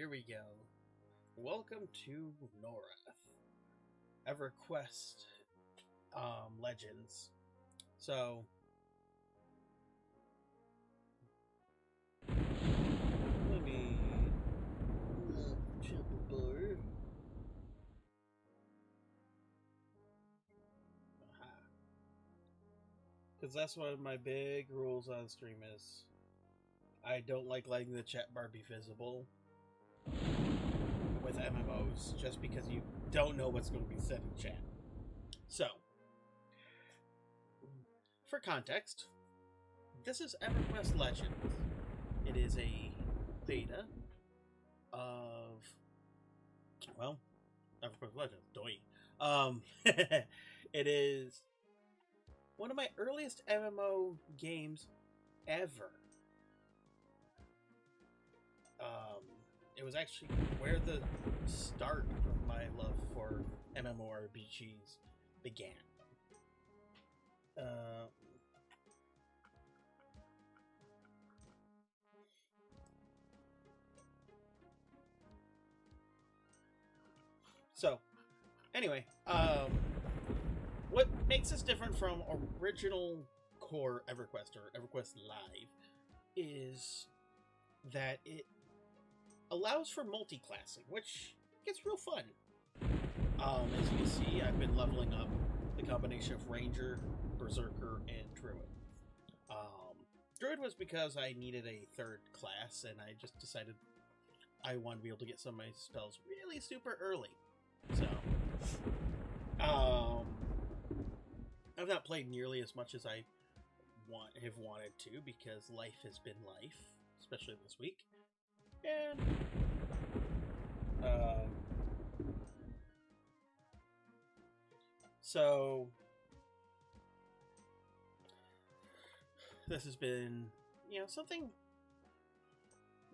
here we go. Welcome to Norath, EverQuest Legends. So, let me chill the bar. Because that's one of my big rules on stream is I don't like letting the chat bar be visible with MMOs, just because you don't know what's going to be said in chat. So, for context, this is EverQuest Legends. It is a beta of, well, EverQuest Legends, it is one of my earliest MMO games ever. It was actually where the start of my love for MMORPGs began. So, anyway, what makes this different from original core EverQuest or EverQuest Live is that it allows for multi-classing, which gets real fun. As you can see, I've been leveling up the combination of Ranger, Berserker, and Druid. Druid was because I needed a third class, and I just decided I wanted to be able to get some of my spells really super early. So, I've not played nearly as much as I have wanted to, because life has been life, especially this week. And so this has been, something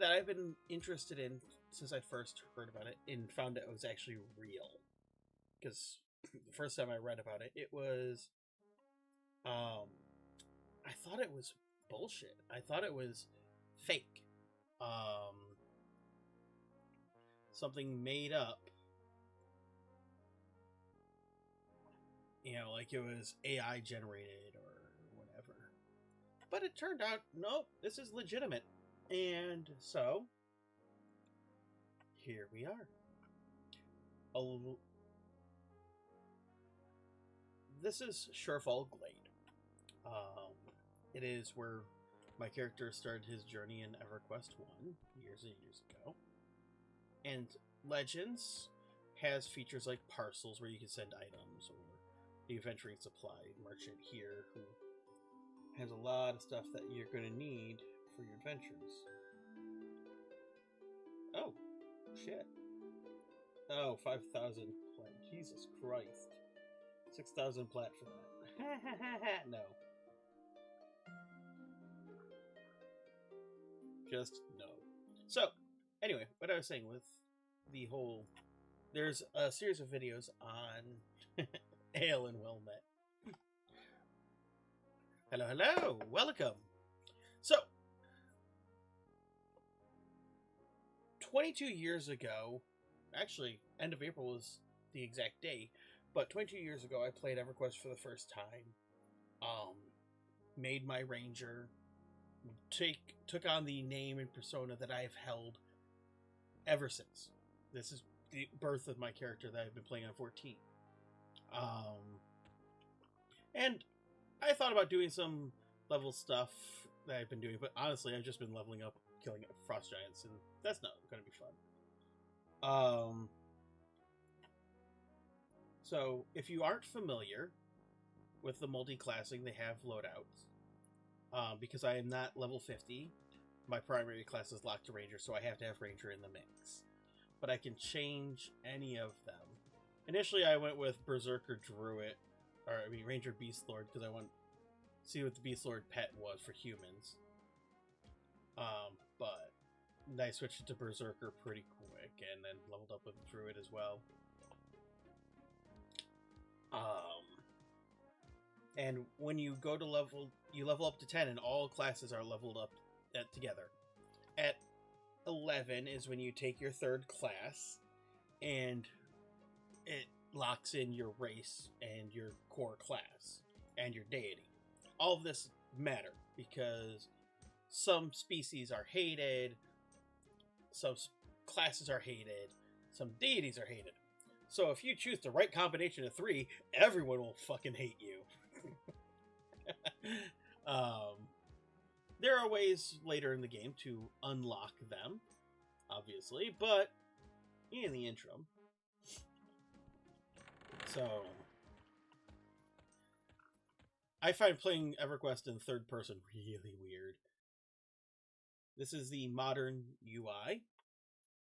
that I've been interested in since I first heard about it and found it was actually real. Because the first time I read about it, it was, I thought it was bullshit. I thought it was fake. Something made up. Like it was AI generated or whatever. But it turned out, nope, this is legitimate. And so, here we are. This is Surefall Glade. It is where my character started his journey in EverQuest 1 years and years ago. And Legends has features like parcels where you can send items, or the Adventuring Supply merchant here who has a lot of stuff that you're going to need for your adventures. Oh, shit. Oh, 5,000 plat. Jesus Christ. 6,000 plat for that. No. Just no. So, anyway, what I was saying with the whole... There's a series of videos on Ale and Well Met. Hello, hello! Welcome! So, 22 years ago, actually, end of April was the exact day, but 22 years ago I played EverQuest for the first time, made my Ranger, took on the name and persona that I have held ever since. This is the birth of my character that I've been playing on 14. And I thought about doing some level stuff that I've been doing, but honestly, I've just been leveling up, killing frost giants, and that's not going to be fun. So, if you aren't familiar with the multi-classing, they have loadouts. Because I am not level 50, my primary class is locked to Ranger, so I have to have Ranger in the mix. But I can change any of them. Initially, I went with Berserker Druid, Ranger Beast Lord, because I want to see what the Beast Lord pet was for humans. But I switched it to Berserker pretty quick, and then leveled up with Druid as well. And when you go to level up to 10, and all classes are leveled up together. At 11 is when you take your third class, and it locks in your race and your core class and your deity. All of this matter because some species are hated, some classes are hated, some deities are hated. So if you choose the right combination of three, everyone will fucking hate you. um, there are ways later in the game to unlock them, obviously, but in the interim. So I find playing EverQuest in third person really weird. This is the modern UI.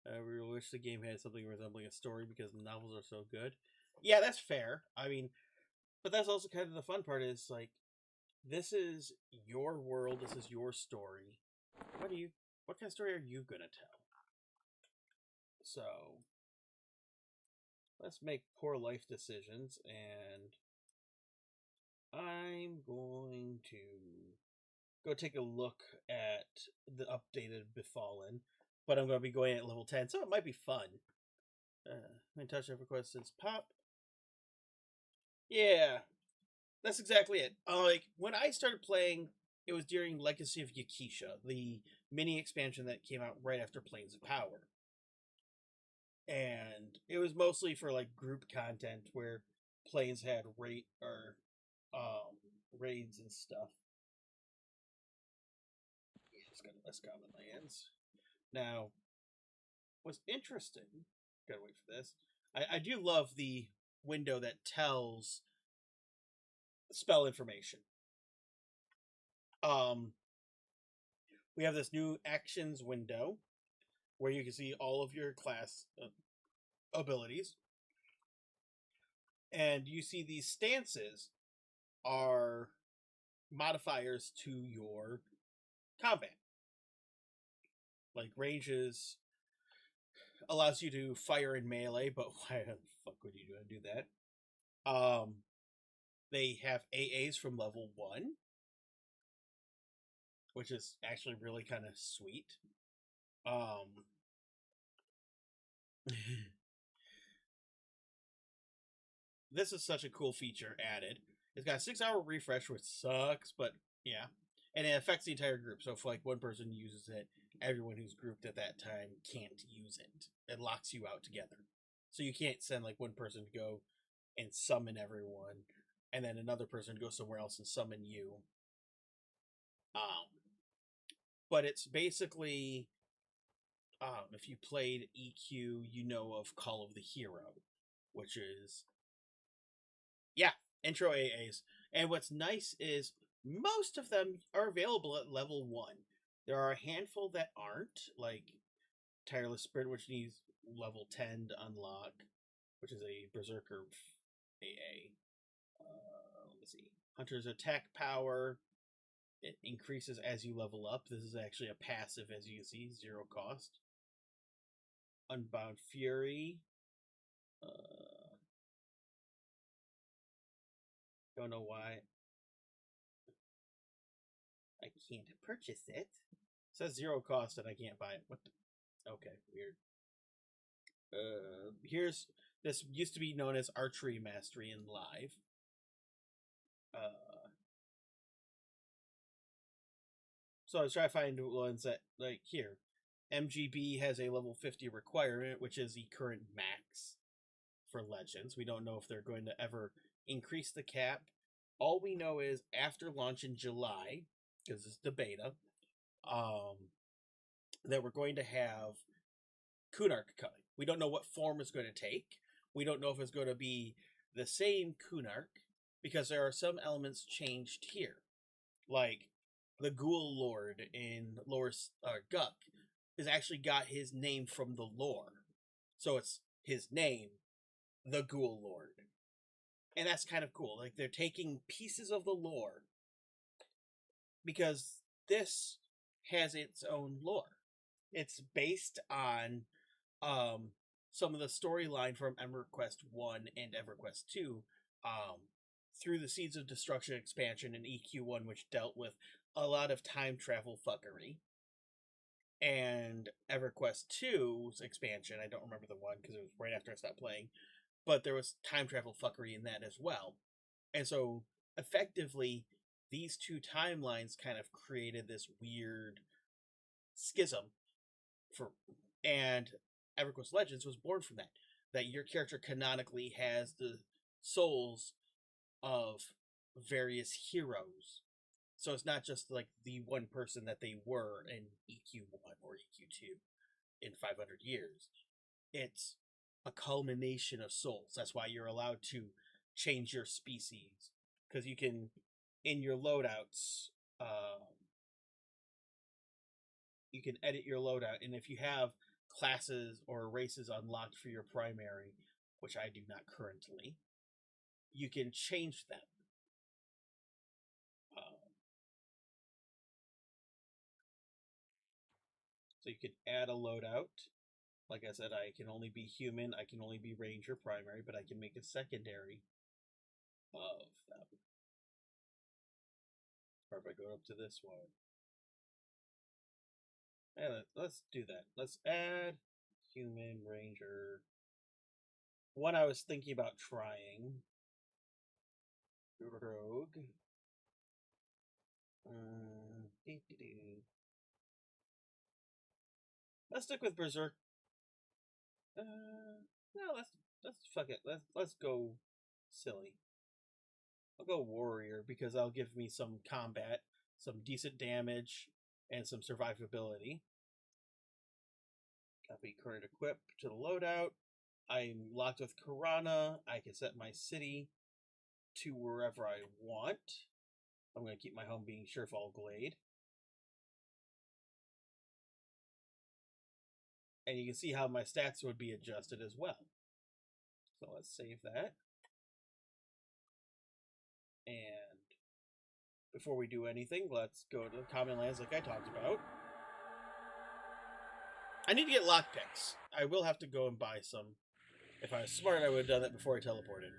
I really wish the game had something resembling a story because the novels are so good. Yeah, that's fair. I mean, but that's also kind of the fun part is like, this is your world, this is your story. What kind of story are you gonna tell? So, let's make poor life decisions, and I'm going to go take a look at the updated Befallen, but I'm going to be going at level 10, so it might be fun. My touch EverQuest since pop. Yeah, that's exactly it. Like, when I started playing, it was during Legacy of Yakisha, the mini expansion that came out right after Planes of Power. And it was mostly for, like, group content where Planes had raids and stuff. Yeah, it's got less common lands. Now, what's interesting, gotta wait for this, I do love the window that tells spell information. We have this new actions window where you can see all of your class abilities, and you see these stances are modifiers to your combat. Like ranges allows you to fire in melee, but why the fuck would you do that? They have AAs from level 1, which is actually really kind of sweet. This is such a cool feature added. It's got a 6-hour refresh, which sucks, but yeah. And it affects the entire group. So if like one person uses it, everyone who's grouped at that time can't use it. It locks you out together. So you can't send like one person to go and summon everyone, and then another person to go somewhere else and summon you. But it's basically, if you played EQ, you know of Call of the Hero, which is, yeah, intro AAs. And what's nice is most of them are available at level 1. There are a handful that aren't, like Tireless Sprint, which needs level 10 to unlock, which is a Berserker AA. Let me see. Hunter's attack power. It increases as you level up. This is actually a passive, as you can see, 0 cost. Unbound Fury. Don't know why I can't purchase it. It says 0 cost and I can't buy it. What the? Okay, weird. Here's, this used to be known as Archery Mastery in Live. So I was trying to find ones that, like, here. MGB has a level 50 requirement, which is the current max for Legends. We don't know if they're going to ever increase the cap. All we know is after launch in July, because it's the beta, that we're going to have Kunark coming. We don't know what form it's going to take. We don't know if it's going to be the same Kunark, because there are some elements changed here. Like, the Ghoul Lord in Guck has actually got his name from the lore. So it's his name, the Ghoul Lord. And that's kind of cool. Like, they're taking pieces of the lore because this has its own lore. It's based on some of the storyline from EverQuest 1 and EverQuest 2 through the Seeds of Destruction expansion in EQ1, which dealt with a lot of time travel fuckery. and EverQuest 2's expansion. I don't remember the one because it was right after I stopped playing, but there was time travel fuckery in that as well. And so, effectively, these two timelines kind of created this weird schism for, and EverQuest Legends was born from that. That your character canonically has the souls of various heroes. So it's not just like the one person that they were in EQ1 or EQ2 in 500 years. It's a culmination of souls. That's why you're allowed to change your species. Because you can, in your loadouts, you can edit your loadout. And if you have classes or races unlocked for your primary, which I do not currently, you can change them. So you can add a loadout. Like I said, I can only be human, I can only be ranger primary, but I can make a secondary of them. Or if I go up to this one. Yeah, let's do that. Let's add human ranger. One I was thinking about trying. Rogue. Let's stick with Berserk. No, let's fuck it. Let's go silly. I'll go warrior because that'll give me some combat, some decent damage, and some survivability. Copy current equip to the loadout. I'm locked with Karana. I can set my city to wherever I want. I'm going to keep my home being Surefall Glade. And you can see how my stats would be adjusted as well. So let's save that. And before we do anything, let's go to the common lands like I talked about. I need to get lockpicks. I will have to go and buy some. If I was smart, I would have done that before I teleported.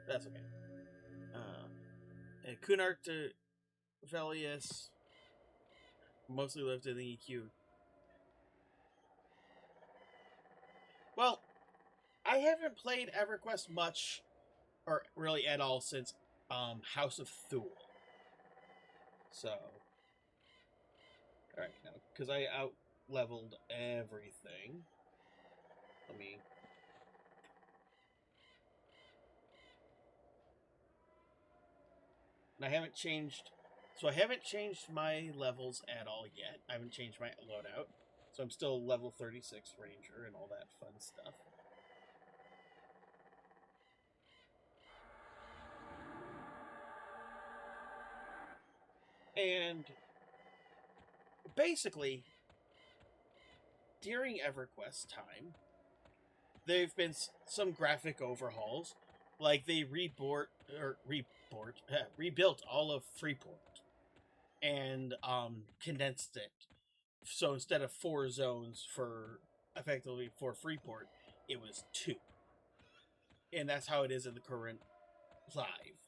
That's okay. And Kunark to Velius mostly lived in the EQ. Well, I haven't played EverQuest much, or really at all, since House of Thule. So, alright, now, because I out-leveled everything, let me... And I haven't changed... So I haven't changed my levels at all yet. I haven't changed my loadout. So I'm still level 36 Ranger and all that fun stuff. And basically, during EverQuest time, there've been some graphic overhauls. Like they rebuilt all of Freeport and condensed it. So instead of 4 zones for effectively for Freeport, it was 2. And that's how it is in the current live.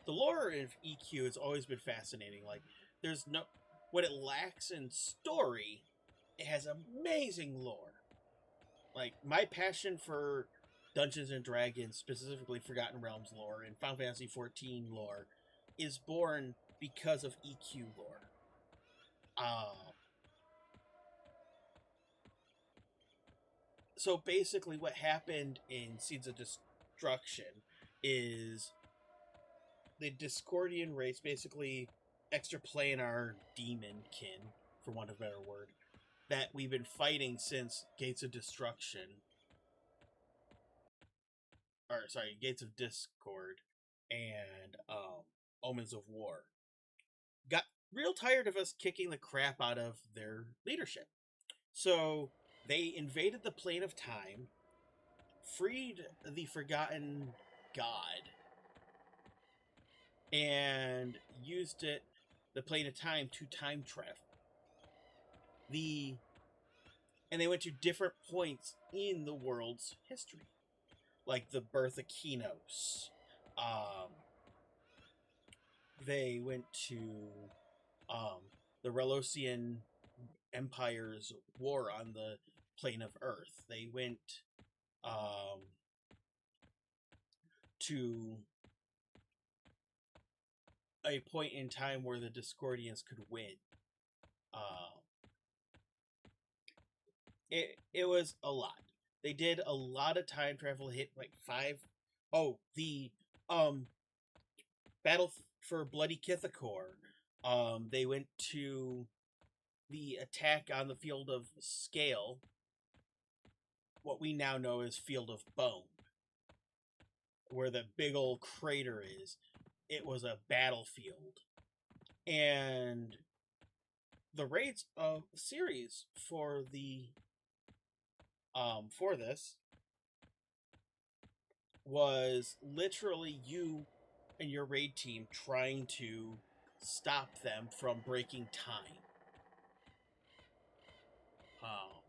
The lore of EQ has always been fascinating. Like, there's no... What it lacks in story, it has amazing lore. Like, my passion for Dungeons and Dragons, specifically Forgotten Realms lore, and Final Fantasy XIV lore, is born because of EQ lore. So basically what happened in Seeds of Destruction is the Discordian race, basically extraplanar demon kin, for want of a better word, that we've been fighting since Gates of Destruction. Or, sorry, Gates of Discord and Omens of War. Got real tired of us kicking the crap out of their leadership. So they invaded the plane of time, freed the Forgotten God, and used it, the plane of time, to time travel. And they went to different points in the world's history, like the birth of Kinos, they went to um, the Relosian Empire's war on the plane of Earth. They went um, to a point in time where the Discordians could win. Uh, it was a lot. They did a lot of time travel. Hit like five. Oh, the um battle for Bloody Kithakor. They went to the attack on the field of Scale, what we now know as Field of Bone, where the big old crater is. It was a battlefield, and the raids of series for this was literally you and your raid team trying to stop them from breaking time. Um,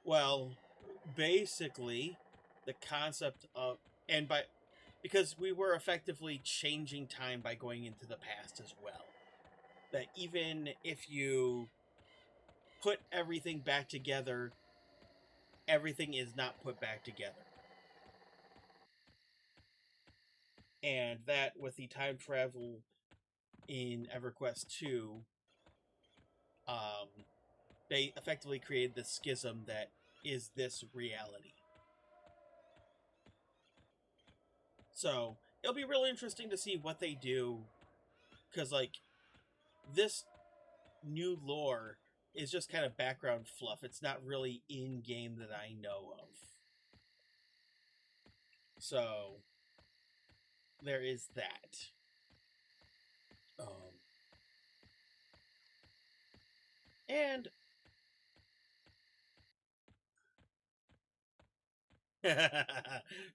well, basically, the concept of and by because we were effectively changing time by going into the past as well. That even if you put everything back together, everything is not put back together. And that with the time travel in EverQuest 2, um, they effectively created the schism that is this reality. So it'll be really interesting to see what they do, because like this new lore is just kind of background fluff. It's not really in game that I know of. So there is that. And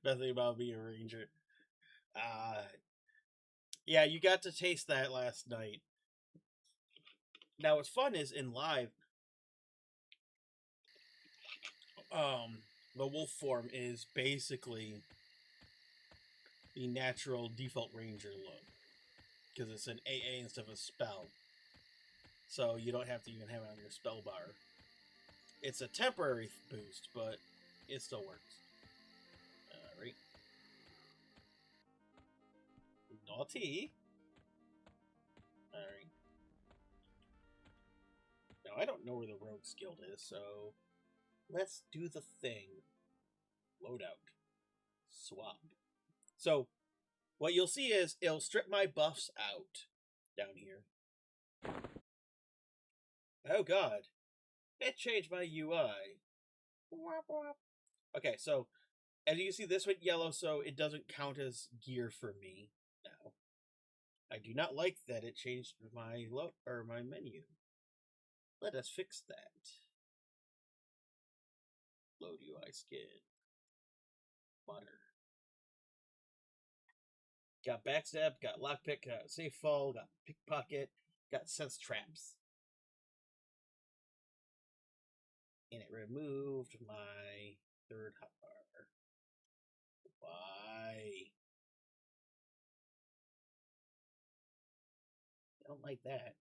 nothing about being a ranger. Uh yeah, you got to taste that last night. Now what's fun is in live, the wolf form is basically the natural default ranger look. Because it's an AA instead of a spell. So you don't have to even have it on your spell bar. It's a temporary boost, but it still works. Alright. Naughty. Alright. Now I don't know where the Rogue's Guild is, so let's do the thing. Loadout. Swap. So what you'll see is it'll strip my buffs out down here. Oh god. It changed my UI. Okay, so as you can see, this went yellow, so it doesn't count as gear for me now. I do not like that it changed my my menu. Let us fix that. Load UI skin. Butter. Got backstab, got lockpick, got safe fall, got pickpocket, got sense traps. And it removed my third hotbar. Why? I don't like that.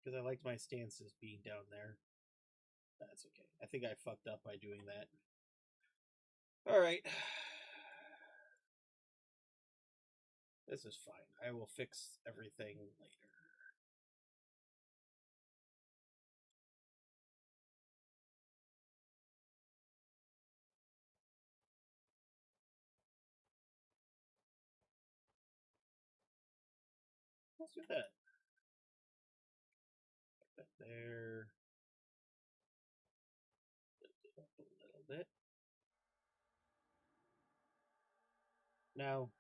Because I liked my stances being down there. That's okay. I think I fucked up by doing that. Alright. This is fine. I will fix everything later. Let's do that. Put that there. Lift it up a little bit. Now,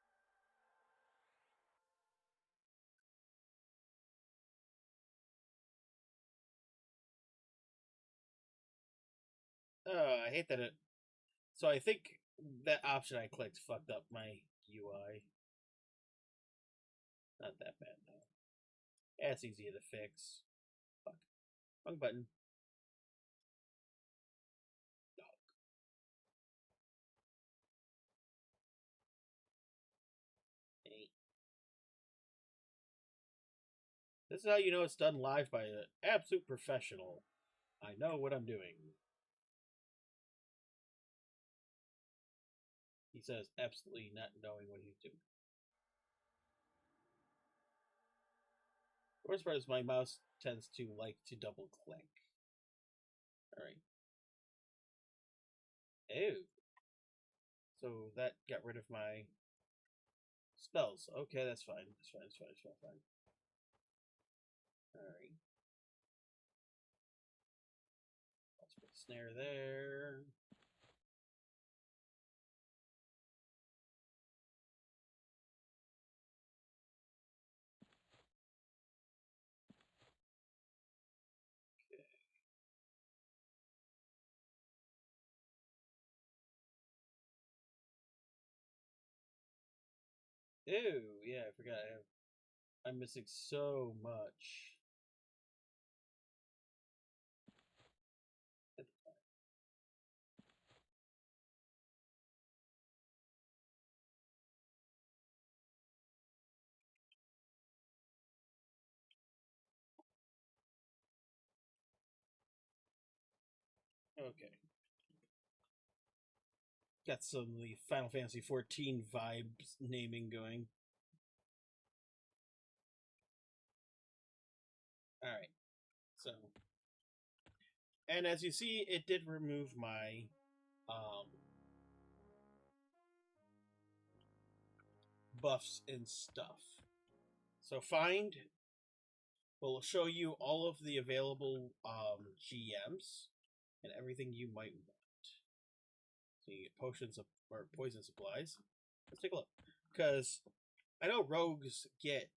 I hate that it. So I think that option I clicked fucked up my UI. Not that bad though. That's easy to fix. Fuck. Wrong button. Hey. This is how you know it's done live by an absolute professional. I know what I'm doing. He says absolutely not knowing what he's doing. The worst part is my mouse tends to like to double click. Alright. Ew. So that got rid of my spells. Okay, that's fine. That's fine. That's fine. That's fine. Fine. Alright. Let's put the snare there. Ew, yeah, I forgot. I'm missing so much. Okay. Got some of the Final Fantasy 14 vibes naming going. Alright. So. And as you see, it did remove my buffs and stuff. So find will show you all of the available GMs and everything you might want. So you get potions or poison supplies. Let's take a look. Because I know rogues get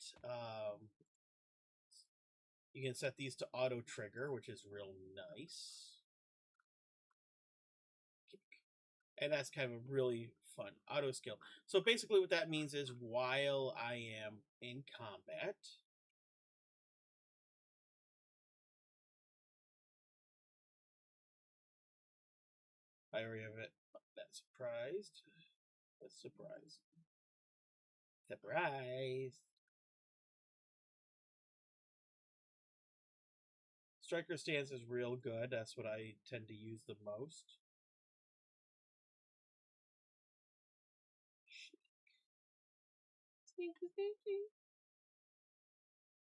you can set these to auto trigger, which is real nice. And that's kind of a really fun auto skill. So basically what that means is while I am in combat, I already have it. That surprised. That's surprise. Surprise. Striker stance is real good. That's what I tend to use the most.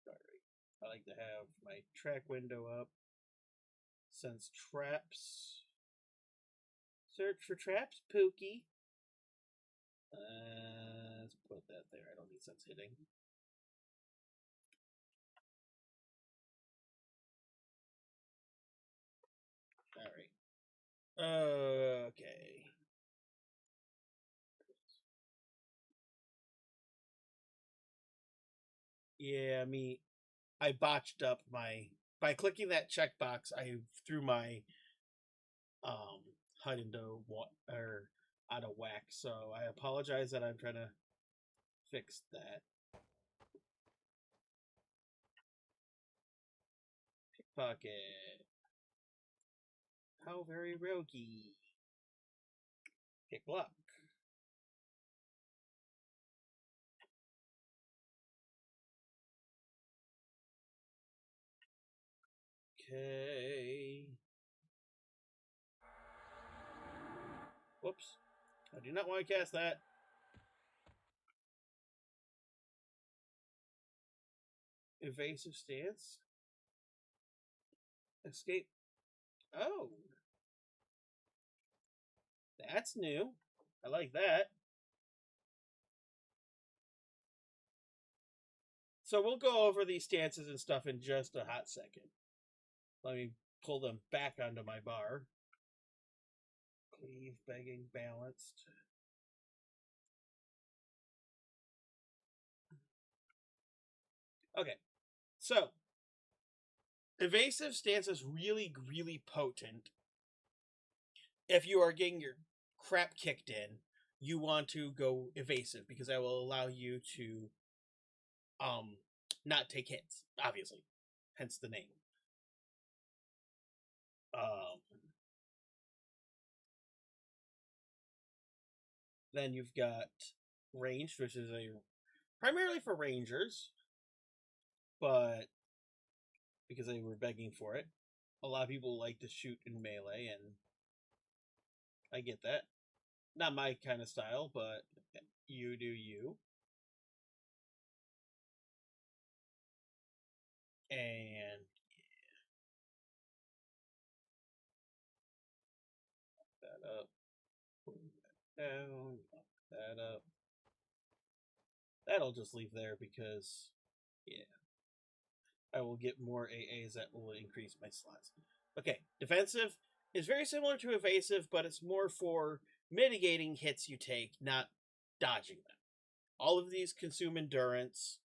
Sorry. I like to have my track window up. Sense traps. Search for traps, Pookie. Let's put that there. I don't need sense hitting. Alright. Okay. Yeah, I botched up my by clicking that checkbox. I threw my HUD into or out of whack. So I apologize that I'm trying to fix that. Pickpocket. How very roguey. Pick lock. Okay. Whoops. I do not want to cast that. Evasive stance. Escape. Oh. That's new. I like that. So we'll go over these stances and stuff in just a hot second. Let me pull them back onto my bar. Cleave, begging, balanced. Okay, so evasive stance is really, really potent. If you are getting your crap kicked in, you want to go evasive because that will allow you to not take hits, obviously, hence the name. Um, then you've got ranged, which is a primarily for rangers, but because they were begging for it, a lot of people like to shoot in melee, and I get that. Not my kind of style, but you do you. And that up, that down, that up. That'll just leave there because, yeah, I will get more AAs that will increase my slots. Okay, defensive is very similar to evasive, but it's more for mitigating hits you take, not dodging them. All of these consume endurance.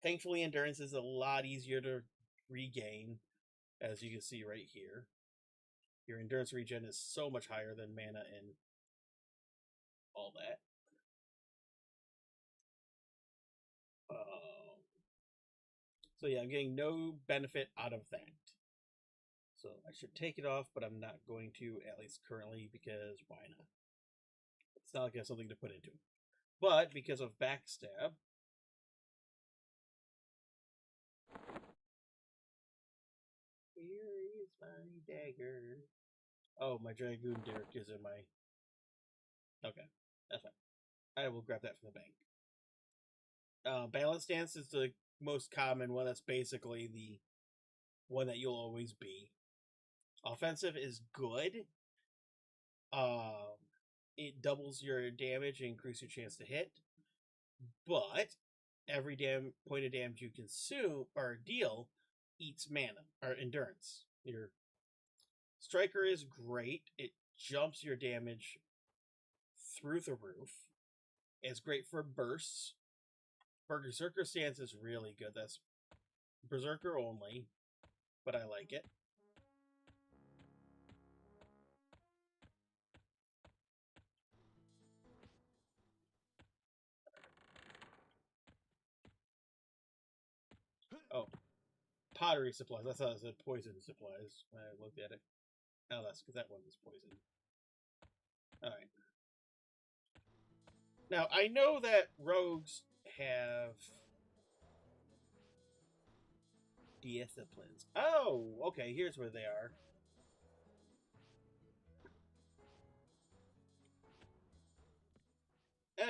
Thankfully, endurance is a lot easier to regain, as you can see right here. Your endurance regen is so much higher than mana and all that. So yeah, I'm getting no benefit out of that. So I should take it off, but I'm not going to, at least currently, because why not? It's not like I have something to put into it. But because of backstab, where is my dagger? Oh, my Dragoon Derrick is in my... Okay, that's fine. I will grab that from the bank. Balance stance is the most common one. That's basically the one that you'll always be. Offensive is good. It doubles your damage and increases your chance to hit. But every point of damage you consume or deal eats mana or endurance. Your striker is great. It jumps your damage through the roof. It's great for bursts. Berserker stance is really good. That's Berserker only, but I like it. Oh, pottery supplies. I thought it said poison supplies when I looked at it. Oh, that's because that one is poison. Alright. Now, I know that rogues have disciplines. Oh, okay, here's where they are.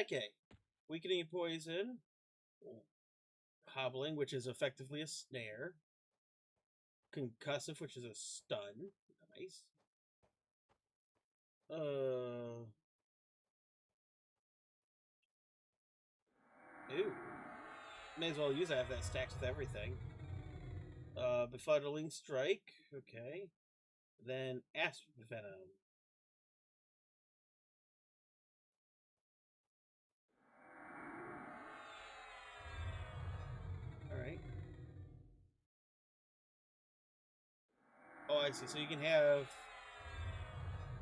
Okay. Weakening poison. Hobbling, which is effectively a snare. Concussive, which is a stun. Nice. Ooh. May as well use that if that stacks with everything. Befuddling Strike. Okay. Then Asp Venom. Alright. Oh, I see. So you can have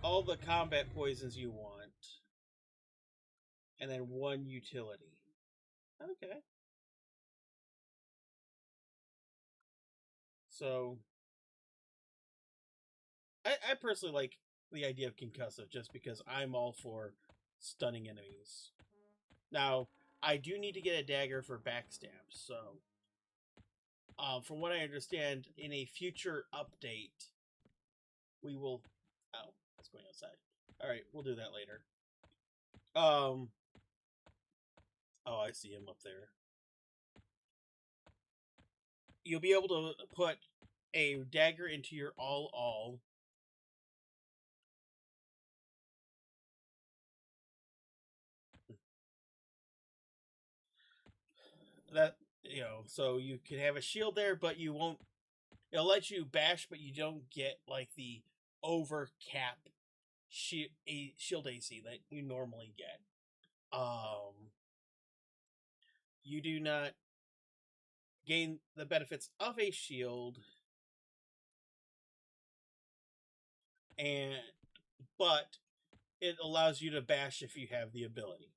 all the combat poisons you want. And then one utility. Okay. So I personally like the idea of concussive just because I'm all for stunning enemies. Now, I do need to get a dagger for backstab, so from what I understand, in a future update, we will. Oh, it's going outside. All right, we'll do that later. Oh, I see him up there. You'll be able to put a dagger into your all. That so you can have a shield there, but you won't. It'll let you bash, but you don't get like the over cap shield AC that you normally get. You do not gain the benefits of a shield, but it allows you to bash if you have the ability.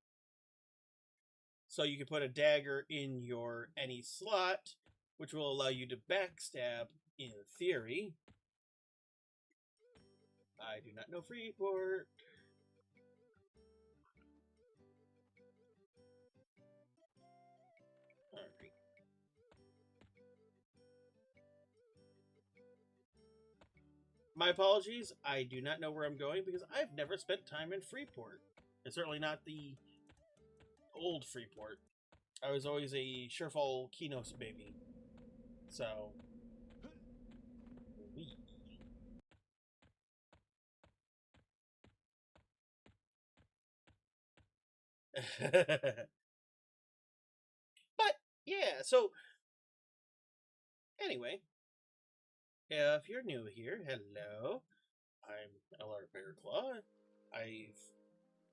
So you can put a dagger in your any slot, which will allow you to backstab in theory. I do not know Freeport. Alright. My apologies, I do not know where I'm going because I've never spent time in Freeport. And certainly not the old Freeport. I was always a Surefall Kinos baby. So. Wee. But, yeah, so. Anyway, if you're new here, hello. I'm LR Bearclaw. I've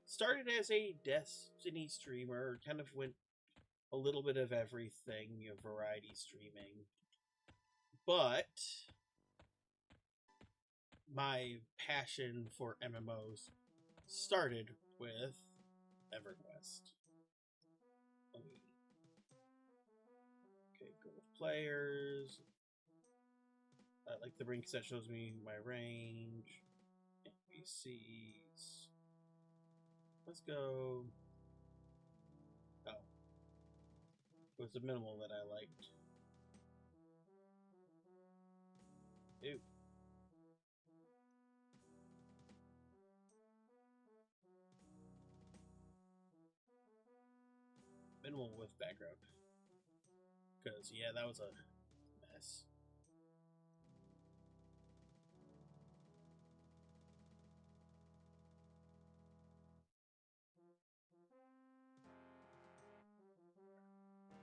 started as a Destiny streamer, kind of went a little bit of everything, variety streaming. But my passion for MMOs started with EverQuest. Okay, go with players. I like the ranks that shows me my range. NPCs. Let's go. Oh. It was the minimal that I liked. Ew. Minimal with background. Because, yeah, that was a mess.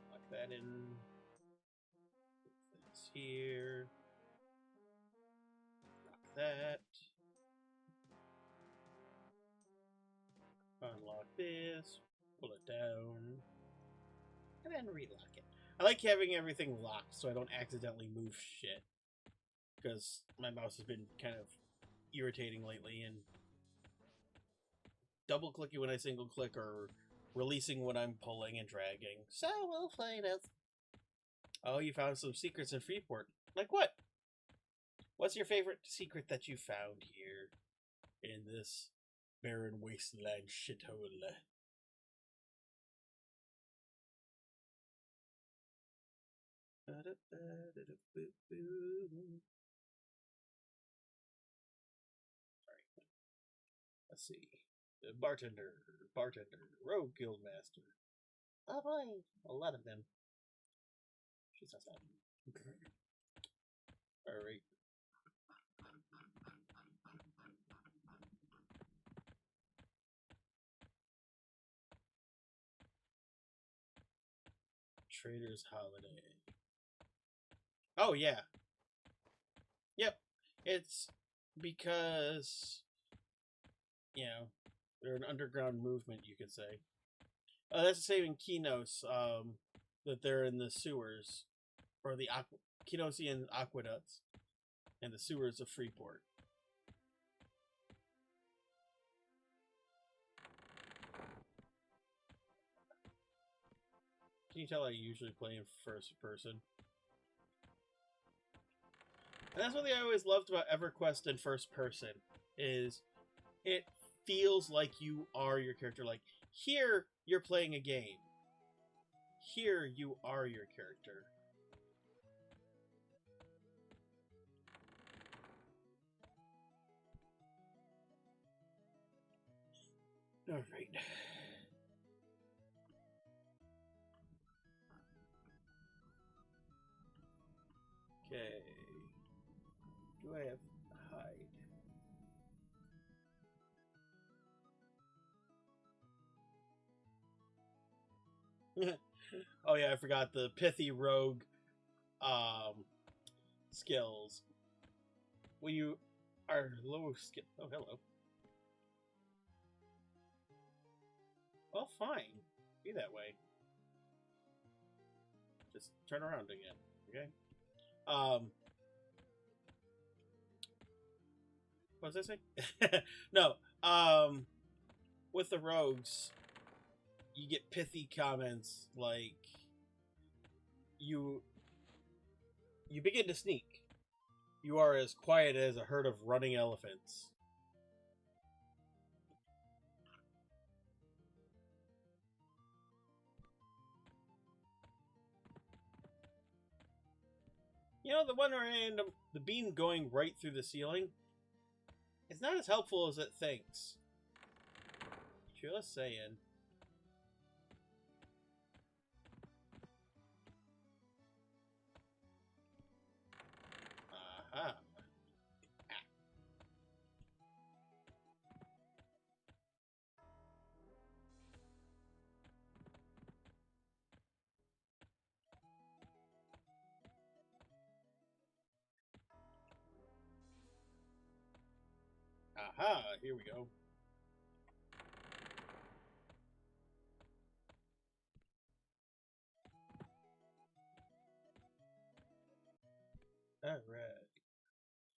Lock that in. Put this here. Lock that. Unlock this. Pull it down. And then relock it. I like having everything locked so I don't accidentally move shit. Because my mouse has been kind of irritating lately and double clicking when I single click or releasing when I'm pulling and dragging. So we'll find out. Oh, you found some secrets in Freeport. Like what? What's your favorite secret that you found here in this barren wasteland shithole? Alright. Let's see. Bartender, rogue guildmaster. Oh boy, a lot of them. She's not that. Alright. Trader's Holiday. Oh, yeah. Yep. It's because, they're an underground movement, you could say. That's the same in Kinos, that they're in the sewers, or the Kinosian aqueducts, and the sewers of Freeport. Can you tell I usually play in first person? And that's what I always loved about EverQuest in first person, is it feels like you are your character. Like, here, you're playing a game. Here, you are your character. Alright. Okay. Do I have hide? Oh yeah, I forgot the pithy rogue skills. When you are low skill. Oh, hello. Well, fine. Be that way. Just turn around again. Okay. What was I saying? No. With the rogues, you get pithy comments like you you begin to sneak. You are as quiet as a herd of running elephants. You know, the one random the beam going right through the ceiling, it's not as helpful as it thinks. Just saying. Aha. Aha, here we go. Alright.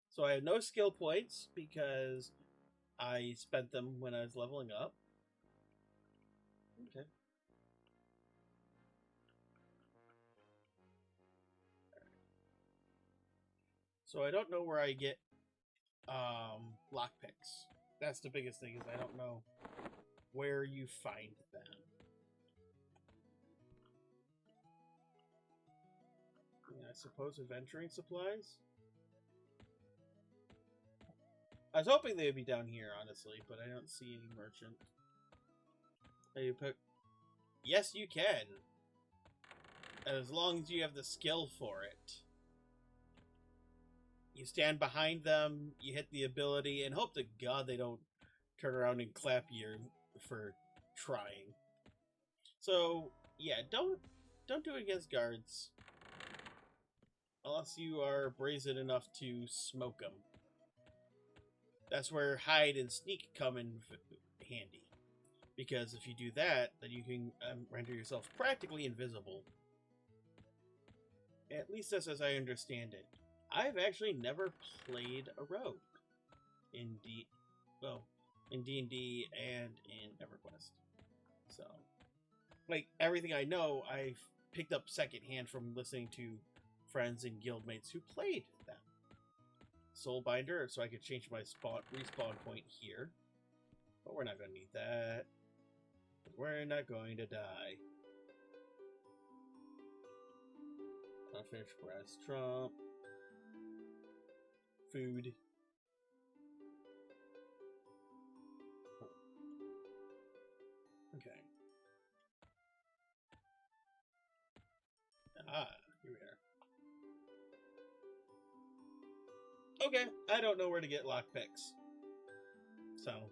So I have no skill points because I spent them when I was leveling up. Okay. So I don't know where I get lockpicks. That's the biggest thing, is I don't know where you find them. Yeah, I suppose adventuring supplies? I was hoping they would be down here, honestly, but I don't see any merchant. You put... Yes, you can. As long as you have the skill for it. You stand behind them, you hit the ability, and hope to God they don't turn around and clap you for trying. So, yeah, don't do it against guards. Unless you are brazen enough to smoke them. That's where hide and sneak come in handy. Because if you do that, then you can render yourself practically invisible. At least that's as I understand it. I've actually never played a rogue in D&D and in EverQuest. So, like, everything I know, I've picked up secondhand from listening to friends and guildmates who played them. Soulbinder, so I could change my respawn point here. But we're not going to need that. We're not going to die. Unfinished grass trump. Food. Okay. Ah, here we are. Okay, I don't know where to get lockpicks. So.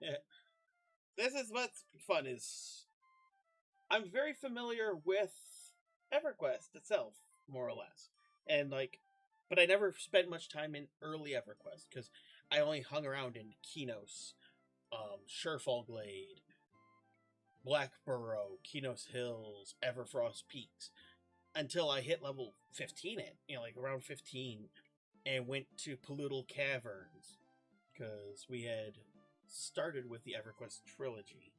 Yeah. This is what's fun is... I'm very familiar with EverQuest itself, more or less. And, like... But I never spent much time in early EverQuest, because I only hung around in Kinos, Surefall Glade, Blackburrow, Kinos Hills, Everfrost Peaks, until I hit level 15, like around 15, and went to Pollutal Caverns, because we had started with the EverQuest trilogy.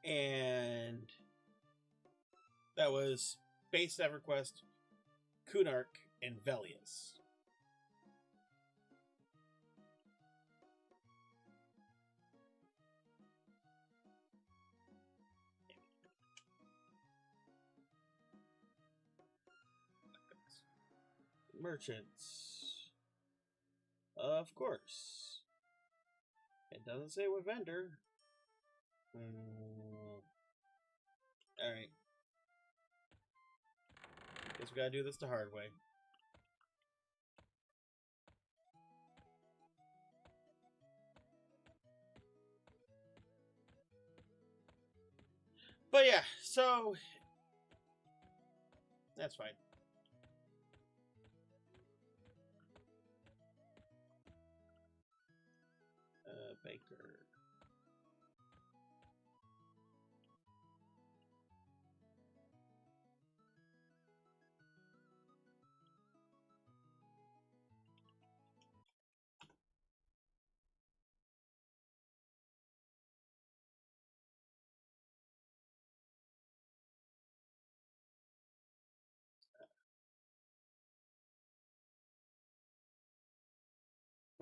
And that was base EverQuest, Kunark, and Velius. Merchants. Of course. It doesn't say what vendor. Alright. Guess we gotta do this the hard way. But yeah, so... That's fine. Baker.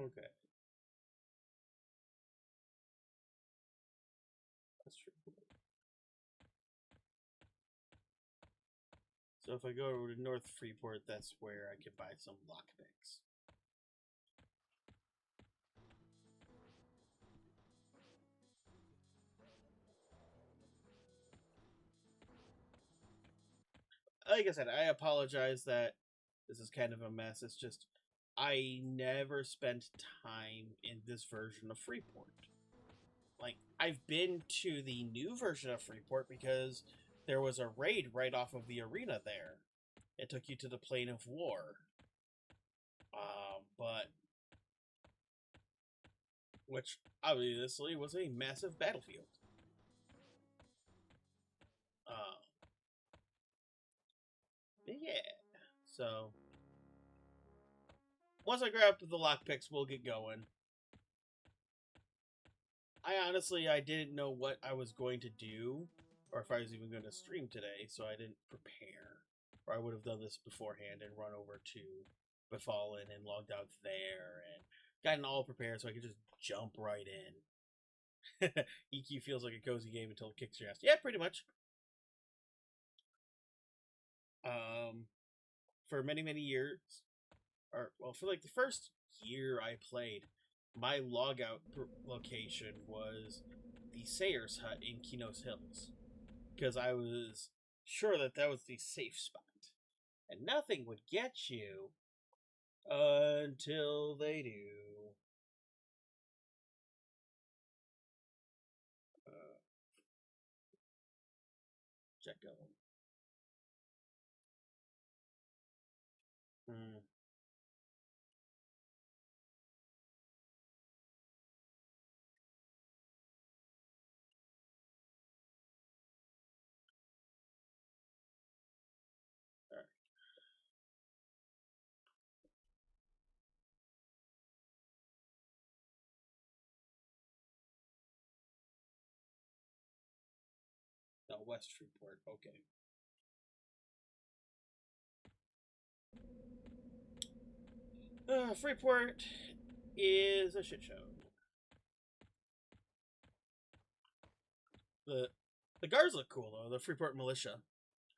Okay, that's true. So if I go to North Freeport, that's where I can buy some lockpicks. Like I said, I apologize that this is kind of a mess. It's just I never spent time in this version of Freeport. Like I've been to the new version of Freeport because there was a raid right off of the arena there. It took you to the plane of war. But which obviously was a massive battlefield. Uh, yeah. So once I grab the lockpicks, we'll get going. I didn't know what I was going to do, or if I was even going to stream today, so I didn't prepare. Or I would have done this beforehand and run over to Befallen and logged out there and gotten all prepared so I could just jump right in. EQ feels like a cozy game until it kicks your ass. Yeah, pretty much. For many years, or well, for like the first year I played, my logout location was the Sayers Hut in Kinos Hills because I was sure that that was the safe spot, and nothing would get you until they do. Uh, check going. Hmm. All right. No, West Freeport. Okay. Freeport is a shit show. The the guards look cool though. The Freeport militia.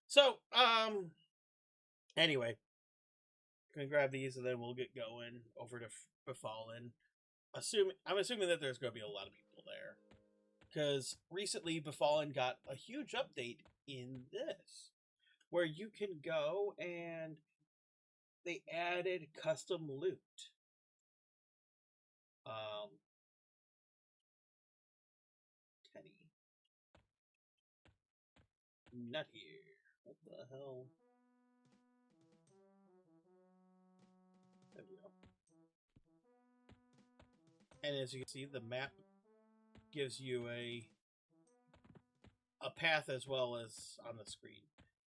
So, anyway, gonna grab these and then we'll get going over to Befallen. I'm assuming that there's gonna be a lot of people there because recently Befallen got a huge update in this, where you can go and they added custom loot. Um, Kenny, not here. What the hell? There we go. And as you can see, the map gives you a path as well as on the screen.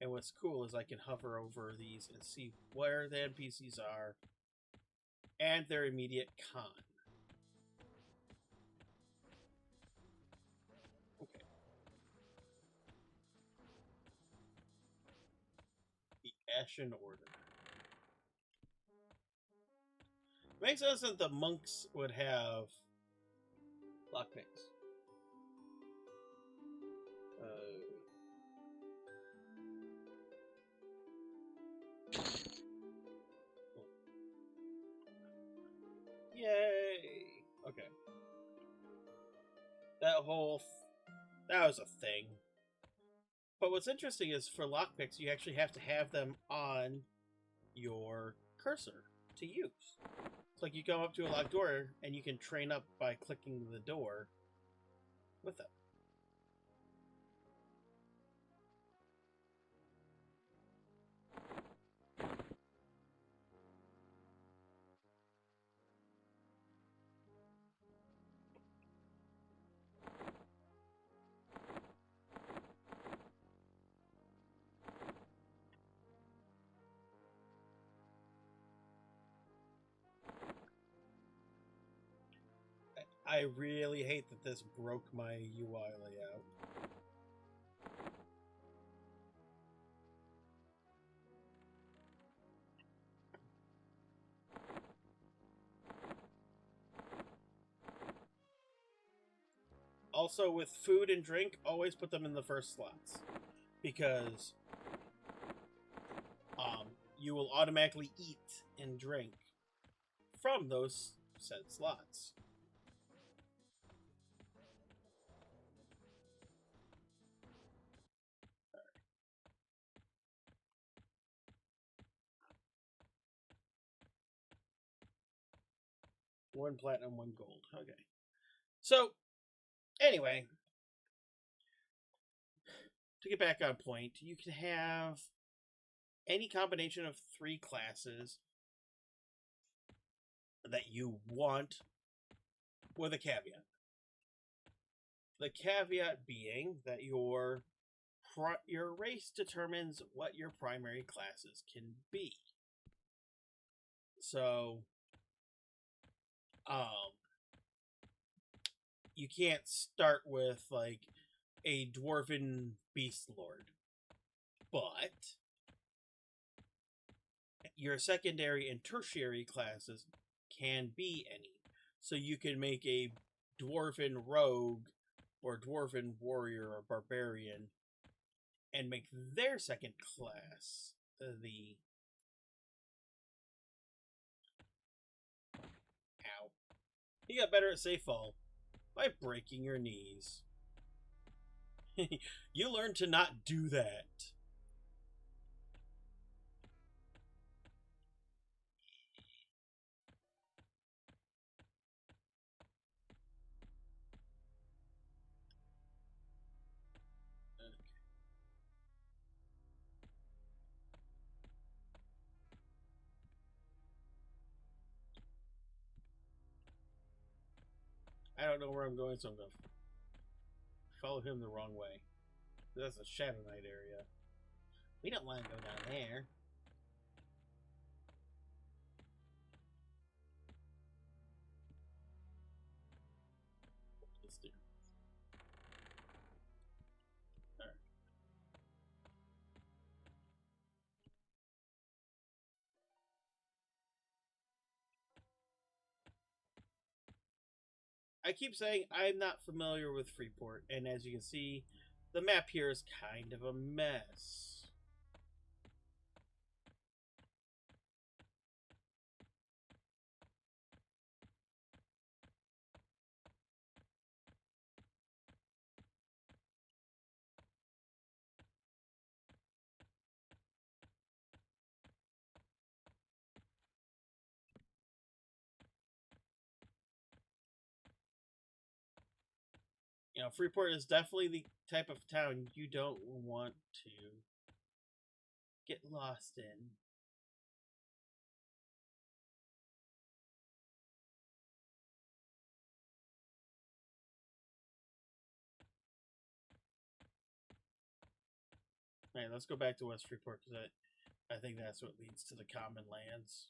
And what's cool is I can hover over these and see where the NPCs are and their immediate con. Okay. The Ashen Order. Makes sense that the monks would have lockpicks. Yay! Okay. That was a thing. But what's interesting is for lockpicks, you actually have to have them on your cursor to use. It's like you come up to a locked door and you can train up by clicking the door with it. I really hate that this broke my UI layout. Also, with food and drink, always put them in the first slots. Because you will automatically eat and drink from those said slots. One platinum, one gold. Okay. So, anyway, to get back on point, you can have any combination of 3 classes that you want with a caveat. The caveat being that your race determines what your primary classes can be. So, you can't start with like a dwarven beast lord, but your secondary and tertiary classes can be any. So you can make a dwarven rogue or dwarven warrior or barbarian and make their second class the ow. You got better at safe fall by breaking your knees. You learn to not do that. I don't know where I'm going, so I'm going to follow him the wrong way. That's a Shadow Knight area. We don't want to go down there. Let's do. Alright. I keep saying I'm not familiar with Freeport, and as you can see, the map here is kind of a mess. You know, Freeport is definitely the type of town you don't want to get lost in. Alright, let's go back to West Freeport because I think that's what leads to the common lands.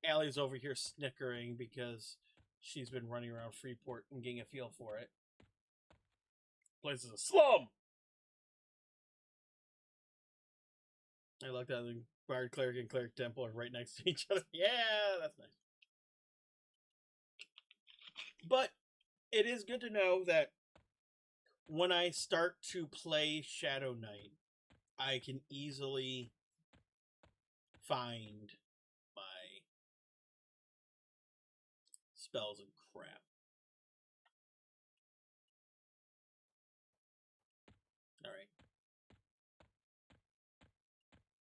Allie's over here snickering because she's been running around Freeport and getting a feel for it. Place is a slum! I looked at the Bard Cleric and Cleric Temple are right next to each other. Yeah, that's nice. But it is good to know that when I start to play Shadow Knight, I can easily find my spells and crap. Alright.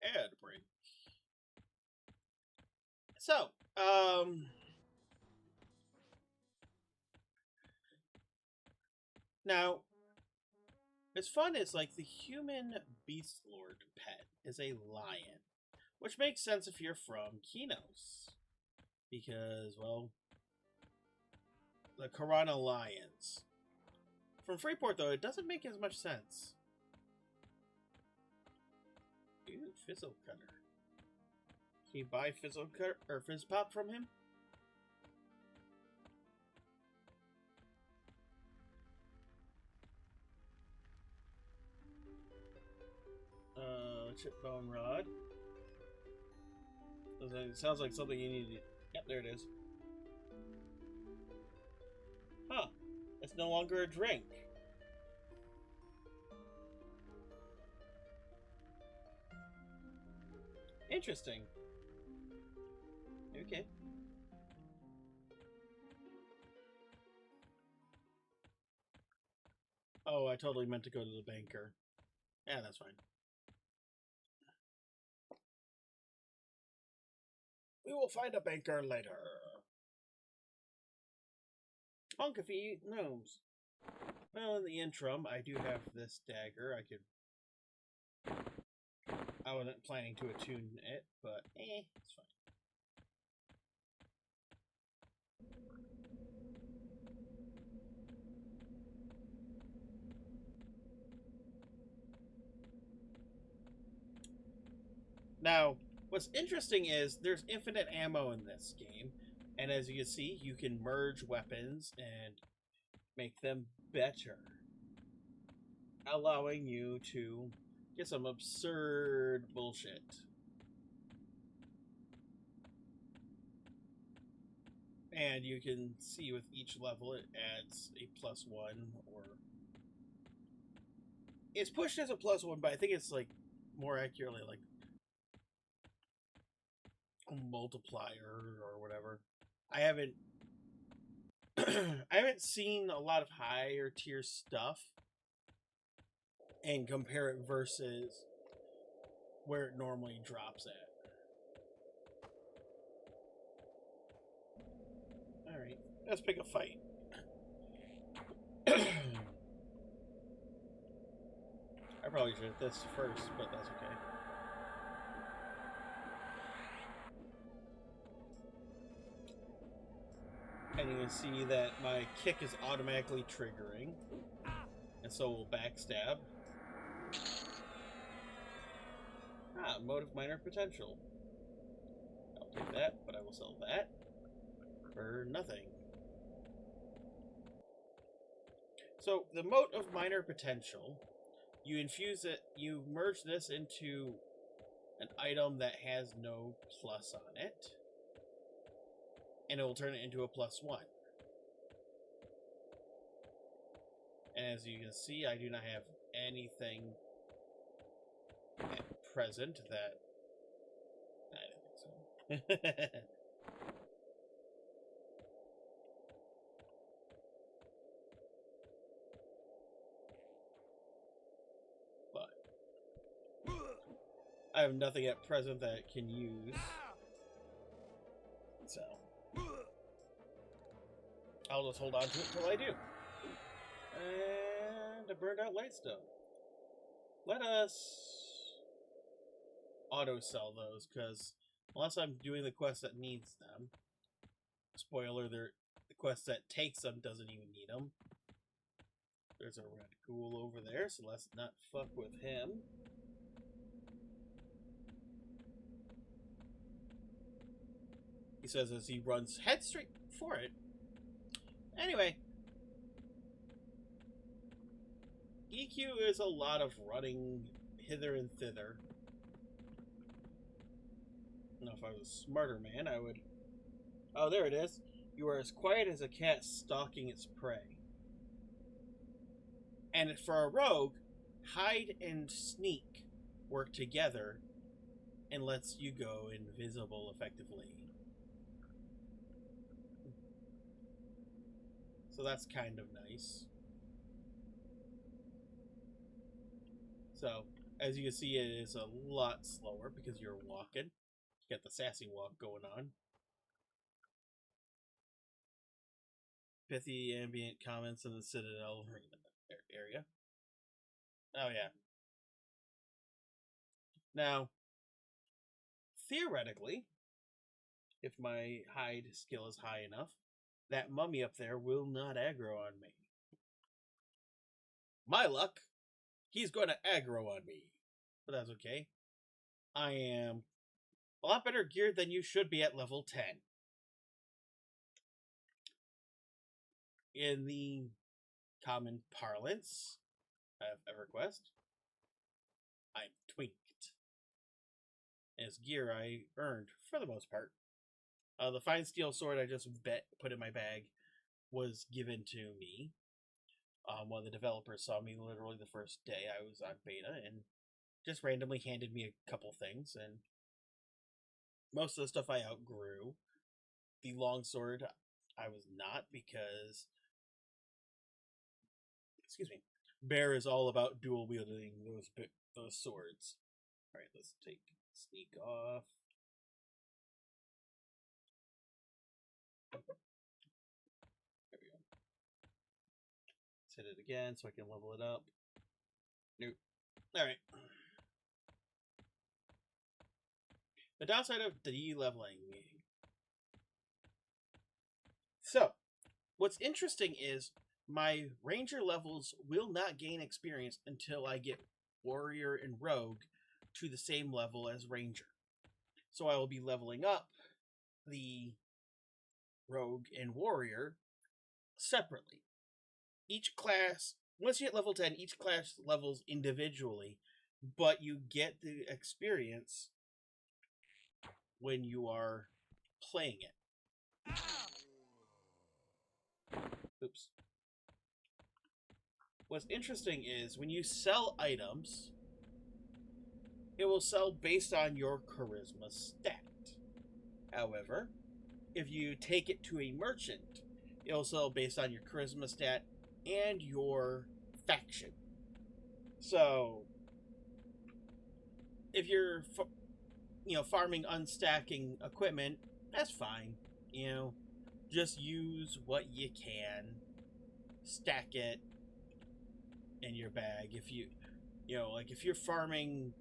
Ad break. So, now, as fun as like the human beast lord pet is a lion, which makes sense if you're from Kinos, because well, the Karana lions. From Freeport though, it doesn't make as much sense. Ooh, Fizzle Cutter. Can you buy Fizzle Cutter or Fizz Pop from him? Chipbone Rod. It sounds like something you need to... Yep, there it is. It's no longer a drink. Interesting. Okay. Oh, I totally meant to go to the banker. Yeah, that's fine. We will find a banker later. Honk if he gnomes. Well, in the interim, I do have this dagger. I wasn't planning to attune it, but it's fine. Now, what's interesting is there's infinite ammo in this game, and as you can see, you can merge weapons and make them better, allowing you to get some absurd bullshit. And you can see with each level it adds a +1, or it's pushed as a +1, but I think it's like more accurately like a multiplier or whatever. I haven't I haven't seen a lot of higher tier stuff and compare it versus where it normally drops at. Alright, let's pick a fight. I probably should have this first, but that's okay. And you can see that my kick is automatically triggering, and so will backstab. Motive minor potential. I'll take that, but I will sell that for nothing. So the mote of minor potential, you infuse it, you merge this into an item that has no plus on it, and it will turn it into a +1. And as you can see, I do not have anything at present that... I don't think so. But I have nothing at present that I can use. So I'll just hold on to it till I do. And a burned out lightstone. Let us auto sell those, because unless I'm doing the quest that needs them, spoiler, the quest that takes them doesn't even need them. There's a red ghoul over there, so let's not fuck with him. He says as he runs head straight for it. Anyway, EQ is a lot of running hither and thither. Now, if I was a smarter man, I would... Oh, there it is. You are as quiet as a cat stalking its prey. And for a rogue, hide and sneak work together and lets you go invisible effectively. So that's kind of nice. So, as you can see, it is a lot slower because you're walking. You got the sassy walk going on. Pithy ambient comments in the Citadel area. Oh, yeah. Now, theoretically, if my hide skill is high enough, that mummy up there will not aggro on me. My luck, he's going to aggro on me. But that's okay. I am a lot better geared than you should be at level 10. In the common parlance of EverQuest, I'm twinked. As gear I earned, for the most part. The fine steel sword I just put in my bag was given to me One of the developers saw me literally the first day I was on beta and just randomly handed me a couple things, and most of the stuff I outgrew. The longsword I was not, because, excuse me, Bear is all about dual wielding those swords. All right, let's take sneak off. There we go. Let's hit it again so I can level it up. Nope. All right. The downside of de-leveling. So, what's interesting is my ranger levels will not gain experience until I get warrior and rogue to the same level as ranger. So I will be leveling up the rogue and warrior separately. Each class, once you hit level 10, each class levels individually, but you get the experience when you are playing it. Oops. What's interesting is when you sell items, it will sell based on your charisma stat. However, if you take it to a merchant, it'll sell based on your charisma stat and your faction. So, if you're, farming unstacking equipment, that's fine. Just use what you can, stack it in your bag. If if you're farming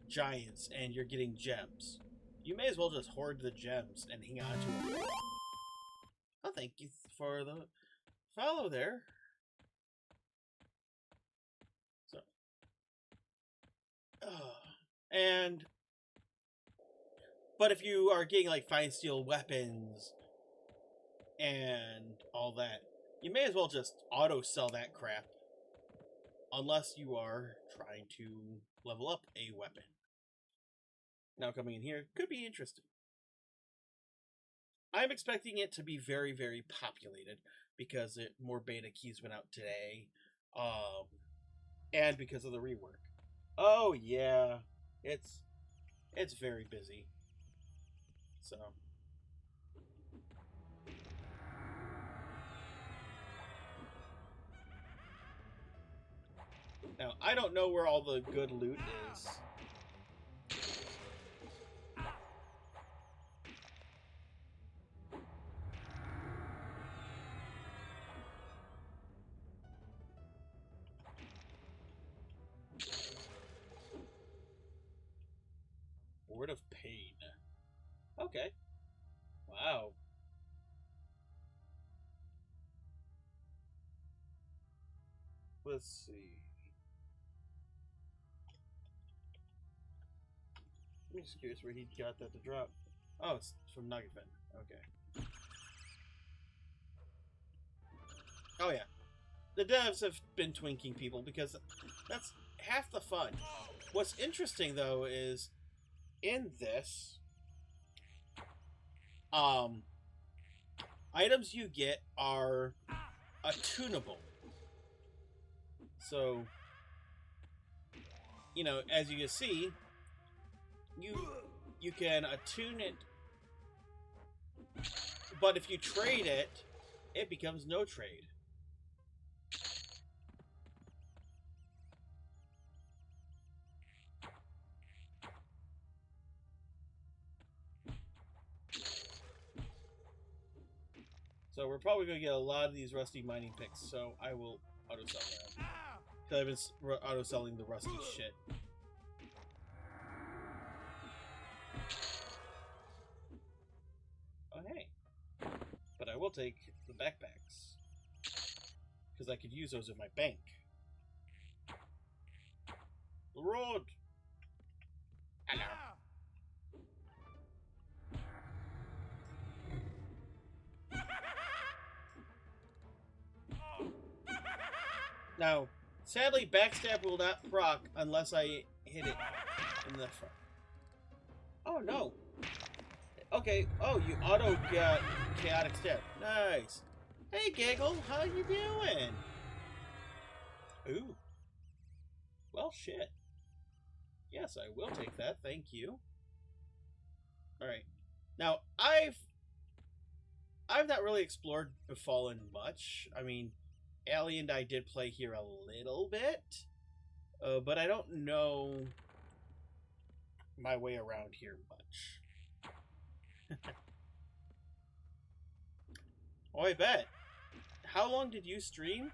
giants and you're getting gems, you may as well just hoard the gems and hang on to them. Oh, thank you for the follow there. So, but if you are getting like fine steel weapons and all that, you may as well just auto sell that crap, unless you are trying to level up a weapon. Now coming in here could be interesting. I'm expecting it to be very, very populated because more beta keys went out today, and because of the rework. Oh yeah, it's very busy. So. Now, I don't know where all the good loot is. Word of Pain. Okay. Wow. Let's see. I'm just curious where he got that to drop. Oh, it's from Nagafen. Okay. Oh yeah. The devs have been twinking people because that's half the fun. What's interesting though is in this, items you get are attunable. So, as you can see, you can attune it, but if you trade it, it becomes no trade. So we're probably going to get a lot of these rusty mining picks, so I will auto-sell them. Because I've been auto-selling the rusty shit. Oh, hey. But I will take the backpacks. Because I could use those in my bank. The road! Hello. Now, sadly, backstab will not proc unless I hit it in the front. Oh, no. Okay. Oh, you auto got chaotic stab. Nice. Hey, Gaggle. How you doing? Ooh. Well, shit. Yes, I will take that. Thank you. All right. Now, I've not really explored Befallen much. I mean, Allie and I did play here a little bit, but I don't know my way around here much. Oh, I bet. How long did you stream?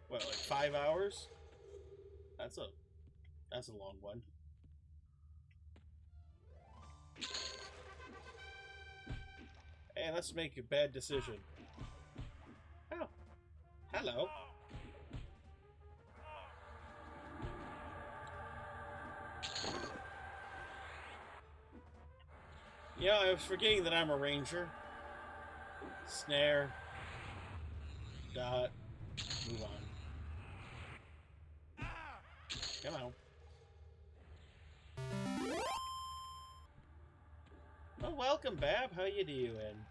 What, like 5 hours? That's a long one. Hey, let's make a bad decision. Oh, hello. Yeah, I was forgetting that I'm a ranger. Snare. Dot. Move on. Come on. Well, welcome, Bab. How you doing?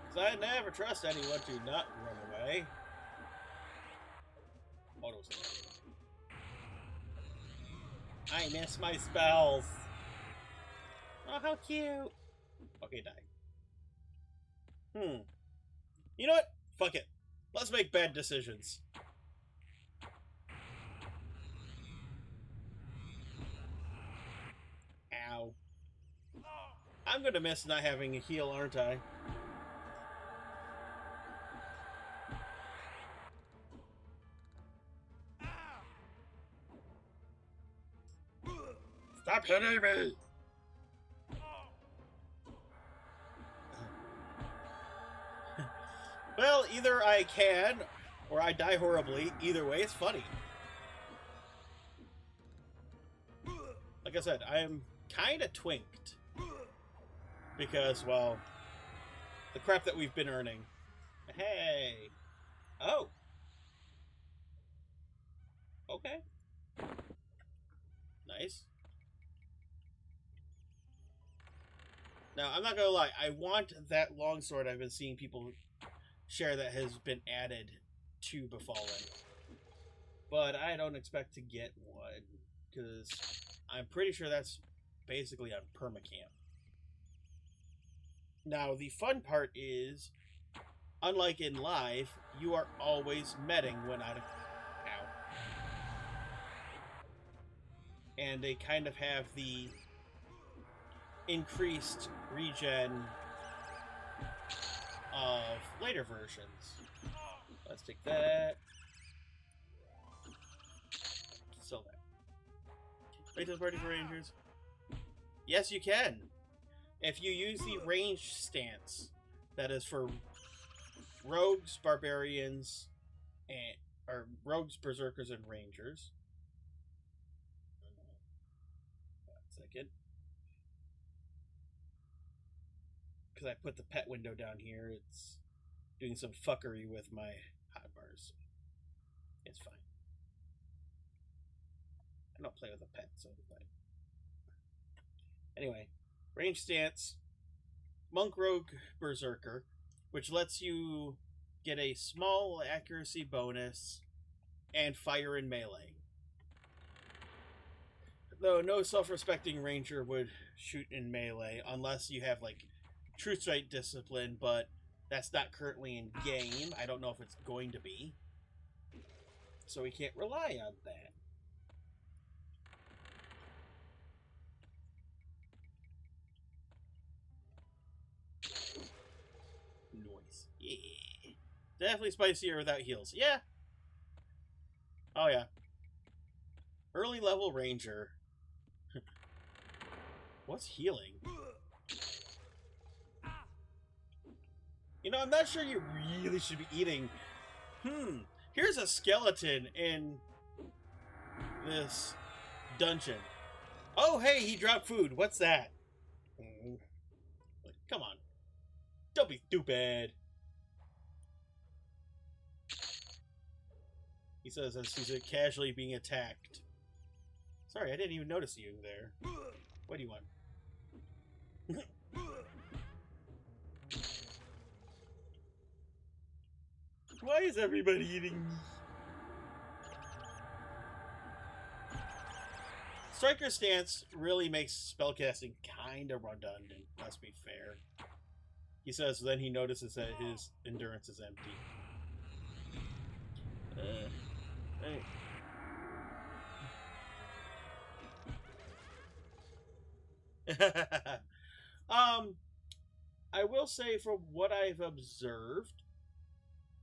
Because I never trust anyone to not run away. Auto I miss my spells. Oh, how cute. Okay, die. You know what? Fuck it. Let's make bad decisions. Ow. I'm gonna miss not having a heal, aren't I? Stop hitting me! Well, either I can, or I die horribly. Either way, it's funny. Like I said, I am kind of twinked. Because, well, the crap that we've been earning. Hey! Oh! Okay. Nice. Now, I'm not gonna lie, I want that longsword I've been seeing people share that has been added to Befallen. But I don't expect to get one, because I'm pretty sure that's basically on permacamp. Now, the fun part is, unlike in live, you are always meting when out of... Ow. And they kind of have the increased regen of later versions. Let's take that. Sell that. Wait to the party for rangers. Yes, you can. If you use the range stance, that is for rogues, barbarians, and or rogues, berserkers, and rangers. 1 second. Because I put the pet window down here, it's doing some fuckery with my hotbars. It's fine. I don't play with a pet, so it's fine. Anyway, range stance, monk, rogue, berserker, which lets you get a small accuracy bonus and fire in melee. Though no self-respecting ranger would shoot in melee unless you have like true strike discipline, but that's not currently in game. I don't know if it's going to be. So we can't rely on that. Noise. Yeah. Definitely spicier without heals. Yeah. Oh yeah. Early level ranger. What's healing? You know, I'm not sure you really should be eating. Here's a skeleton in this dungeon. Oh, hey, he dropped food. What's that? Come on. Don't be stupid. He says as he's casually being attacked. Sorry, I didn't even notice you there. What do you want? Why is everybody eating me? Striker's stance really makes spellcasting kind of redundant, let's be fair. He says then he notices that his endurance is empty. Hey. I will say from what I've observed,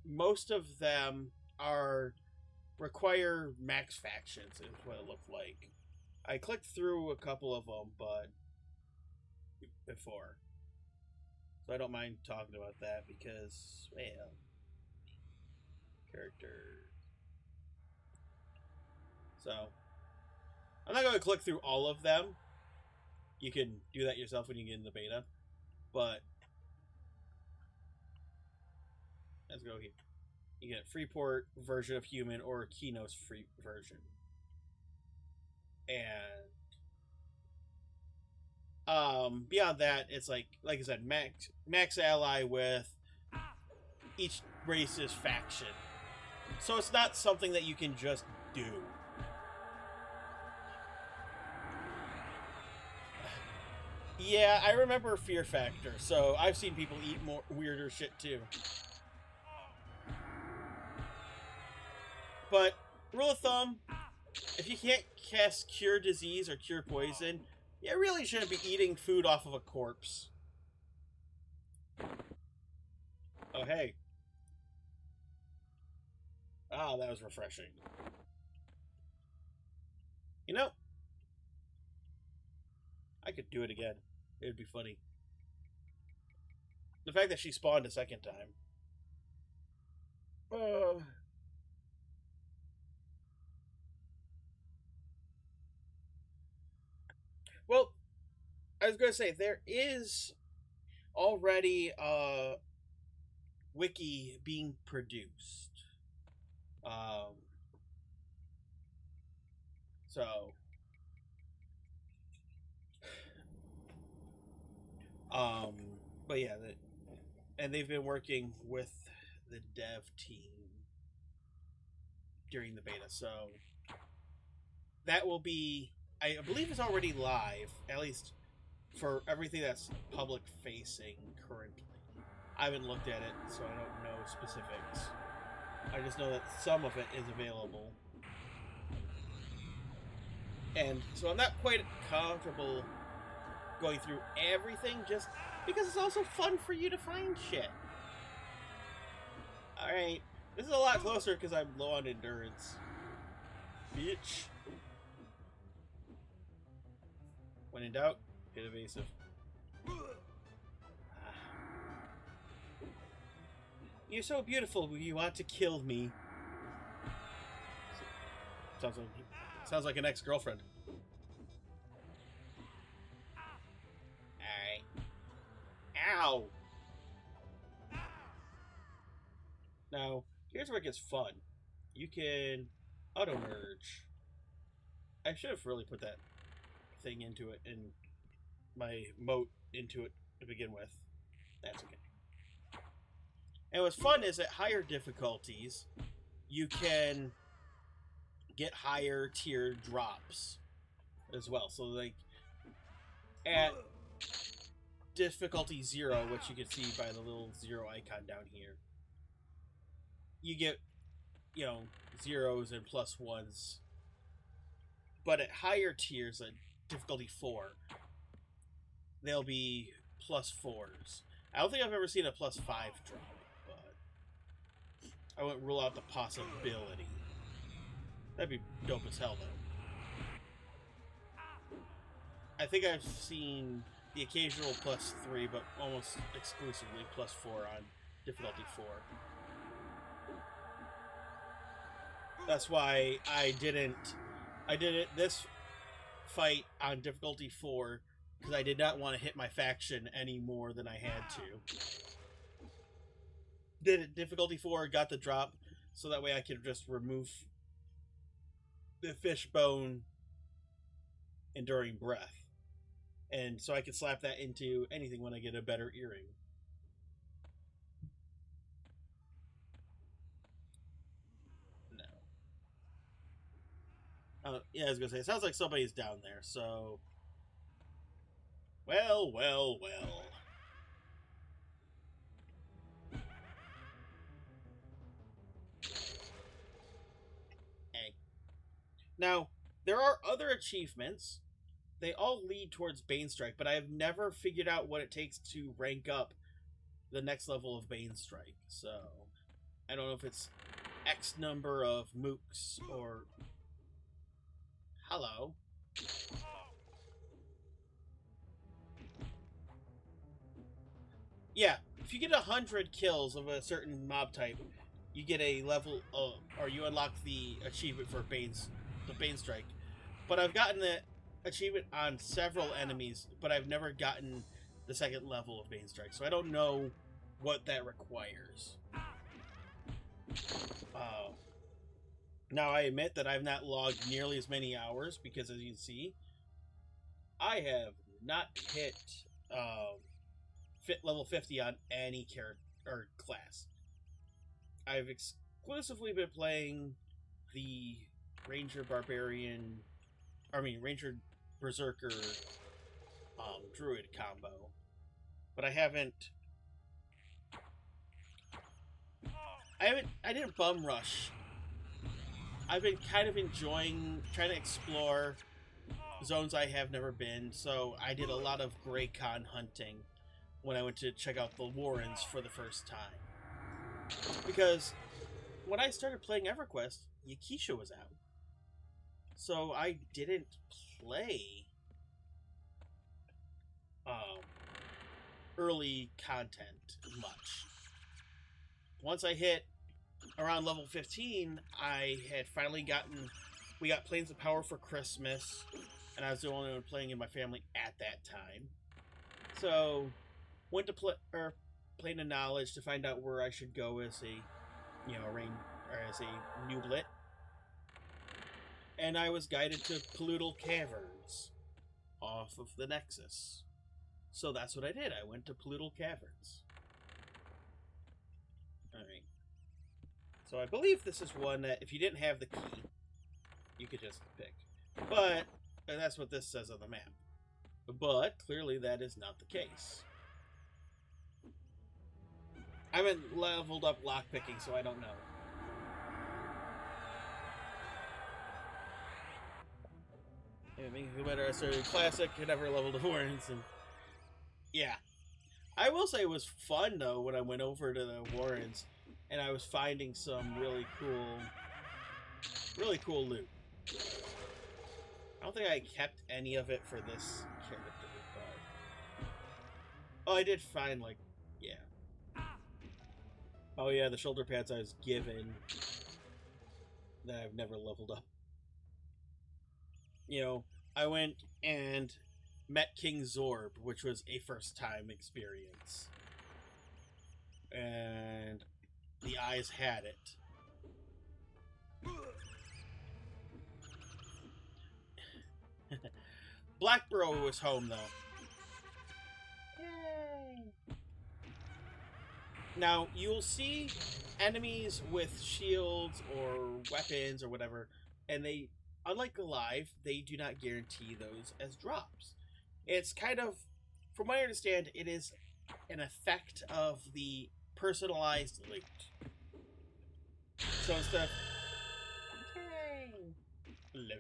most of them require max factions is what it looked like. I clicked through a couple of them, but before. So I don't mind talking about that because, well, character. So I'm not going to click through all of them. You can do that yourself when you get in the beta. But let's go here. You get Freeport version of human or Keynote's free version. And beyond that, it's like I said, max ally with each race's faction. So it's not something that you can just do. Yeah, I remember Fear Factor, so I've seen people eat more weirder shit too. But rule of thumb, if you can't cast Cure Disease or Cure Poison, you really shouldn't be eating food off of a corpse. Oh, hey. Ah, that was refreshing. You know, I could do it again. It would be funny. The fact that she spawned a second time. Well, I was going to say, there is already a wiki being produced. So, but yeah, and they've been working with the dev team during the beta, so that will be, I believe it's already live, at least for everything that's public facing currently. I haven't looked at it, so I don't know specifics. I just know that some of it is available. And so I'm not quite comfortable going through everything, just because it's also fun for you to find shit. Alright, this is a lot closer because I'm low on endurance. Bitch. When in doubt, hit evasive. You're so beautiful, you want to kill me. Sounds like an ex-girlfriend. Alright. Ow! Now, here's where it gets fun. You can auto-merge. I should have really put that thing into it and my moat into it to begin with. That's okay. And what's fun is at higher difficulties, you can get higher tier drops as well. So like at difficulty 0, which you can see by the little 0 icon down here, you get, you know, 0s and +1s. But at higher tiers, at difficulty 4, they'll be +4s. I don't think I've ever seen a +5 drop, but I wouldn't rule out the possibility. That'd be dope as hell, though. I think I've seen the occasional +3, but almost exclusively +4 on difficulty 4. That's why I did it this fight on difficulty 4 because I did not want to hit my faction any more than I had to. Did it difficulty 4, got the drop, so that way I could just remove the fishbone enduring breath. And so I could slap that into anything when I get a better earring. Yeah, I was gonna say, it sounds like somebody's down there, so... Well, well, well. Hey. Now, there are other achievements. They all lead towards Bane Strike, but I have never figured out what it takes to rank up the next level of Bane Strike, so... I don't know if it's X number of mooks, or... Hello. Yeah, if you get 100 kills of a certain mob type, you get a level of, or you unlock the achievement for the Bane Strike. But I've gotten the achievement on several enemies, but I've never gotten the second level of Bane Strike, so I don't know what that requires. Now, I admit that I've not logged nearly as many hours, because as you can see, I have not hit level 50 on any character or class. I've exclusively been playing the Ranger Berserker Druid combo, but I didn't bum rush. I've been kind of enjoying trying to explore zones I have never been, so I did a lot of Greycon hunting when I went to check out the Warrens for the first time. Because when I started playing EverQuest, Yakisha was out. So I didn't play early content much. Once I hit around level 15, I had finally we got Planes of Power for Christmas, and I was the only one playing in my family at that time. So, went to Plane of Knowledge to find out where I should go as as a nooblet. And I was guided to Pollutal Caverns off of the Nexus. So that's what I did. I went to Pollutal Caverns. Alright. So I believe this is one that if you didn't have the key, you could just pick. But that's what this says on the map. But clearly that is not the case. I haven't leveled up lockpicking, so I don't know. I mean, no matter I started Classic, I never leveled the Warrens, and yeah. I will say it was fun, though, when I went over to the Warrens, and I was finding some really cool loot. I don't think I kept any of it for this character, but... Oh, I did find, yeah. Oh, yeah, the shoulder pads I was given that I've never leveled up. You know, I went and met King Zorb, which was a first-time experience. And the eyes had it. Blackborough was home, though. Yay! Now, you'll see enemies with shields or weapons or whatever, and they, unlike Alive, they do not guarantee those as drops. It's kind of, from what I understand, it is an effect of the personalized loot. So instead of... 11.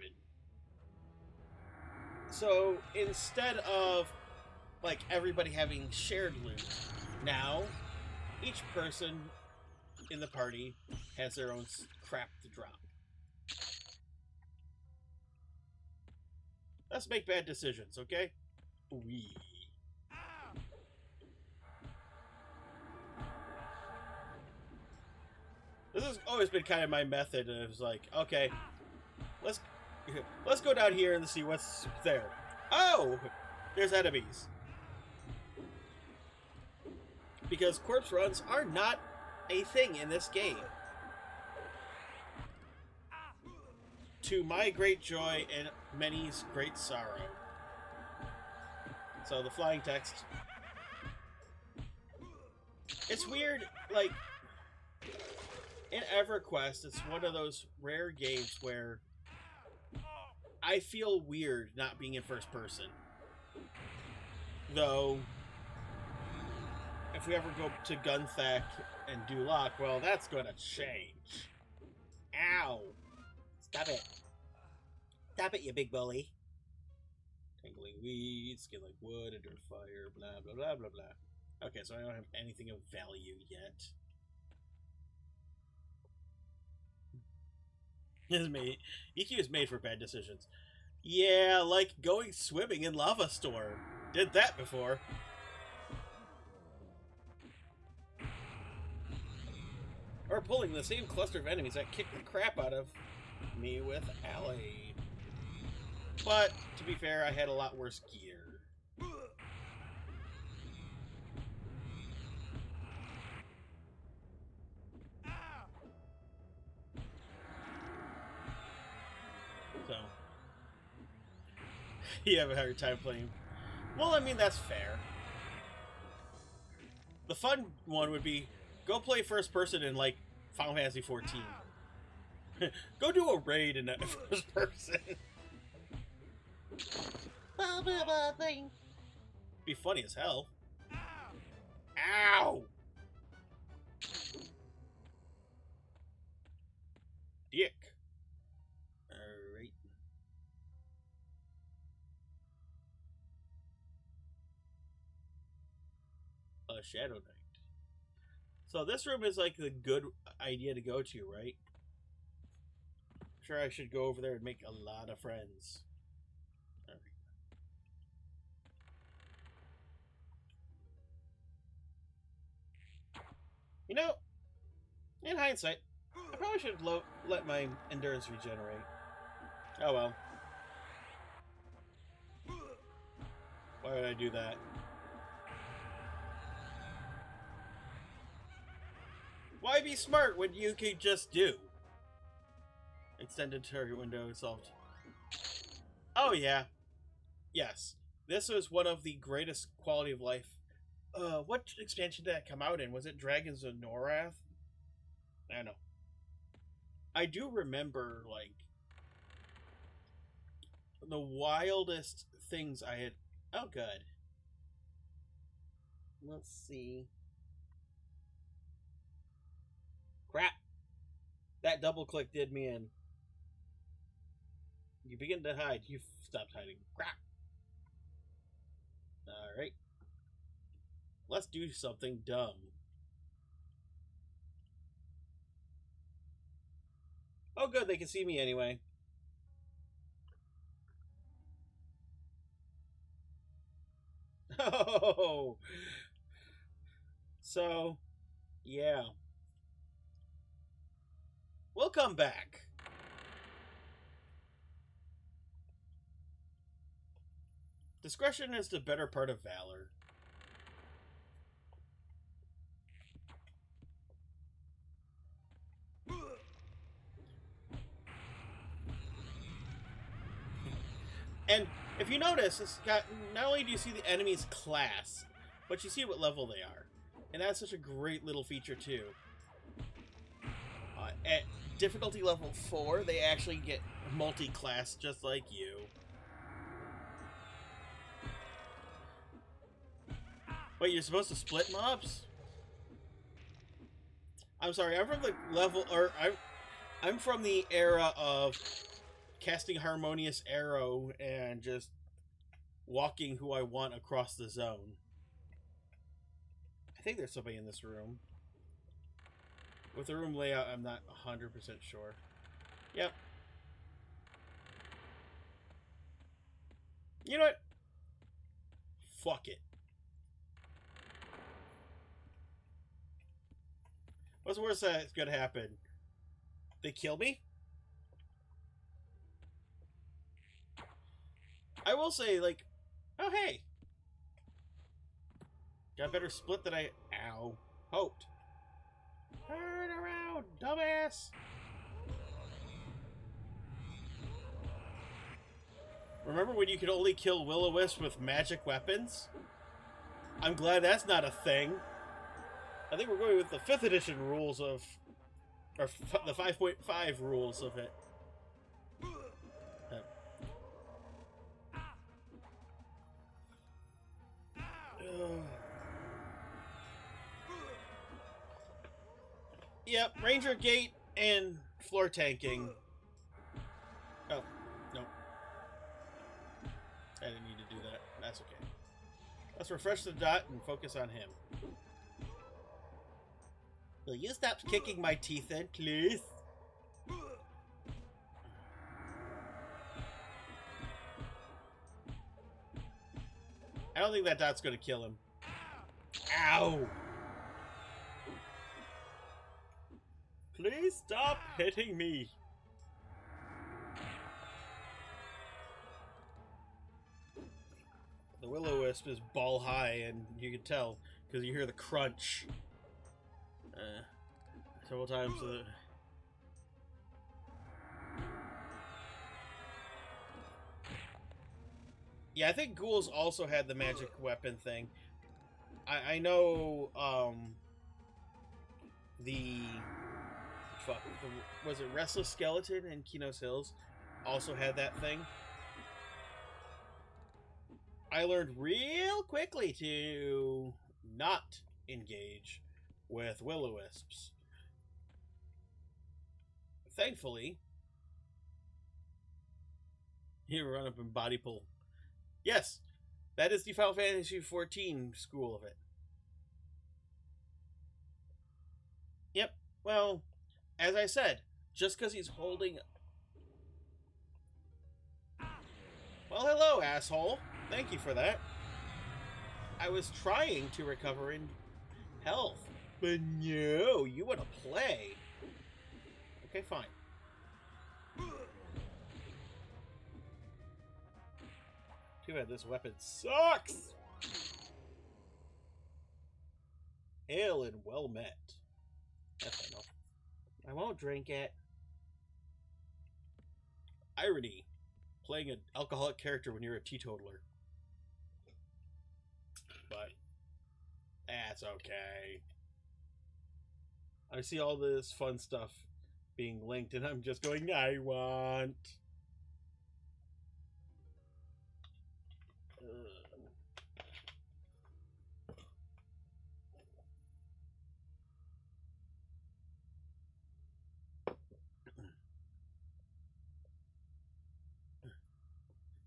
So instead of, like, everybody having shared loot, now each person in the party has their own crap to drop. Let's make bad decisions, okay? Wee. This has always been kind of my method. It was like, okay, let's go down here and see what's there. Oh, there's enemies. Because corpse runs are not a thing in this game. To my great joy and many's great sorrow. So the flying text. It's weird, like, in EverQuest, it's one of those rare games where I feel weird not being in first person. Though, if we ever go to Gunthak and Duloc, well, that's going to change. Ow! Stop it. Stop it, you big bully. Tangling weeds, skin like wood, endure fire, blah, blah, blah, blah, blah. Okay, so I don't have anything of value yet. EQ is made for bad decisions. Yeah, like going swimming in Lava Storm. Did that before. Or pulling the same cluster of enemies that kicked the crap out of me with Alley. But, to be fair, I had a lot worse gear. So, you have a hard time playing. Well, I mean, that's fair. The fun one would be, go play first person in, like, Final Fantasy 14. Go do a raid in first person. Be funny as hell. Ow! Dick. Alright. A Shadow Knight. So this room is like the good idea to go to, right? I'm sure I should go over there and make a lot of friends. Right. You know, in hindsight, I probably should have let my endurance regenerate. Oh well. Why would I do that? Why be smart when you could just do? Extended target window solved. Oh yeah. Yes. This was one of the greatest quality of life. What expansion did that come out in? Was it Dragons of Norath? I don't know. I do remember, like, the wildest things I had... Oh, good. Let's see. Crap. That double click did me in. You begin to hide. You've stopped hiding. Crap. Alright. Let's do something dumb. Oh, good. They can see me anyway. Oh! So, yeah. We'll come back. Discretion is the better part of valor. And if you notice, it's got, not only do you see the enemy's class, but you see what level they are. And that's such a great little feature too. At difficulty level 4, they actually get multi-class just like you. Wait, you're supposed to split mobs? I'm sorry, I'm from the level, or I'm from the era of casting Harmonious Arrow and just walking who I want across the zone. I think there's somebody in this room. With the room layout, I'm not 100% sure. Yep. You know what? Fuck it. What's the worst that's gonna happen? They kill me? I will say, like, oh hey, got a better split than I hoped. Turn around, dumbass! Remember when you could only kill Will-O-Wisp with magic weapons? I'm glad that's not a thing. I think we're going with the 5th edition rules of... Or the 5.5 rules of it. Yep, Ranger Gate and floor tanking. Oh, no. I didn't need to do that. That's okay. Let's refresh the dot and focus on him. Will you stop kicking my teeth in, please? I don't think that dot's gonna kill him. Ow! Please stop hitting me. The Will-O-Wisp is ball high, and you can tell because you hear the crunch several times. Yeah, I think ghouls also had the magic weapon thing. I know was it Restless Skeleton in Kino's Hills also had that thing. I learned real quickly to not engage with Will-O-Wisps. Thankfully, you run up and body pull. Yes, that is the Final Fantasy XIV school of it. Yep, well, as I said, just because he's holding... Well, hello, asshole. Thank you for that. I was trying to recover in health, but no, you want to play. Okay, fine. Too bad this weapon sucks. Hail and well met. That's enough. I won't drink it. Irony. Playing an alcoholic character when you're a teetotaler. But that's okay. I see all this fun stuff being linked and I'm just going, I want.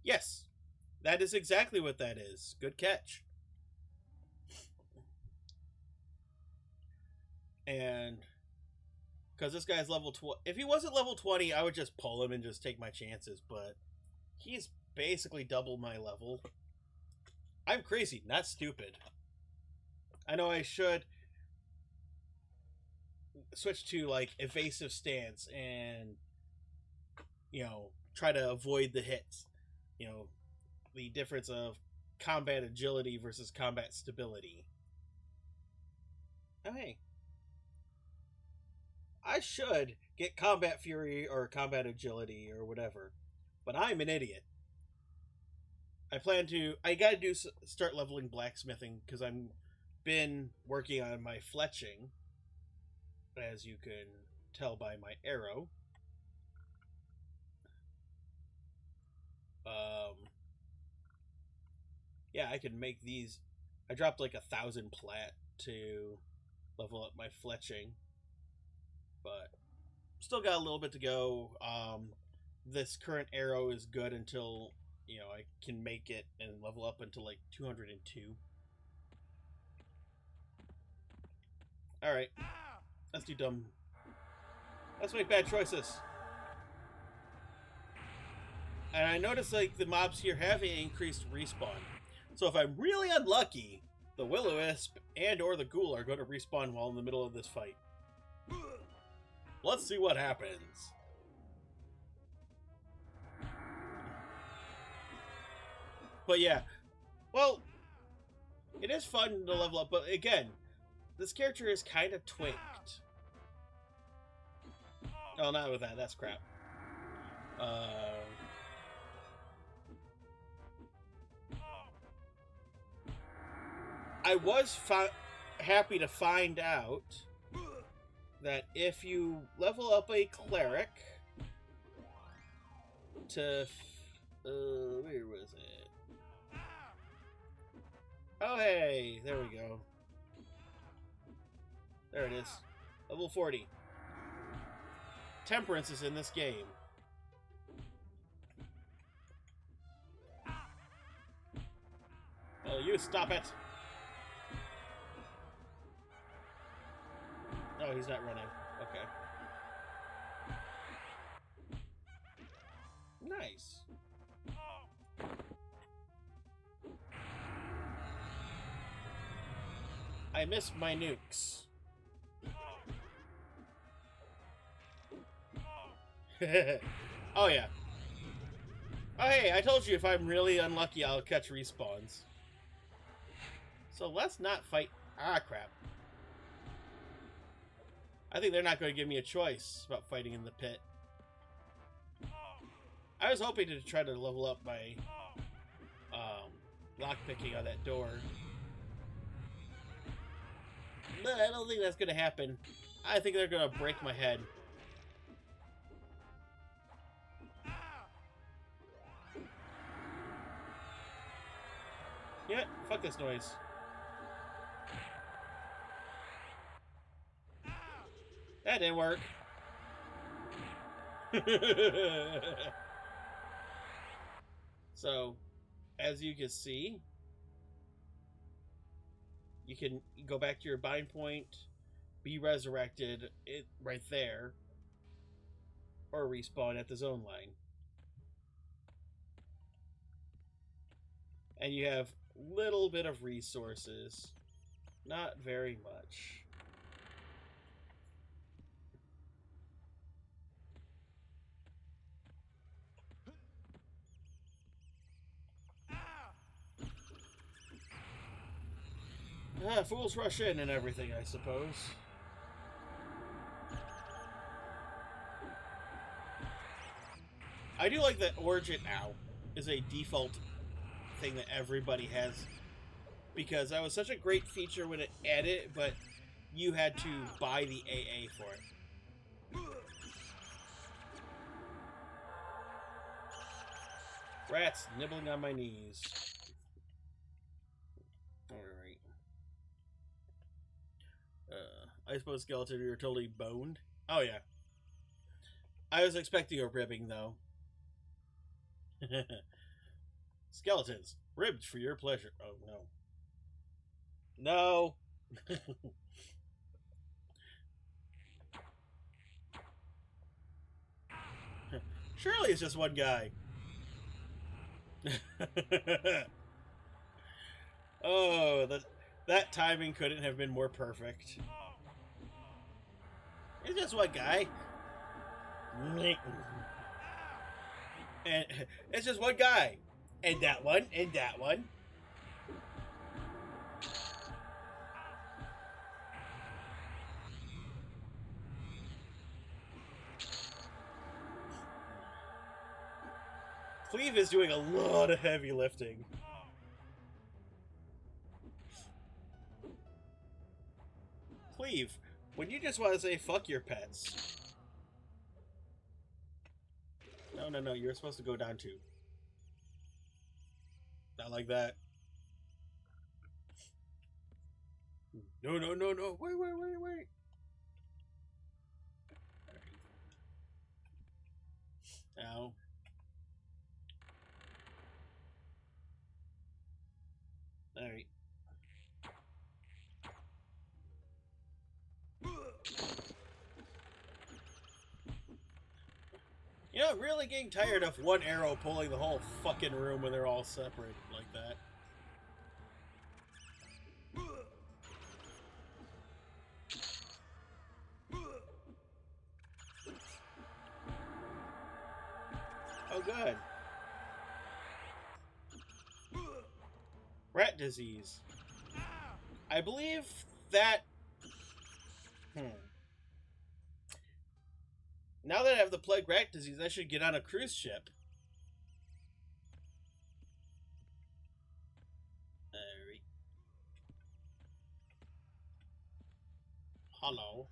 Yes, that is exactly what that is. Good catch. And because this guy's level 20, if he wasn't level 20, I would just pull him and just take my chances. But he's basically double my level. I'm crazy, not stupid. I know I should switch to like evasive stance and, you know, try to avoid the hits. You know, the difference of combat agility versus combat stability. Oh, hey. I should get combat fury or combat agility or whatever, but I'm an idiot. I gotta start leveling blacksmithing because I'm been working on my fletching, as you can tell by my arrow. Yeah, I can make these. I dropped like 1,000 plat to level up my fletching, but still got a little bit to go. This current arrow is good until, you know, I can make it and level up until like 202. Alright. Let's do dumb. Let's make bad choices. And I noticed like the mobs here have an increased respawn. So if I'm really unlucky, the Will-O-Wisp and or the Ghoul are going to respawn while in the middle of this fight. Let's see what happens. But yeah, well, it is fun to level up, but again, this character is kind of twinked. Oh, not with that, that's crap. I was happy to find out that if you level up a cleric to... where was it? Oh, hey! There we go. There it is. Level 40. Temperance is in this game. Well, you stop it! No, he's not running. Okay. Nice. I missed my nukes. Oh, yeah. Oh, hey, I told you if I'm really unlucky, I'll catch respawns. So let's not fight... Ah, crap. I think they're not going to give me a choice about fighting in the pit. I was hoping to try to level up my lockpicking on that door. But I don't think that's going to happen. I think they're going to break my head. Yeah, fuck this noise. That didn't work. So, as you can see, you can go back to your bind point, be resurrected right there, or respawn at the zone line. And you have little bit of resources. Not very much. Fools rush in and everything, I suppose. I do like that Origin now is a default thing that everybody has, because that was such a great feature when it added it, but you had to buy the AA for it. Rats nibbling on my knees. Alright. I suppose, Skeleton, you're totally boned? Oh, yeah. I was expecting a ribbing, though. Skeletons, ribbed for your pleasure. Oh, no. No! Surely it's just one guy. Oh, that timing couldn't have been more perfect. It's just one guy. And it's just one guy. And that one, and that one. Cleve is doing a lot of heavy lifting. Cleve, when you just want to say fuck your pets. No, you're supposed to go down too. Not like that. No. Wait. Ow. Alright. You know, I'm really getting tired of one arrow pulling the whole fucking room when they're all separated like that. Oh, good. Rat disease. I believe that... Now that I have the plague rat disease, I should get on a cruise ship. Alright. Hello.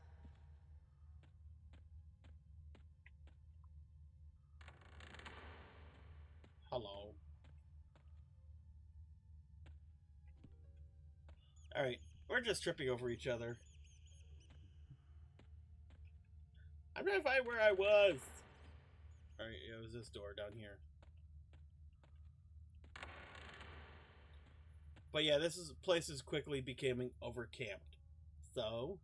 Hello. We're just tripping over each other. I'm trying to find where I was. Alright, it was this door down here. But yeah, place is quickly becoming overcamped. So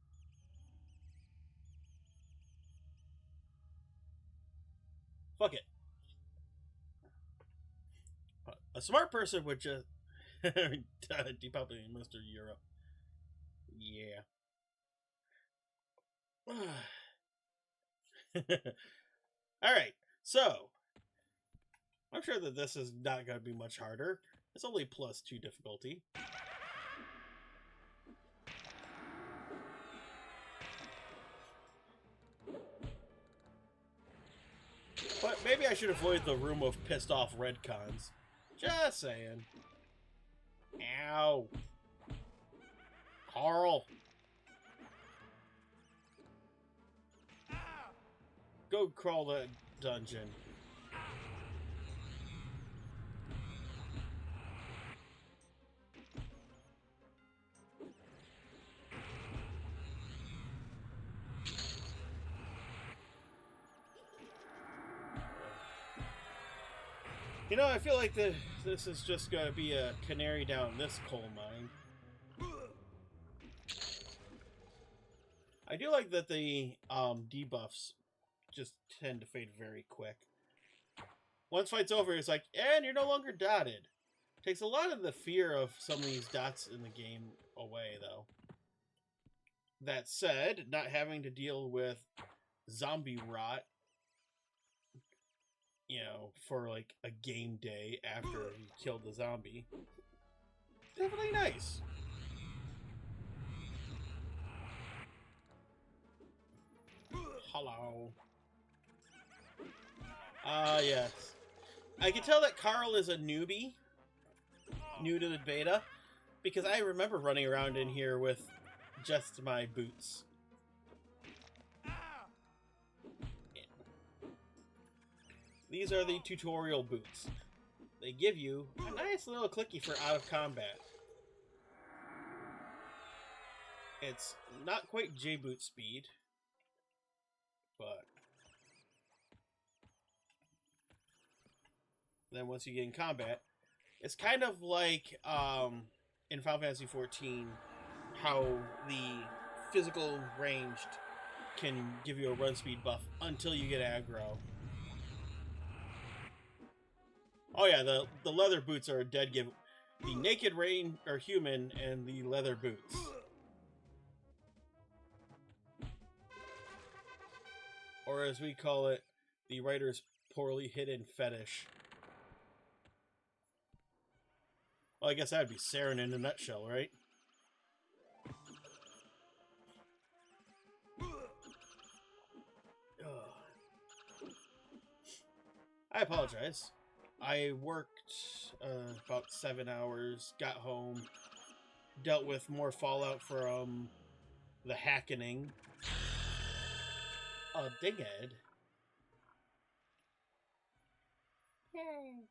fuck it. A smart person would just depopulating Mr. Europe. Yeah. Alright, so I'm sure that this is not going to be much harder. It's only +2 difficulty. But maybe I should avoid the room of pissed off redcons. Just saying. Ow. Carl. Go crawl that dungeon. You know, I feel like this is just going to be a canary down this coal mine. I do like that the debuffs just tend to fade very quick. Once fight's over, it's like, and you're no longer dotted. Takes a lot of the fear of some of these dots in the game away, though. That said, not having to deal with zombie rot, you know, for like a game day after you killed the zombie, definitely nice. Hello. Yes. I can tell that Carl is a newbie, new to the beta, because I remember running around in here with just my boots. These are the tutorial boots. They give you a nice little clicky for out of combat. It's not quite J-boot speed, but then once you get in combat, it's kind of like in Final Fantasy XIV, how the physical ranged can give you a run speed buff until you get aggro. Oh yeah, the leather boots are a dead give. The naked rain or human and the leather boots. Or as we call it, the writer's poorly hidden fetish. Well, I guess that would be Saren in a nutshell, right? I apologize. I worked about 7 hours, got home, dealt with more fallout from the hackening. Oh, dinghead. Yay.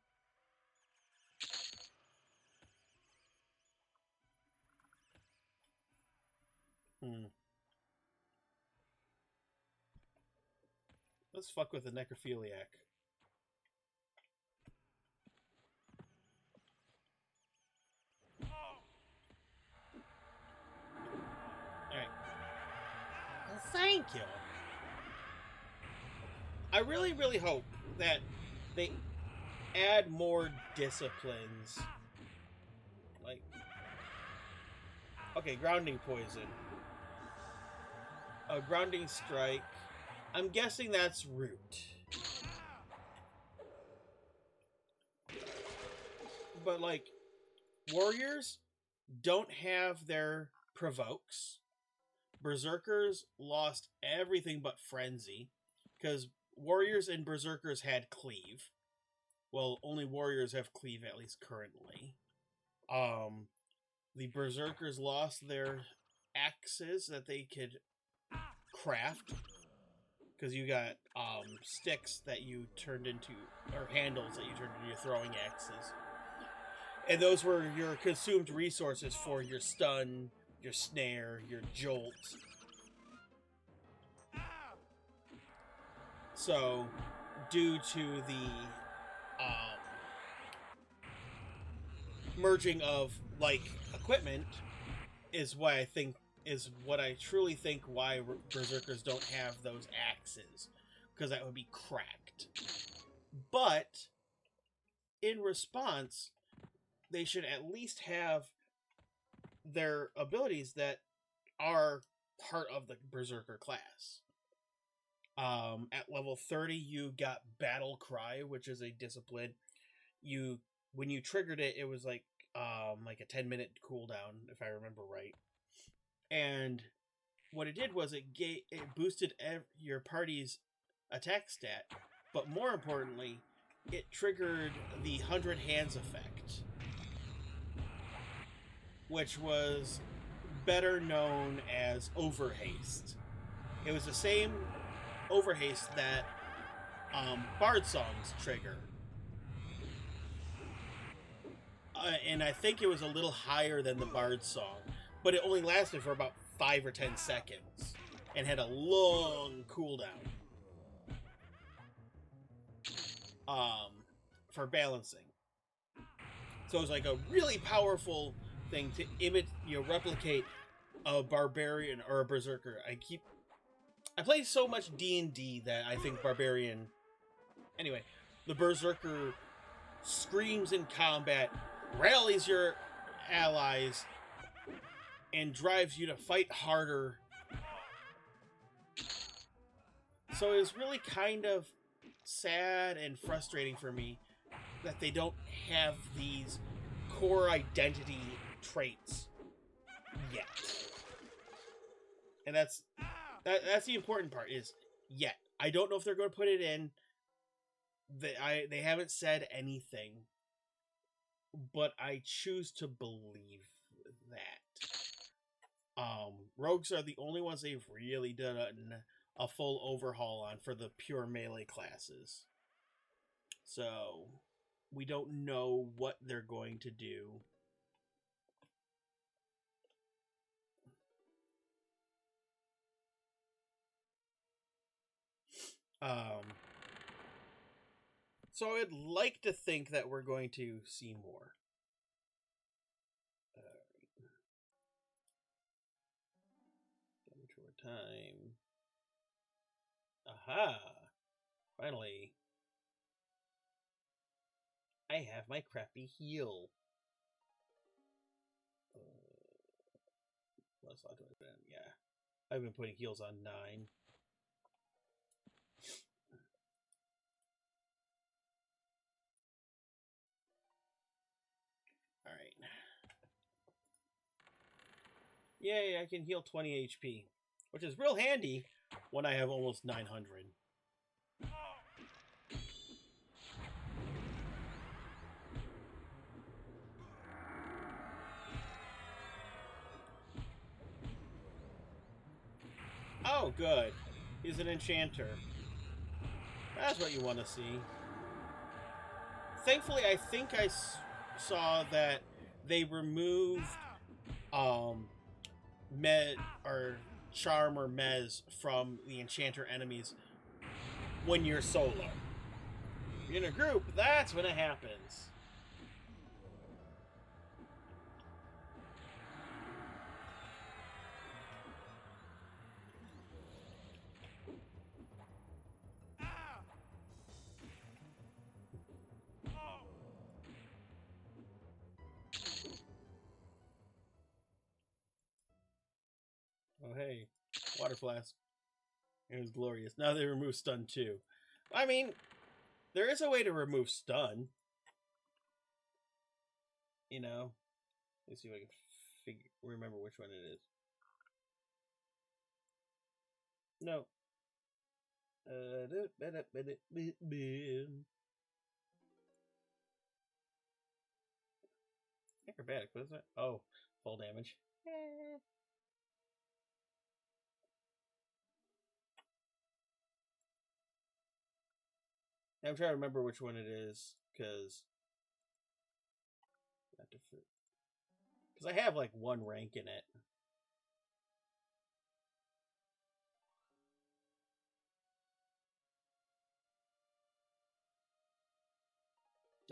Let's fuck with the necrophiliac. Alright. Well, thank you. I really, really hope that they add more disciplines. Like, okay, grounding poison. A grounding strike. I'm guessing that's root. But, like, warriors don't have their provokes. Berserkers lost everything but frenzy. Because warriors and berserkers had cleave. Well, only warriors have cleave, at least currently. The berserkers lost their axes that they could craft. Because you got sticks that you turned into, or handles that you turned into your throwing axes. And those were your consumed resources for your stun, your snare, your jolt. So, due to the merging of like equipment, is why I think is what I truly think why berserkers don't have those axes, because that would be cracked. But in response, they should at least have their abilities that are part of the berserker class. At level 30, you got Battle Cry, which is a discipline. You when you triggered it, it was like a 10-minute cooldown, if I remember right. And what it did was it boosted your party's attack stat, but more importantly, it triggered the 100 hands effect, which was better known as overhaste. It was the same overhaste that Bard songs trigger. And I think it was a little higher than the Bard song, but it only lasted for about 5 or 10 seconds and had a long cooldown for balancing. So it was like a really powerful thing to replicate a barbarian or a berserker. I play so much D&D that I think barbarian. Anyway, the berserker screams in combat, rallies your allies, and drives you to fight harder. So it was really kind of sad and frustrating for me that they don't have these core identity traits yet. And that's the important part, is yet. I don't know if they're going to put it in. They haven't said anything, but I choose to believe that. Rogues are the only ones they've really done a full overhaul on for the pure melee classes. So we don't know what they're going to do. So I'd like to think that we're going to see more. Damage over time. Aha! Finally. I have my crappy heal. What slot do I put in? Yeah. I've been putting heals on 9. Alright. Yay, I can heal 20 HP. Which is real handy when I have almost 900. Oh, good. He's an enchanter. That's what you want to see. Thankfully, I think I saw that they removed Charm or Mez from the enchanter enemies when you're solo. In a group, that's when it happens. Oh, hey. Water flask. It was glorious. Now they remove stun too. I mean, there is a way to remove stun. You know? Let's see if I can remember which one it is. No. Acrobatic, what is that? Oh, full damage. I'm trying to remember which one it is, because I have like 1 rank in it.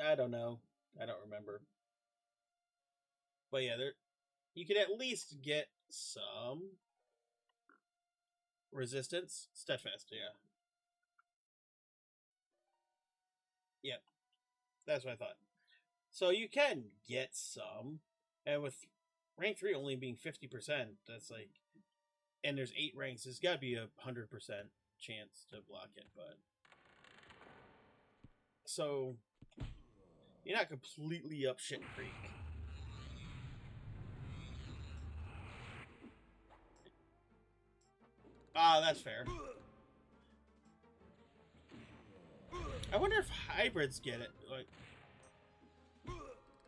I don't know. I don't remember. But yeah, there you can at least get some resistance. Steadfast, yeah. Yep, that's what I thought. So you can get some, and with rank 3 only being 50%, that's like, and there's 8 ranks, there's got to be 100% chance to block it. But so you're not completely up shit creek. Ah, that's fair. I wonder if hybrids get it. Like,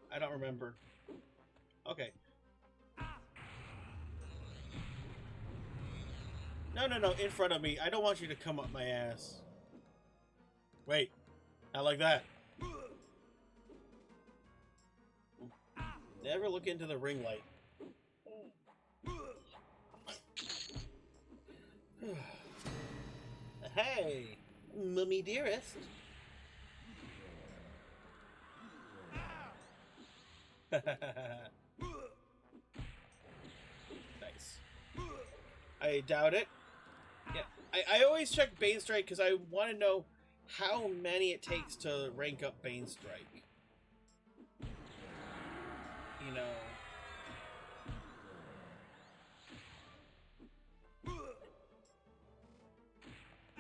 I don't remember. Okay. No, no, no, in front of me. I don't want you to come up my ass. Wait. Not like that. Never look into the ring light. Hey, mummy dearest. Nice. I doubt it. Yeah, I always check Bane Strike because I want to know how many it takes to rank up Bane Strike. You know.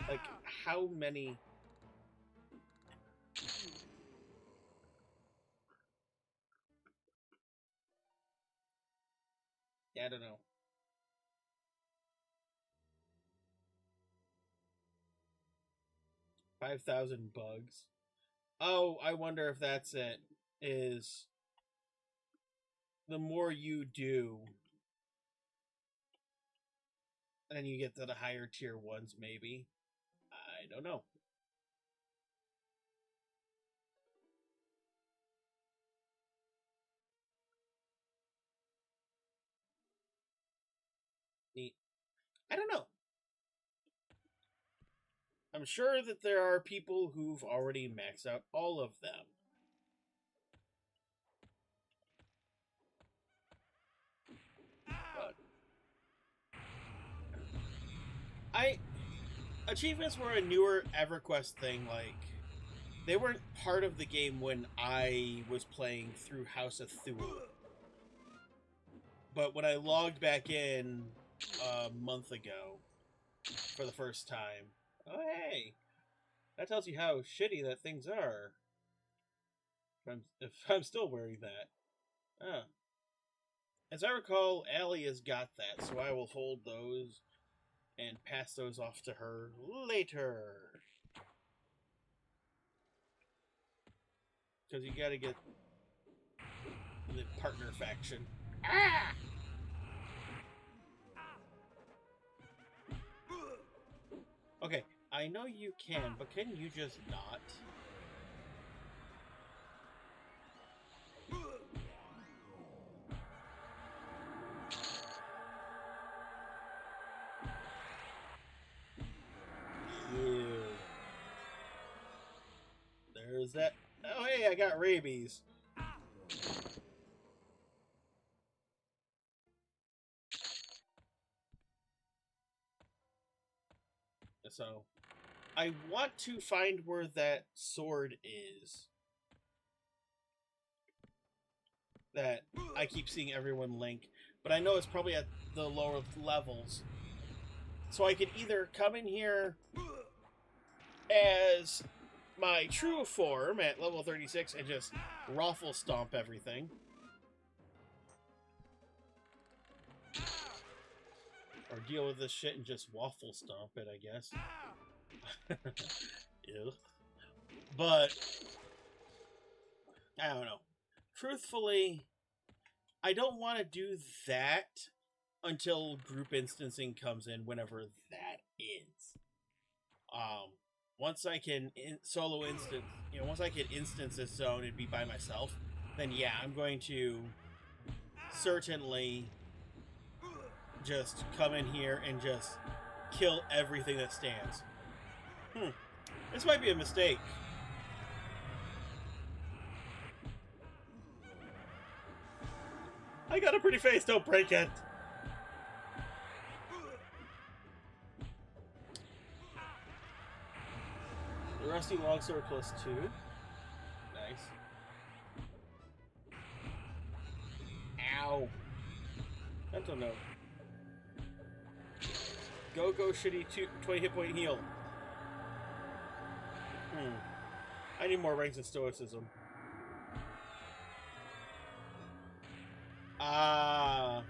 Like, how many... Yeah, I don't know. 5,000 bugs. Oh, I wonder if that's it. Is the more you do, and then you get to the higher tier ones, maybe. I don't know. Neat. I don't know. I'm sure that there are people who've already maxed out all of them. But achievements were a newer EverQuest thing. Like, they weren't part of the game when I was playing through House of Thule. But when I logged back in a month ago for the first time, oh hey, that tells you how shitty that things are. If I'm still wearing that. Oh. As I recall, Allie has got that, so I will hold those and pass those off to her later. Because you gotta get the partner faction. Ah! Okay, I know you can, but can you just not? Ew. There's that. Oh, hey, I got rabies. So, I want to find where that sword is. That I keep seeing everyone link. But I know it's probably at the lower levels. So I could either come in here as my true form at level 36 and just raffle stomp everything. Or deal with this shit and just waffle stomp it, I guess. Ew. But I don't know. Truthfully, I don't want to do that until group instancing comes in, whenever that is. Once I can solo instance, once I can instance this zone and be by myself, then yeah, I'm going to certainly just come in here and just kill everything that stands. This might be a mistake. I got a pretty face, don't break it! The rusty longsword +2. Nice. Ow. Mental note. Go shitty 20 hit point heal. I need more ranks in stoicism. Ah.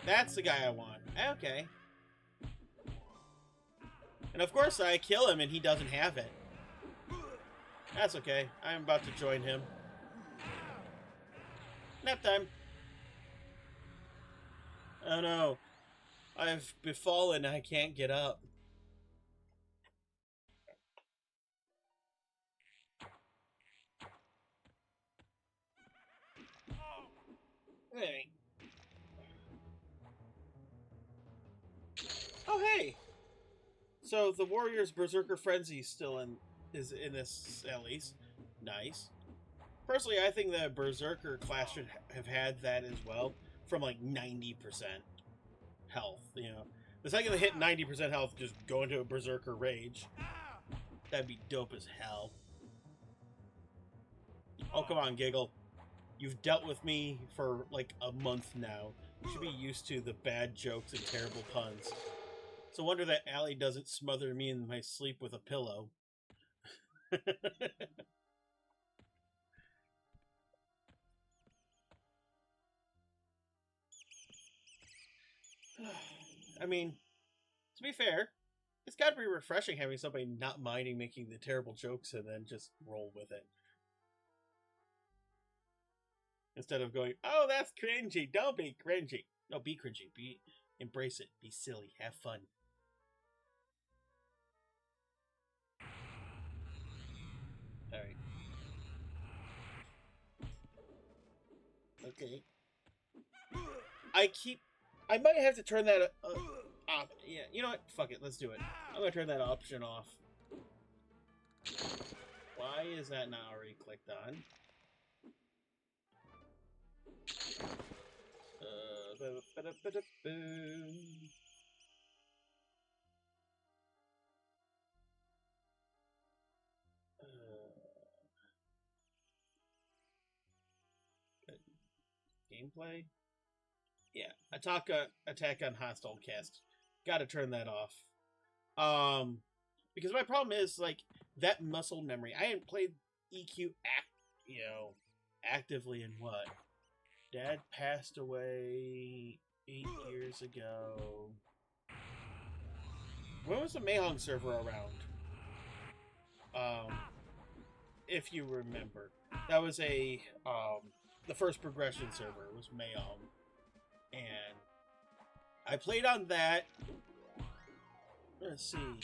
That's the guy I want. Okay. And of course I kill him and he doesn't have it. That's okay. I'm about to join him. Nap time. Oh no. I've befallen. I can't get up. Hey. Oh hey. So the Warrior's Berserker Frenzy is in this at least. Nice. Personally, I think the Berserker class should have had that as well, from like 90% health. You know, the second they hit 90% health, just go into a Berserker Rage. That'd be dope as hell. Oh come on, Giggle. You've dealt with me for like a month now. You should be used to the bad jokes and terrible puns. It's a wonder that Allie doesn't smother me in my sleep with a pillow. I mean, to be fair, it's got to be refreshing having somebody not minding making the terrible jokes and then just roll with it. Instead of going, oh, that's cringy. Don't be cringy. No, be cringy. Embrace it. Be silly. Have fun. Alright. Okay. I might have to turn that off. Yeah, you know what? Fuck it. Let's do it. I'm going to turn that option off. Why is that not already clicked on? Gameplay? Yeah, attack on hostile cast. Gotta turn that off. Because my problem is, like, that muscle memory. I hadn't played EQ actively in what? Dad passed away 8 years ago. When was the Mahong server around? If you remember. That was the first progression server was Mahong. And I played on that. Let's see.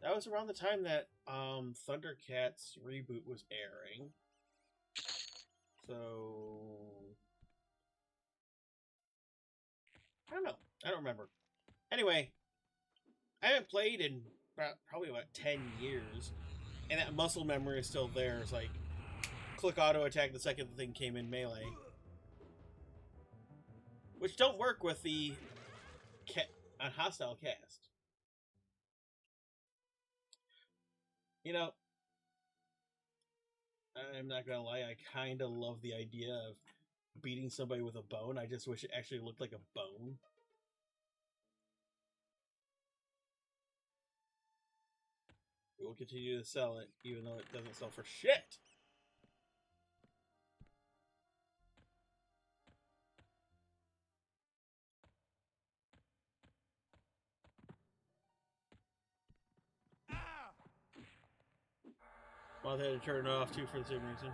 That was around the time that Thundercats reboot was airing. So I don't know. I don't remember. Anyway, I haven't played in probably about 10 years, and that muscle memory is still there. It's like click auto attack the second the thing came in melee, which don't work with the on hostile cast. You know, I'm not gonna lie, I kind of love the idea of beating somebody with a bone. I just wish it actually looked like a bone. We will continue to sell it, even though it doesn't sell for shit. Well, they had to turn it off too for the same reason.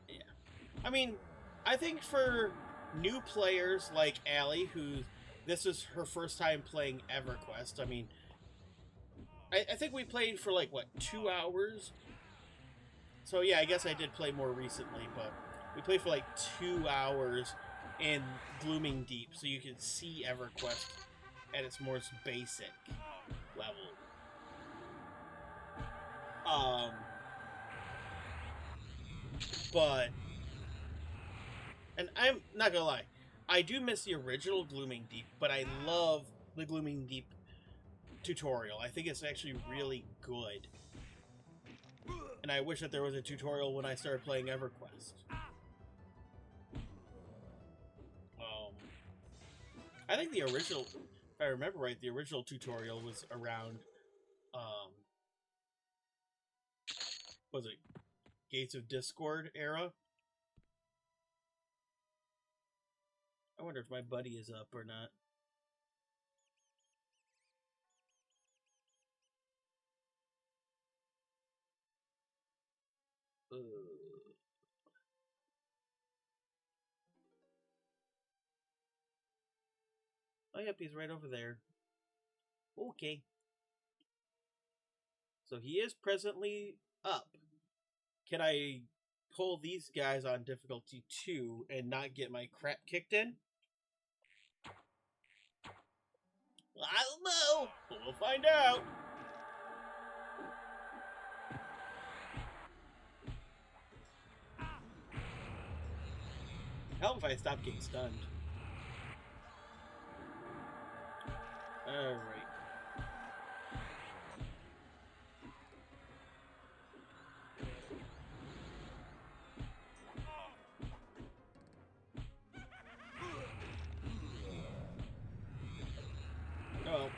Yeah. I mean, I think for new players like Allie, who this is her first time playing EverQuest, I mean, I think we played for like, what, 2 hours? So yeah, I guess I did play more recently, but we played for like 2 hours in Glooming Deep, so you can see EverQuest at its most basic level. Um, but, and I'm not gonna lie, I do miss the original Glooming Deep, but I love the Glooming Deep tutorial. I think it's actually really good. And I wish that there was a tutorial when I started playing EverQuest. I think the original, if I remember right, the original tutorial was around, was it Gates of Discord era? I wonder if my buddy is up or not. Oh, yep, he's right over there. Okay. So he is presently up. Can I pull these guys on difficulty 2 and not get my crap kicked in? I don't know, but we'll find out. Help if I stop getting stunned. Alright. Oh,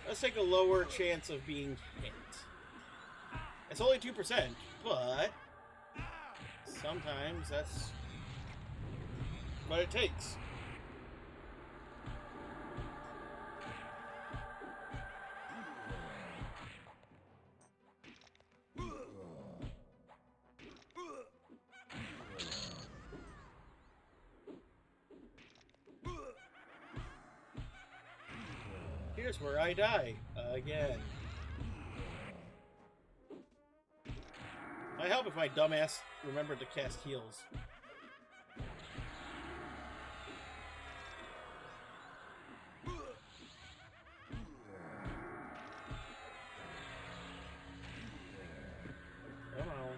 let's take a lower chance of being hit. It's only 2%, but sometimes that's what it takes. Here's where I die again. I help if my dumbass remembered to cast heals. Come on.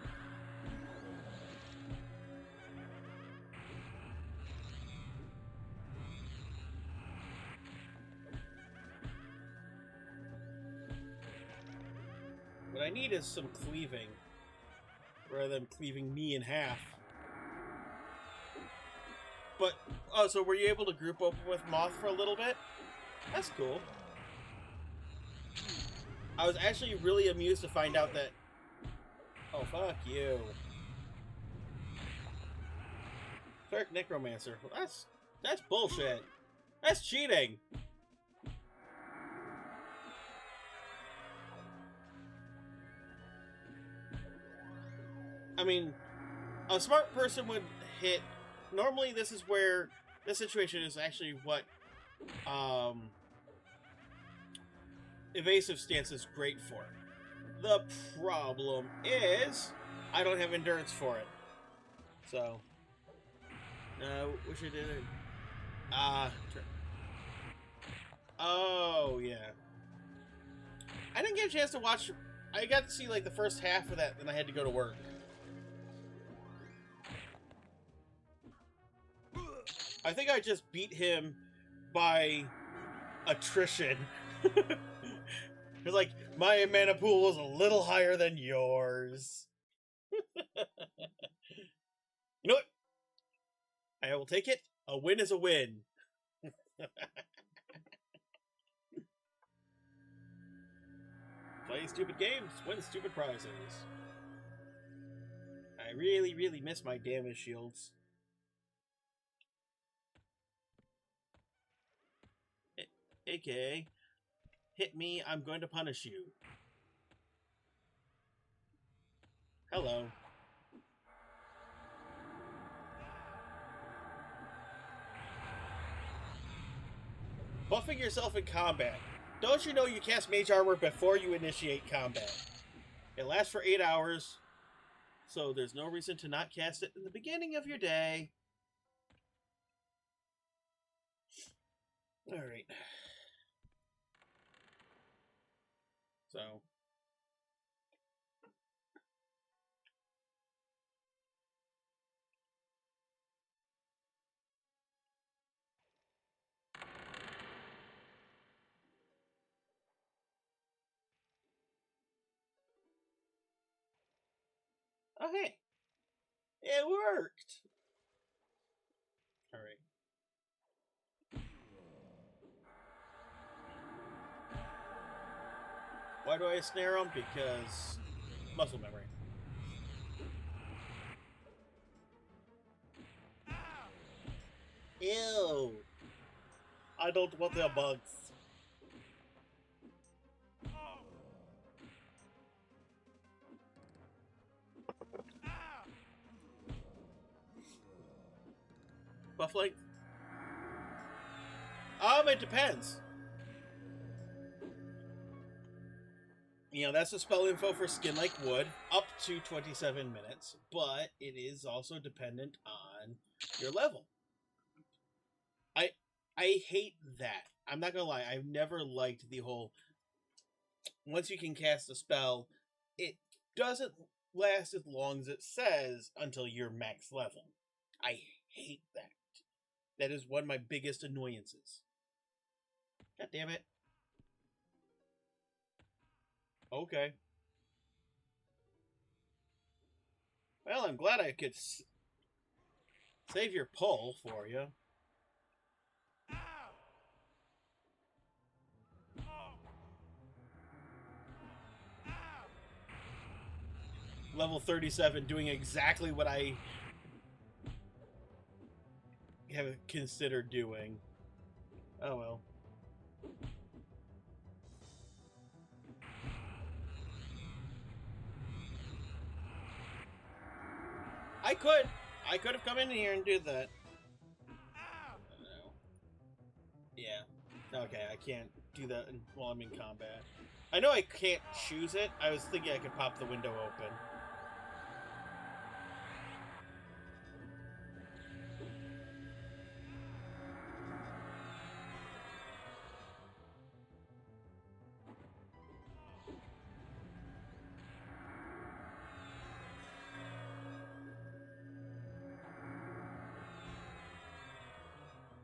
What I need is some cleaving, rather than cleaving me in half. But, oh, so were you able to group up with Moth for a little bit? That's cool. I was actually really amused to find out that... Oh, fuck you. Cleric Necromancer. Well, that's bullshit. That's cheating. I mean, a smart person would hit... Normally, this is where... This situation is actually what... evasive stance is great for. The problem is... I don't have endurance for it. So... wish I did it. Oh, yeah. I didn't get a chance to watch... I got to see, like, the first half of that, then I had to go to work. I think I just beat him by attrition. It's like, my mana pool was a little higher than yours. You know what? I will take it. A win is a win. Play stupid games, win stupid prizes. I really, really miss my damage shields. AKA, hit me, I'm going to punish you. Hello. Buffing yourself in combat. Don't you know you cast Mage Armor before you initiate combat? It lasts for 8 hours, so there's no reason to not cast it in the beginning of your day. Alright. So, Oh, hey. It worked. All right. Why do I snare him? Because muscle memory. Ew. I don't want their bugs. Buff length? It depends. You know, that's the spell info for Skin Like Wood, up to 27 minutes, but it is also dependent on your level. I hate that. I'm not gonna lie, I've never liked the whole, once you can cast a spell, it doesn't last as long as it says until you're max level. I hate that. That is one of my biggest annoyances. God damn it. Okay. Well, I'm glad I could save your pull for you. Level 37, doing exactly what I have considered doing. Oh well. I could have come in here and do that. Yeah. Okay, I can't do that while I'm in combat. I know I can't choose it. I was thinking I could pop the window open.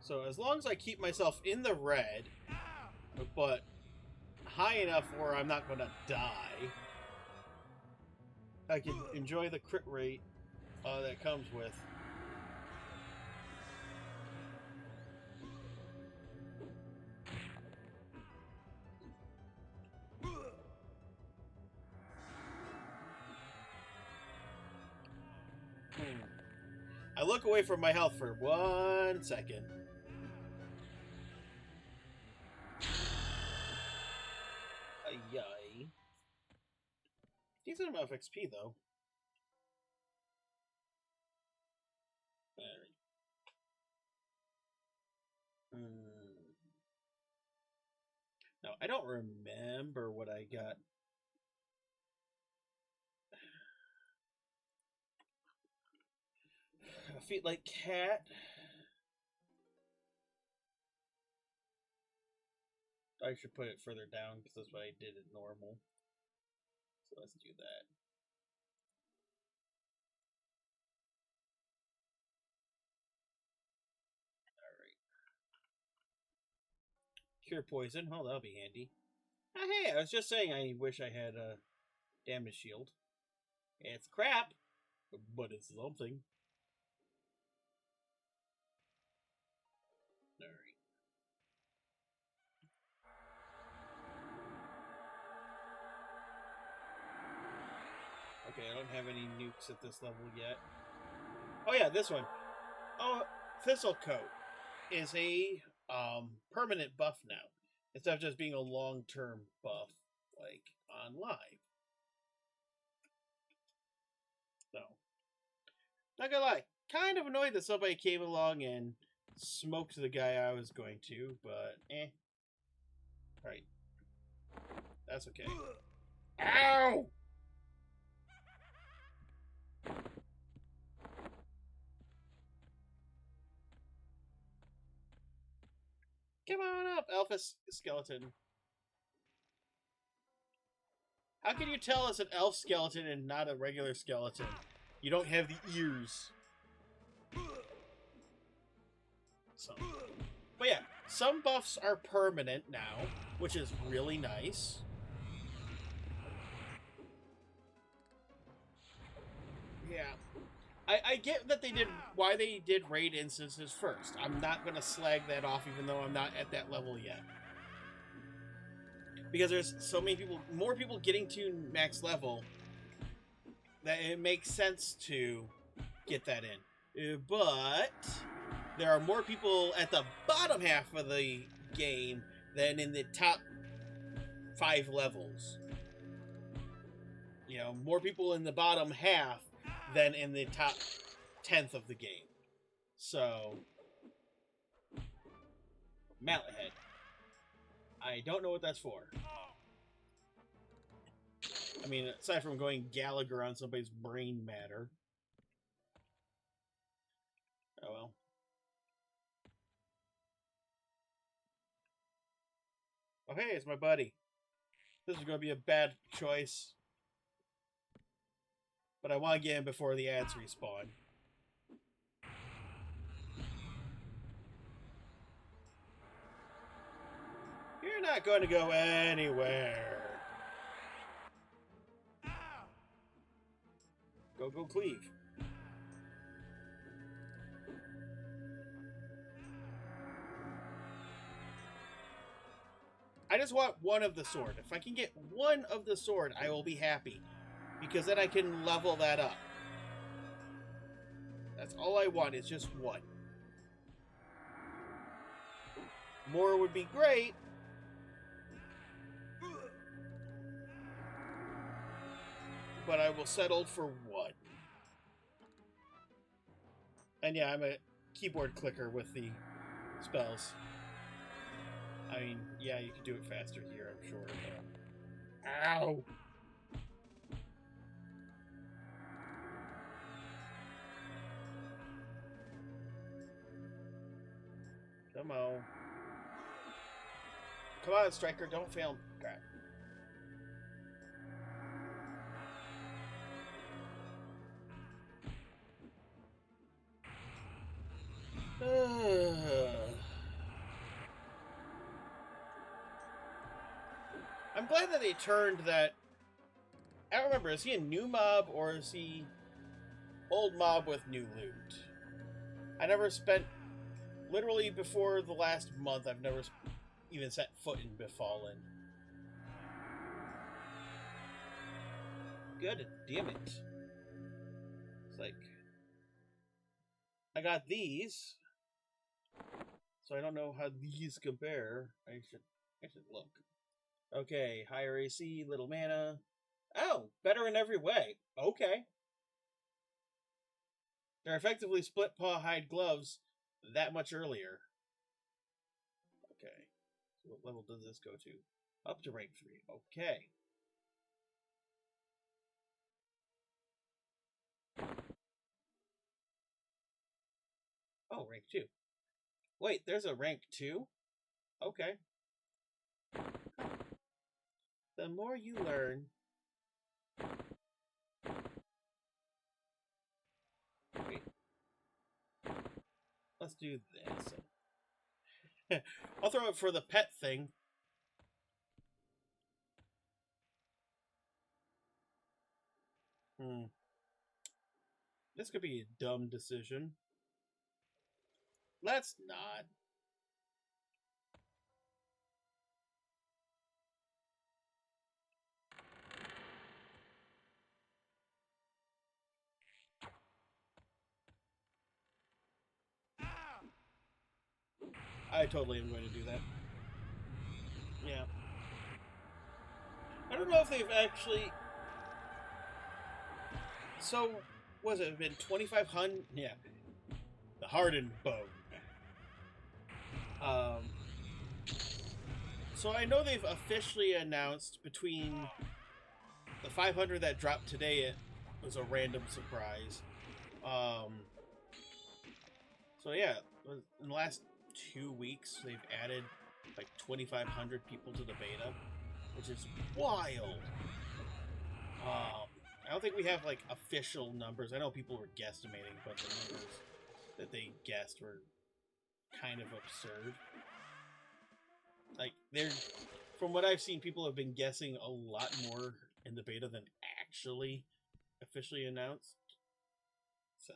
So as long as I keep myself in the red, but high enough where I'm not going to die, I can enjoy the crit rate that comes with. I look away from my health for 1 second. Yay. Decent amount of XP, though. Now, I don't remember what I got. A feet like cat. I should put it further down because that's what I did at normal. So let's do that. Alright. Cure poison. Oh, that'll be handy. Oh, hey, I was just saying I wish I had a damage shield. It's crap, but it's something. Alright. Okay, I don't have any nukes at this level yet. Oh yeah, this one. Oh, Thistle Coat is a permanent buff now, instead of just being a long-term buff like on live. So, not gonna lie, kind of annoyed that somebody came along and smoked the guy I was going to, but eh. Alright. That's okay. Ow! Come on up, Alpha Skeleton. How can you tell it's an elf skeleton and not a regular skeleton? You don't have the ears. So, but yeah, some buffs are permanent now, which is really nice. I get that they did why they did raid instances first. I'm not gonna slag that off, even though I'm not at that level yet. Because there's so many people, more people getting to max level, that it makes sense to get that in. But there are more people at the bottom half of the game than in the top 5 levels. You know, more people in the bottom half than in the top 10th of the game. So, Mallet Head. I don't know what that's for. I mean, aside from going Gallagher on somebody's brain matter. Oh well. Oh hey, it's my buddy. This is going to be a bad choice. But I want to get in before the ads respawn. You're not going to go anywhere. Go cleave. I just want one of the sword. If I can get one of the sword, I will be happy. Because then I can level that up. That's all I want, is just one. More would be great. But I will settle for one. And yeah, I'm a keyboard clicker with the spells. I mean, yeah, you can do it faster here, I'm sure. But... Ow! Come on. Come on, Striker, don't fail me. Crap. I'm glad that they turned that... I don't remember, is he a new mob or is he old mob with new loot? I never spent... Literally before the last month, I've never even set foot in Befallen. Good damn it. It's like... I got these. So I don't know how these compare. I should look. Okay, higher AC, little mana. Oh, better in every way. Okay. They're effectively split paw hide gloves that much earlier. Okay. So what level does this go to? Up to rank 3. Okay. Oh, rank 2. Wait, there's a rank 2? Okay. The more you learn... Wait. Let's do this. I'll throw it for the pet thing. This could be a dumb decision. Let's not. I totally am going to do that. Yeah. I don't know if they've actually... So, was it been 2,500? Yeah. The hardened bone. So I know they've officially announced between the 500 that dropped today, it was a random surprise. So yeah, in the last 2 weeks, they've added like 2,500 people to the beta, which is wild. I don't think we have like official numbers. I know people were guesstimating, but the numbers that they guessed were kind of absurd. Like, they're, from what I've seen, people have been guessing a lot more in the beta than actually officially announced. So,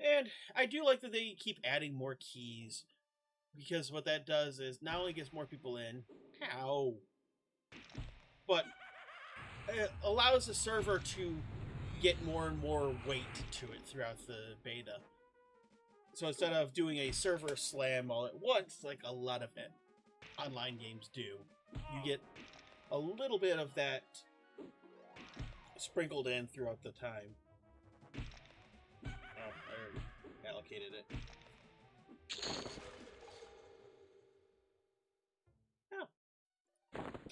and I do like that they keep adding more keys, because what that does is not only gets more people in, how, but it allows the server to get more and more weight to it throughout the beta. So instead of doing a server slam all at once, like a lot of online games do, you get a little bit of that sprinkled in throughout the time. Oh, I already allocated it. Oh.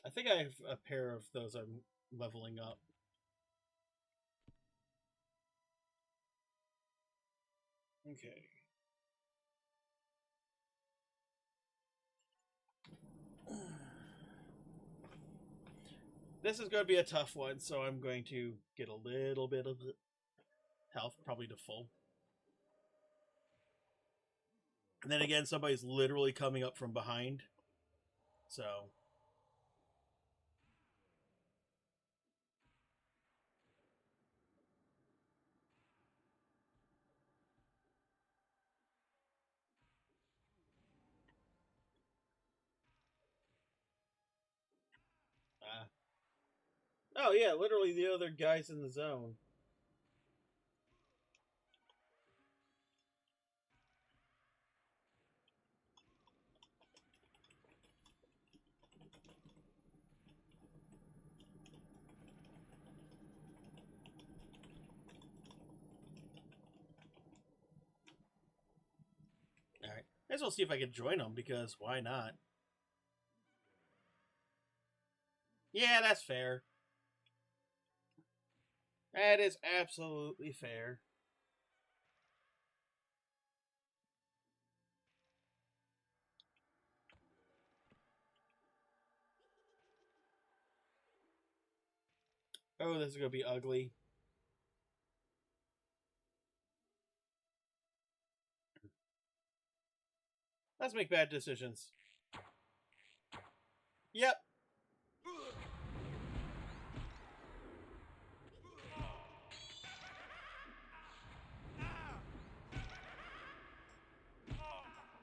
I think I have a pair of those I'm leveling up. Okay. This is going to be a tough one, so I'm going to get a little bit of health, probably to full. And then again, somebody's literally coming up from behind. So. Oh, yeah, literally the other guy's in the zone. Alright. Might as well see if I can join them, because why not? Yeah, that's fair. That is absolutely fair. Oh, this is going to be ugly. Let's make bad decisions. Yep.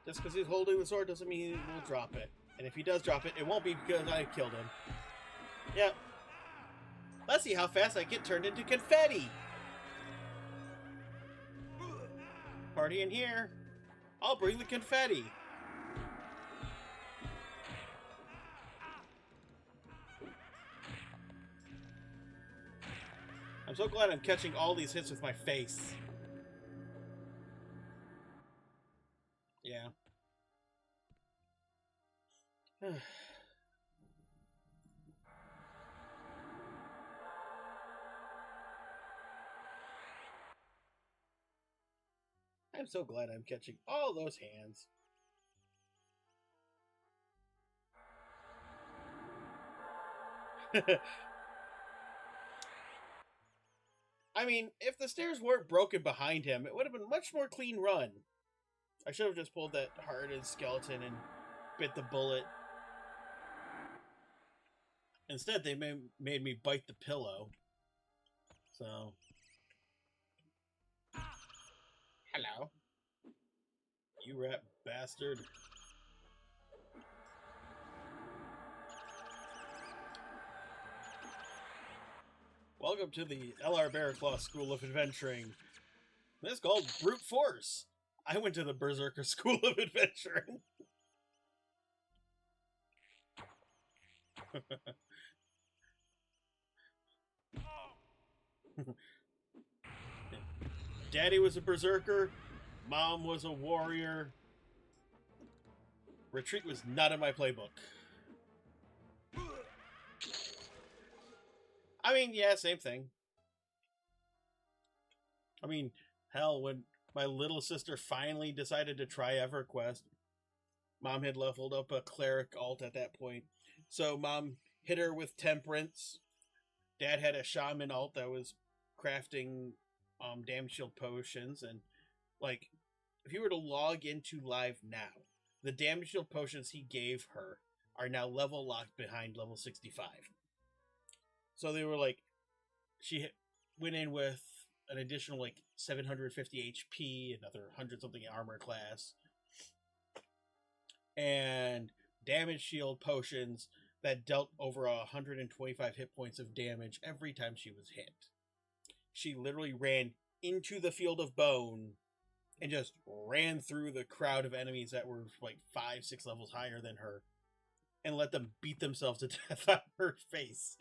Just because he's holding the sword doesn't mean he will drop it. And if he does drop it, it won't be because I killed him. Yep. Let's see how fast I get turned into confetti. Party in here. I'll bring the confetti. I'm so glad I'm catching all these hits with my face. Yeah. I'm so glad I'm catching all those hands. I mean, if the stairs weren't broken behind him, it would have been a much more clean run. I should have just pulled that hardened skeleton and bit the bullet. Instead, they made me bite the pillow. So. Hello. You rat bastard. Welcome to the L.R. Bearclaw School of Adventuring. This is called Brute Force. I went to the Berserker School of Adventuring. Daddy was a berserker. Mom was a warrior. Retreat was not in my playbook. I mean, yeah, same thing. I mean, hell, when my little sister finally decided to try EverQuest, Mom had leveled up a cleric alt at that point. So Mom hit her with Temperance. Dad had a shaman alt that was crafting damn shield potions, and like, if you were to log into live now, the damage shield potions he gave her are now level locked behind level 65. So they were like, went in with an additional like 750 HP, another 100 something armor class, and damage shield potions that dealt over 125 hit points of damage every time she was hit. She literally ran into the field of bone and just ran through the crowd of enemies that were like 5-6 levels higher than her and let them beat themselves to death on her face.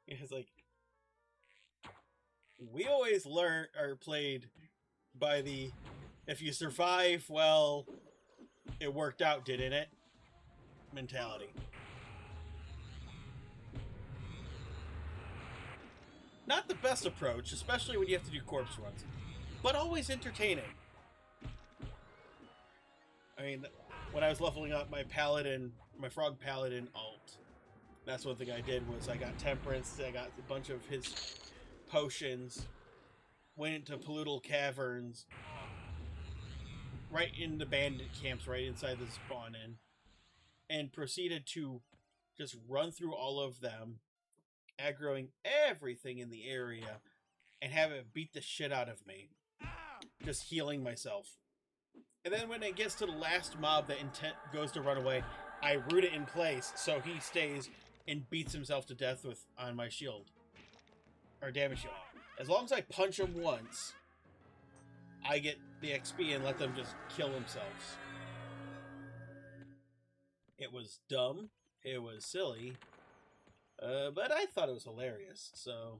It's like, we always learned or played by the, if you survive, well, it worked out, didn't it? Mentality. Not the best approach, especially when you have to do corpse runs, but always entertaining. I mean, when I was leveling up my paladin, my frog paladin alt, that's one thing I did was I got temperance, I got a bunch of his potions, went into pollutal caverns, right in the bandit camps, right inside the spawn in, and proceeded to just run through all of them, aggroing everything in the area, and have it beat the shit out of me, just healing myself. And then when it gets to the last mob that goes to run away, I root it in place so he stays and beats himself to death with on my shield. Or damage shield. As long as I punch him once, I get the XP and let them just kill themselves. It was dumb. It was silly. But I thought it was hilarious, so...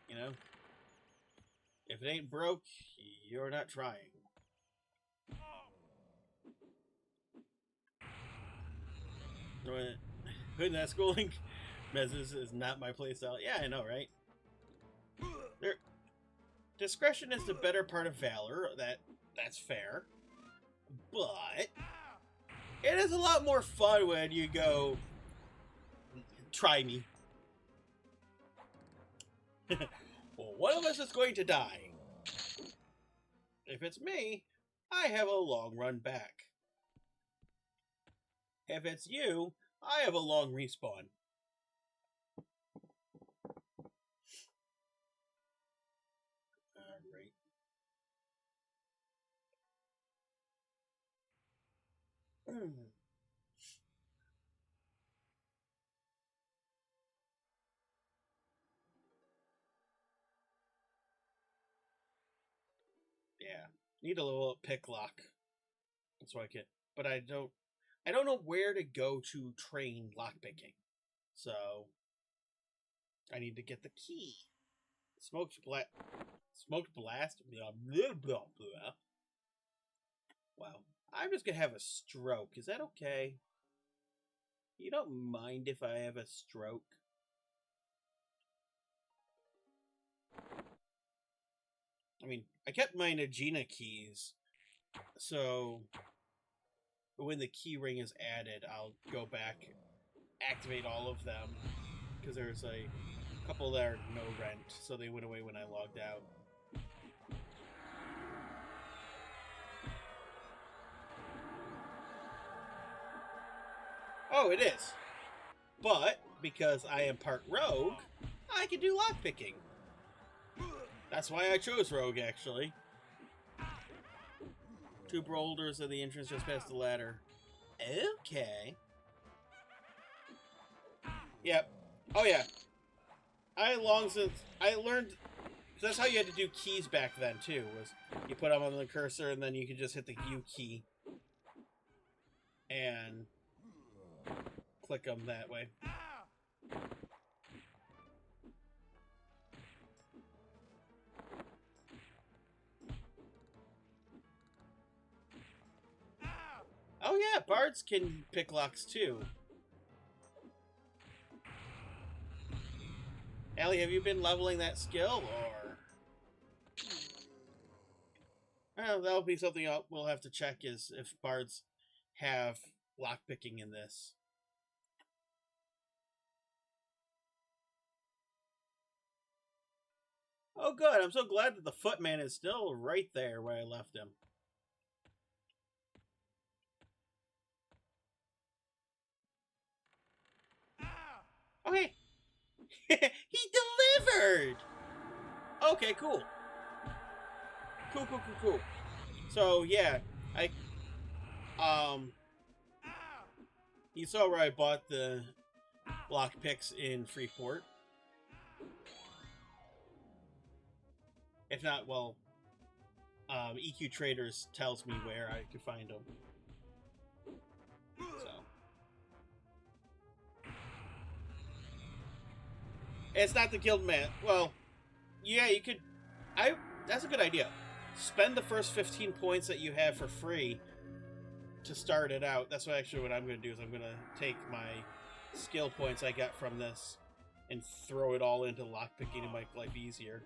You know? If it ain't broke, you're not trying. Couldn't that schooling? This is not my playstyle. Yeah, I know, right? Discretion is the better part of valor. That's fair. But it is a lot more fun when you go, try me. Well, one of us is going to die. If it's me, I have a long run back. If it's you, I have a long respawn. Alright. Yeah. Need a little pick lock. That's why I can. But I don't know where to go to train lockpicking. So I need to get the key. Smoked blast. Blah, blah, blah, blah. Wow. I'm just gonna have a stroke. Is that okay? You don't mind if I have a stroke? I mean, I kept my Nagina keys, so when the key ring is added, I'll go back, activate all of them, because there's a couple that are no rent, so they went away when I logged out. Oh, it is. But, because I am part rogue, I can do lockpicking. That's why I chose rogue, actually. 2 boulders at the entrance just past the ladder. Okay. Yep. Oh, yeah. I learned... That's how you had to do keys back then, too. Was you put them on the cursor, and then you could just hit the U key. And... click them that way. Oh yeah, bards can pick locks too. Allie, have you been leveling that skill, or... Well, that'll be something we'll have to check, is if bards have lockpicking in this. Oh good, I'm so glad that the footman is still right there where I left him. Okay. He delivered! Okay, cool. Cool. So, yeah, I, um, you saw where I bought the lock picks in Freeport. If not, well, EQ Traders tells me where I can find them. So. It's not the guild man. Well, yeah, you could. That's a good idea. Spend the first 15 points that you have for free to start it out. That's actually what I'm going to do. Is I'm going to take my skill points I got from this and throw it all into lockpicking to make life easier.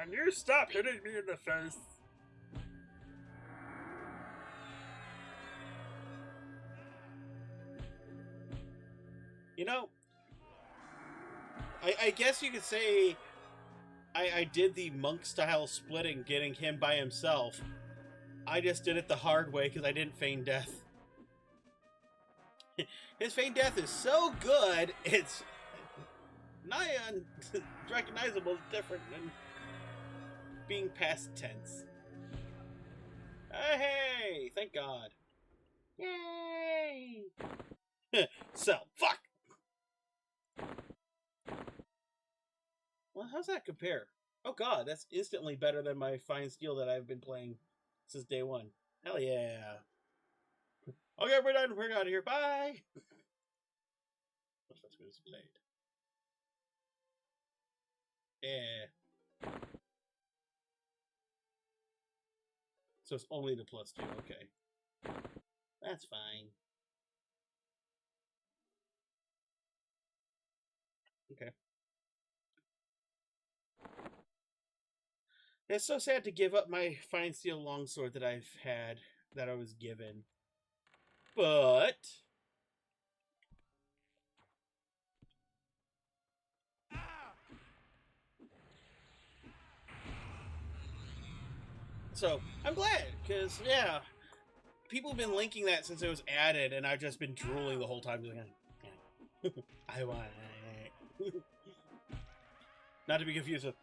Can you stop hitting me in the face? You know, I guess you could say I did the monk style splitting, getting him by himself. I just did it the hard way because I didn't feign death. His feign death is so good, it's nigh unrecognizable, different than being past tense. Hey, thank God. Yay! So, fuck! Well, how's that compare? Oh God, that's instantly better than my fine steel that I've been playing since day one. Hell yeah! Okay, we're done. We're out of here. Bye. What's that as blade? Yeah. So it's only the +2. Okay, that's fine. Okay. It's so sad to give up my fine steel longsword that I've had, that I was given. But so I'm glad, because yeah, people have been linking that since it was added, and I've just been drooling the whole time. I want not to be confused with.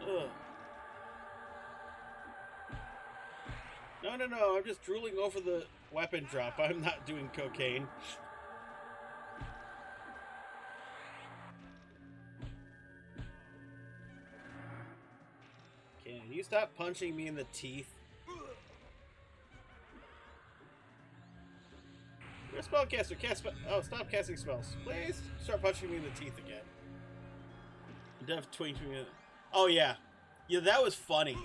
Ugh. No. I'm just drooling over the weapon drop. I'm not doing cocaine. Can you stop punching me in the teeth? You're a spellcaster. Oh, stop casting spells. Please start punching me in the teeth again. Dev tweeted me. Oh, yeah. Yeah, that was funny.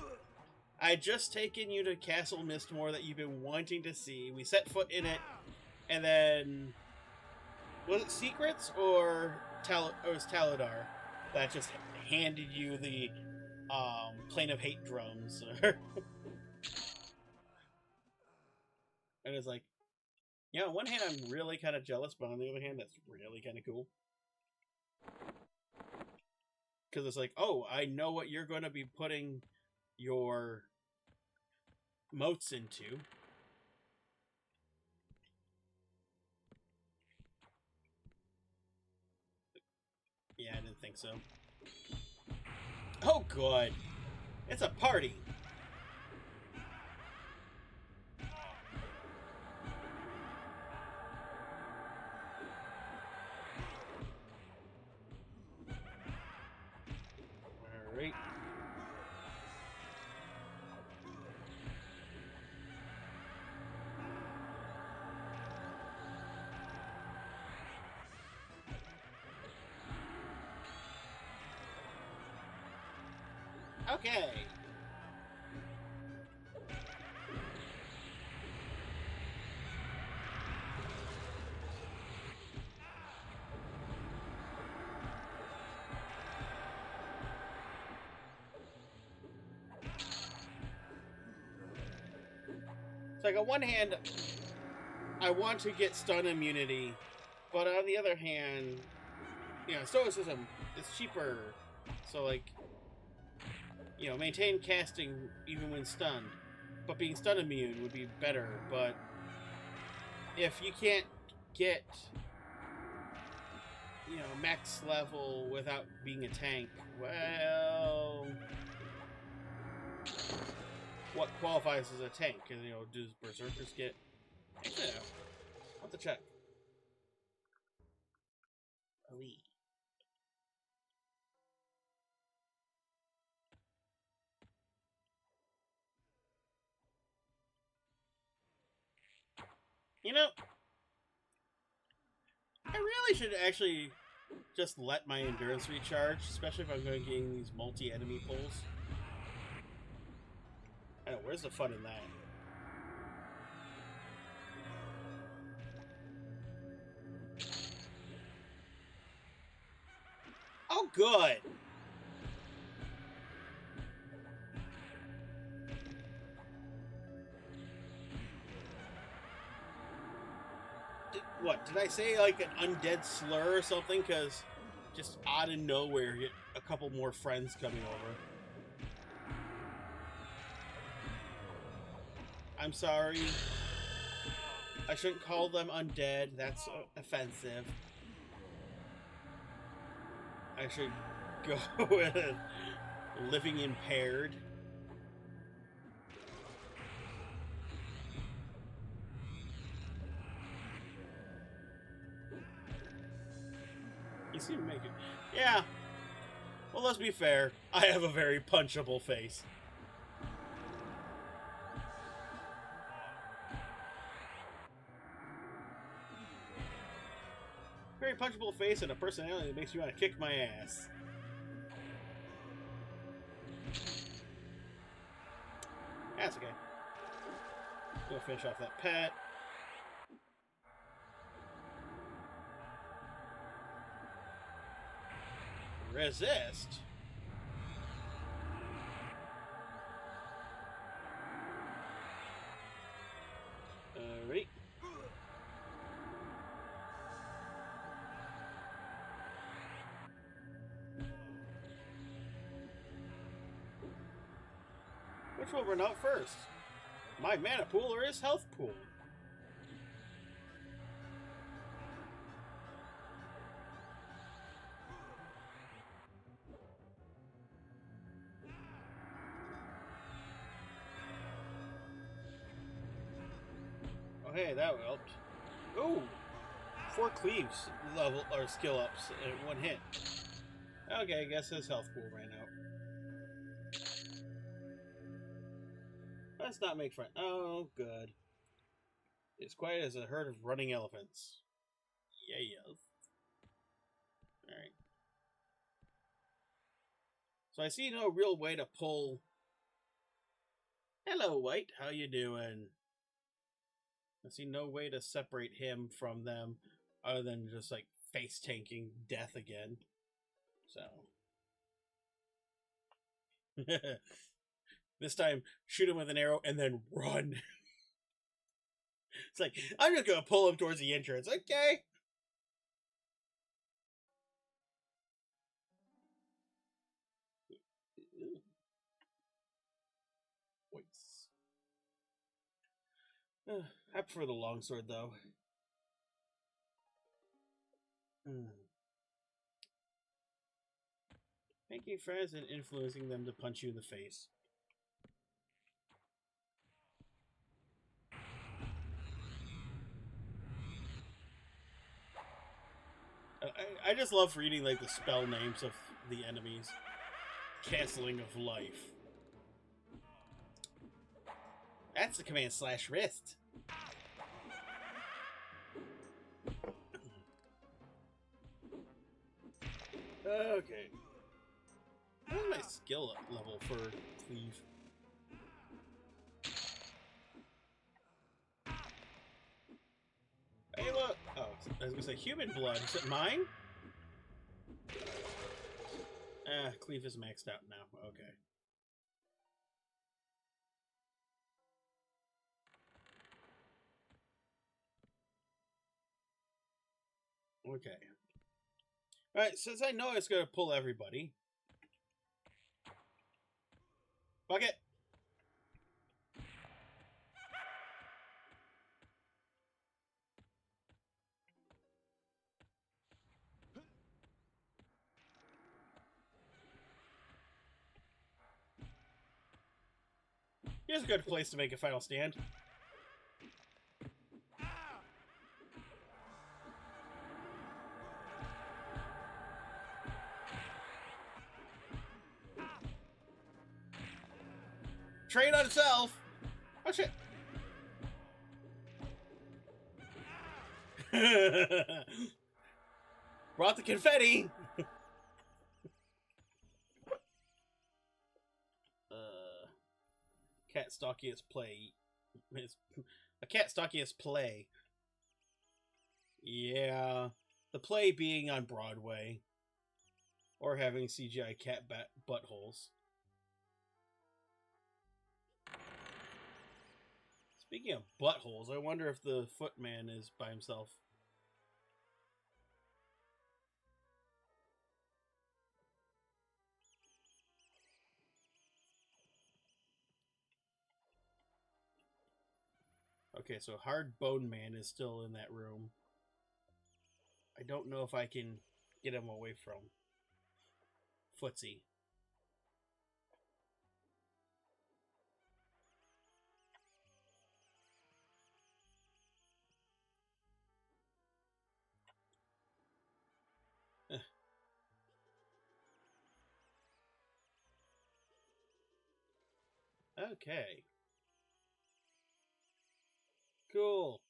I had just taken you to Castle Mistmore that you've been wanting to see. We set foot in it, and then... Was it Secrets or it was Taladar that just handed you the Plane of Hate drums? And it's like, yeah, on one hand, I'm really kind of jealous, but on the other hand, that's really kind of cool. Because it's like, oh, I know what you're going to be putting your moats into. Yeah, I didn't think so. Oh, good. It's a party. Alright. Okay. So like on one hand, I want to get stun immunity, but on the other hand, you know, stoicism is cheaper. So like, You know, maintain casting even when stunned. But being stun immune would be better, but if you can't get, you know, max level without being a tank, well, what qualifies as a tank? And, you know, do berserkers get? Actually, no. I'll have to check. Ali. You know, I really should actually just let my endurance recharge, especially if I'm going to get these multi-enemy pulls. I know, where's the fun in that? Oh, good! What, did I say like an undead slur or something? Because just out of nowhere, get a couple more friends coming over. I'm sorry. I shouldn't call them undead. That's offensive. I should go with living impaired. You seem to make it. Yeah. Well, let's be fair. I have a very punchable face. Very punchable face and a personality that makes you want to kick my ass. That's okay. Go finish off that pet. Resist. Alright. Which will run out first? My mana pool or his health pool? Oh, hey, that helped. Ooh! 4 cleaves level or skill ups in one hit. Okay, I guess his health pool ran out. Let's not make friends. Oh, good. It's quiet as a herd of running elephants. Yeah. Alright. So I see no real way to pull... Hello, White. How you doing? I see no way to separate him from them other than just, like, face-tanking death again. So... This time, shoot him with an arrow and then run. It's like, I'm just gonna pull him towards the entrance. Okay. Voice. I prefer the longsword, though. Making friends and influencing them to punch you in the face. I just love reading like the spell names of the enemies. Canceling of life. That's the command / wrist. Okay. What's my skill level for cleave? Hey, look. Oh, I was gonna say human blood. Is it mine? Cleave is maxed out now. Okay. Okay. Alright, since I know it's gonna pull everybody. Fuck it. Here's a good place to make a final stand. Train on itself. Oh shit. Brought the confetti. Cat stockiest play. A cat stockiest play. Yeah. The play being on Broadway. Or having CGI cat buttholes. Speaking of buttholes, I wonder if the footman is by himself. Okay, so Hard Bone Man is still in that room. I don't know if I can get him away from Footsie. Okay. Cool.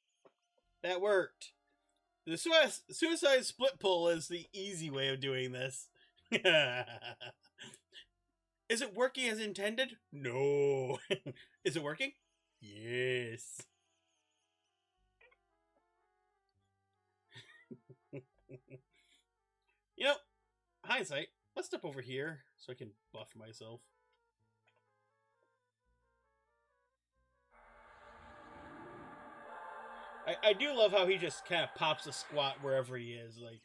That worked. The suicide split pull is the easy way of doing this. Is it working as intended? No. Is it working? Yes. You know, hindsight, let's step over here so I can buff myself. I do love how he just kind of pops a squat wherever he is. Like,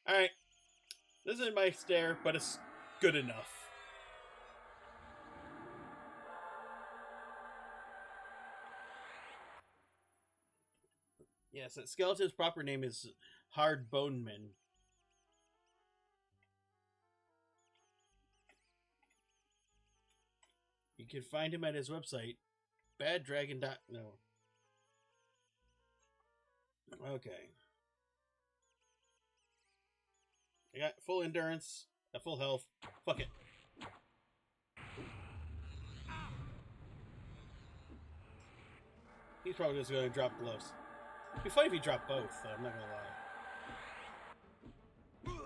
alright, this isn't my stair, but it's good enough. Yes, that skeleton's proper name is Hard Boneman. You can find him at his website, baddragon.no. Okay. I got full endurance, a full health. Fuck it. He's probably just going to drop gloves. It'd be funny if he dropped both, though, I'm not going to lie.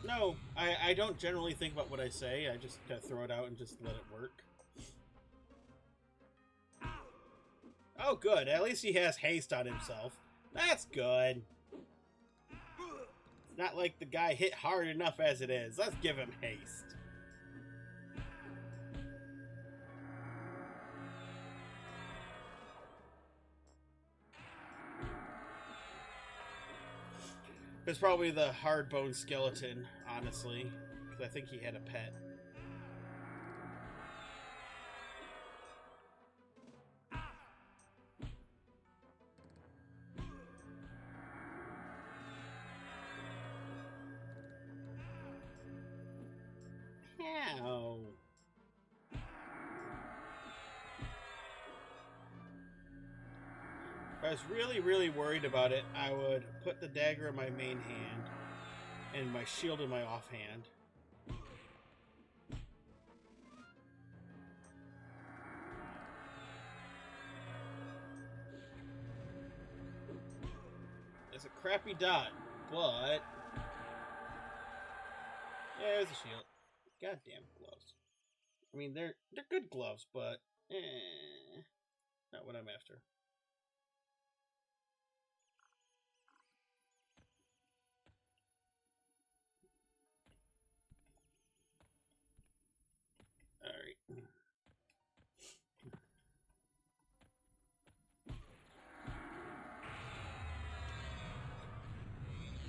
No, I don't generally think about what I say. I just kind of throw it out and just let it work. Oh, good. At least he has haste on himself. That's good. It's not like the guy hit hard enough as it is. Let's give him haste. It's probably the hard-bone skeleton, honestly. Because I think he had a pet. How? If I was really, really worried about it, I would put the dagger in my main hand and my shield in my offhand. It's a crappy dot, but... yeah, there's a shield. Goddamn gloves. I mean, they're good gloves, but... not what I'm after. Alright.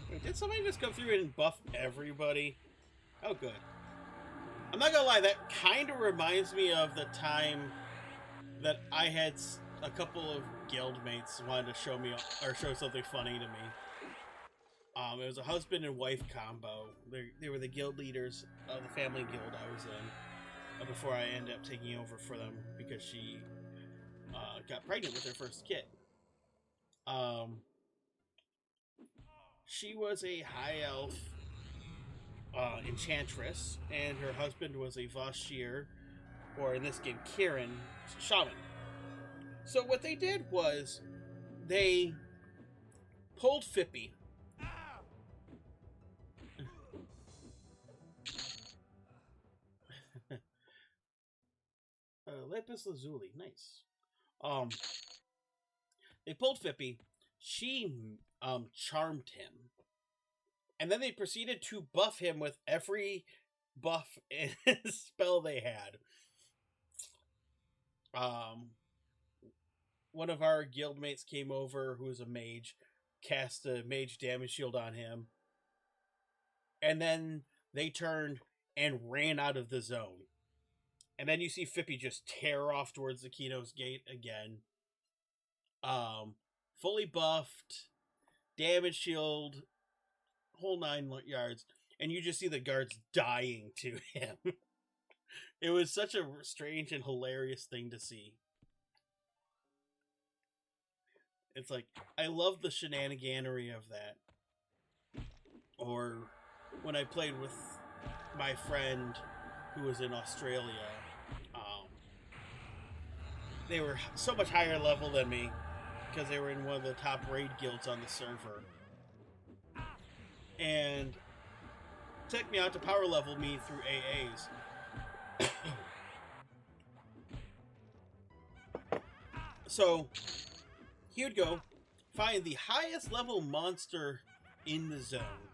Wait, did somebody just come through and buff everybody? Oh, good. I'm not gonna lie, that kind of reminds me of the time that I had a couple of guildmates wanted to show me or show something funny to me. It was a husband and wife combo. They were the guild leaders of the family guild I was in before I ended up taking over for them because she got pregnant with her first kid. She was a high elf enchantress, and her husband was a Vashir, or in this game, Kieran, shaman. So what they did was they pulled Fippy. Lapis Lazuli, nice. They pulled Fippy. She charmed him, and then they proceeded to buff him with every buff and spell they had. One of our guildmates came over who was a mage, cast a mage damage shield on him, and then they turned and ran out of the zone. And then you see Fippy just tear off towards the Keno's gate again. Fully buffed, damage shield, whole 9 yards, and you just see the guards dying to him. It was such a strange and hilarious thing to see. It's like, I love the shenaniganery of that. Or when I played with my friend who was in Australia, they were so much higher level than me because they were in one of the top raid guilds on the server. And took me out to power level me through AAs. So he would go find the highest level monster in the zone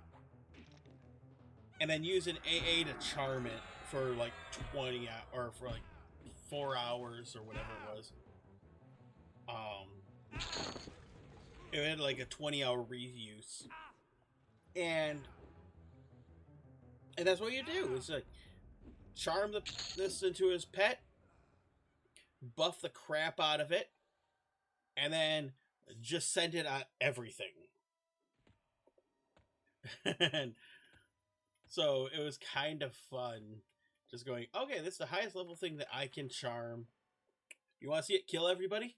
and then use an AA to charm it for like 20 or for like 4 hours or whatever it was. It had like a 20-hour reuse, and that's what you do. It's like charm this into his pet, buff the crap out of it, and then just send it on everything. And so it was kind of fun, just going, okay, this is the highest level thing that I can charm. You want to see it kill everybody?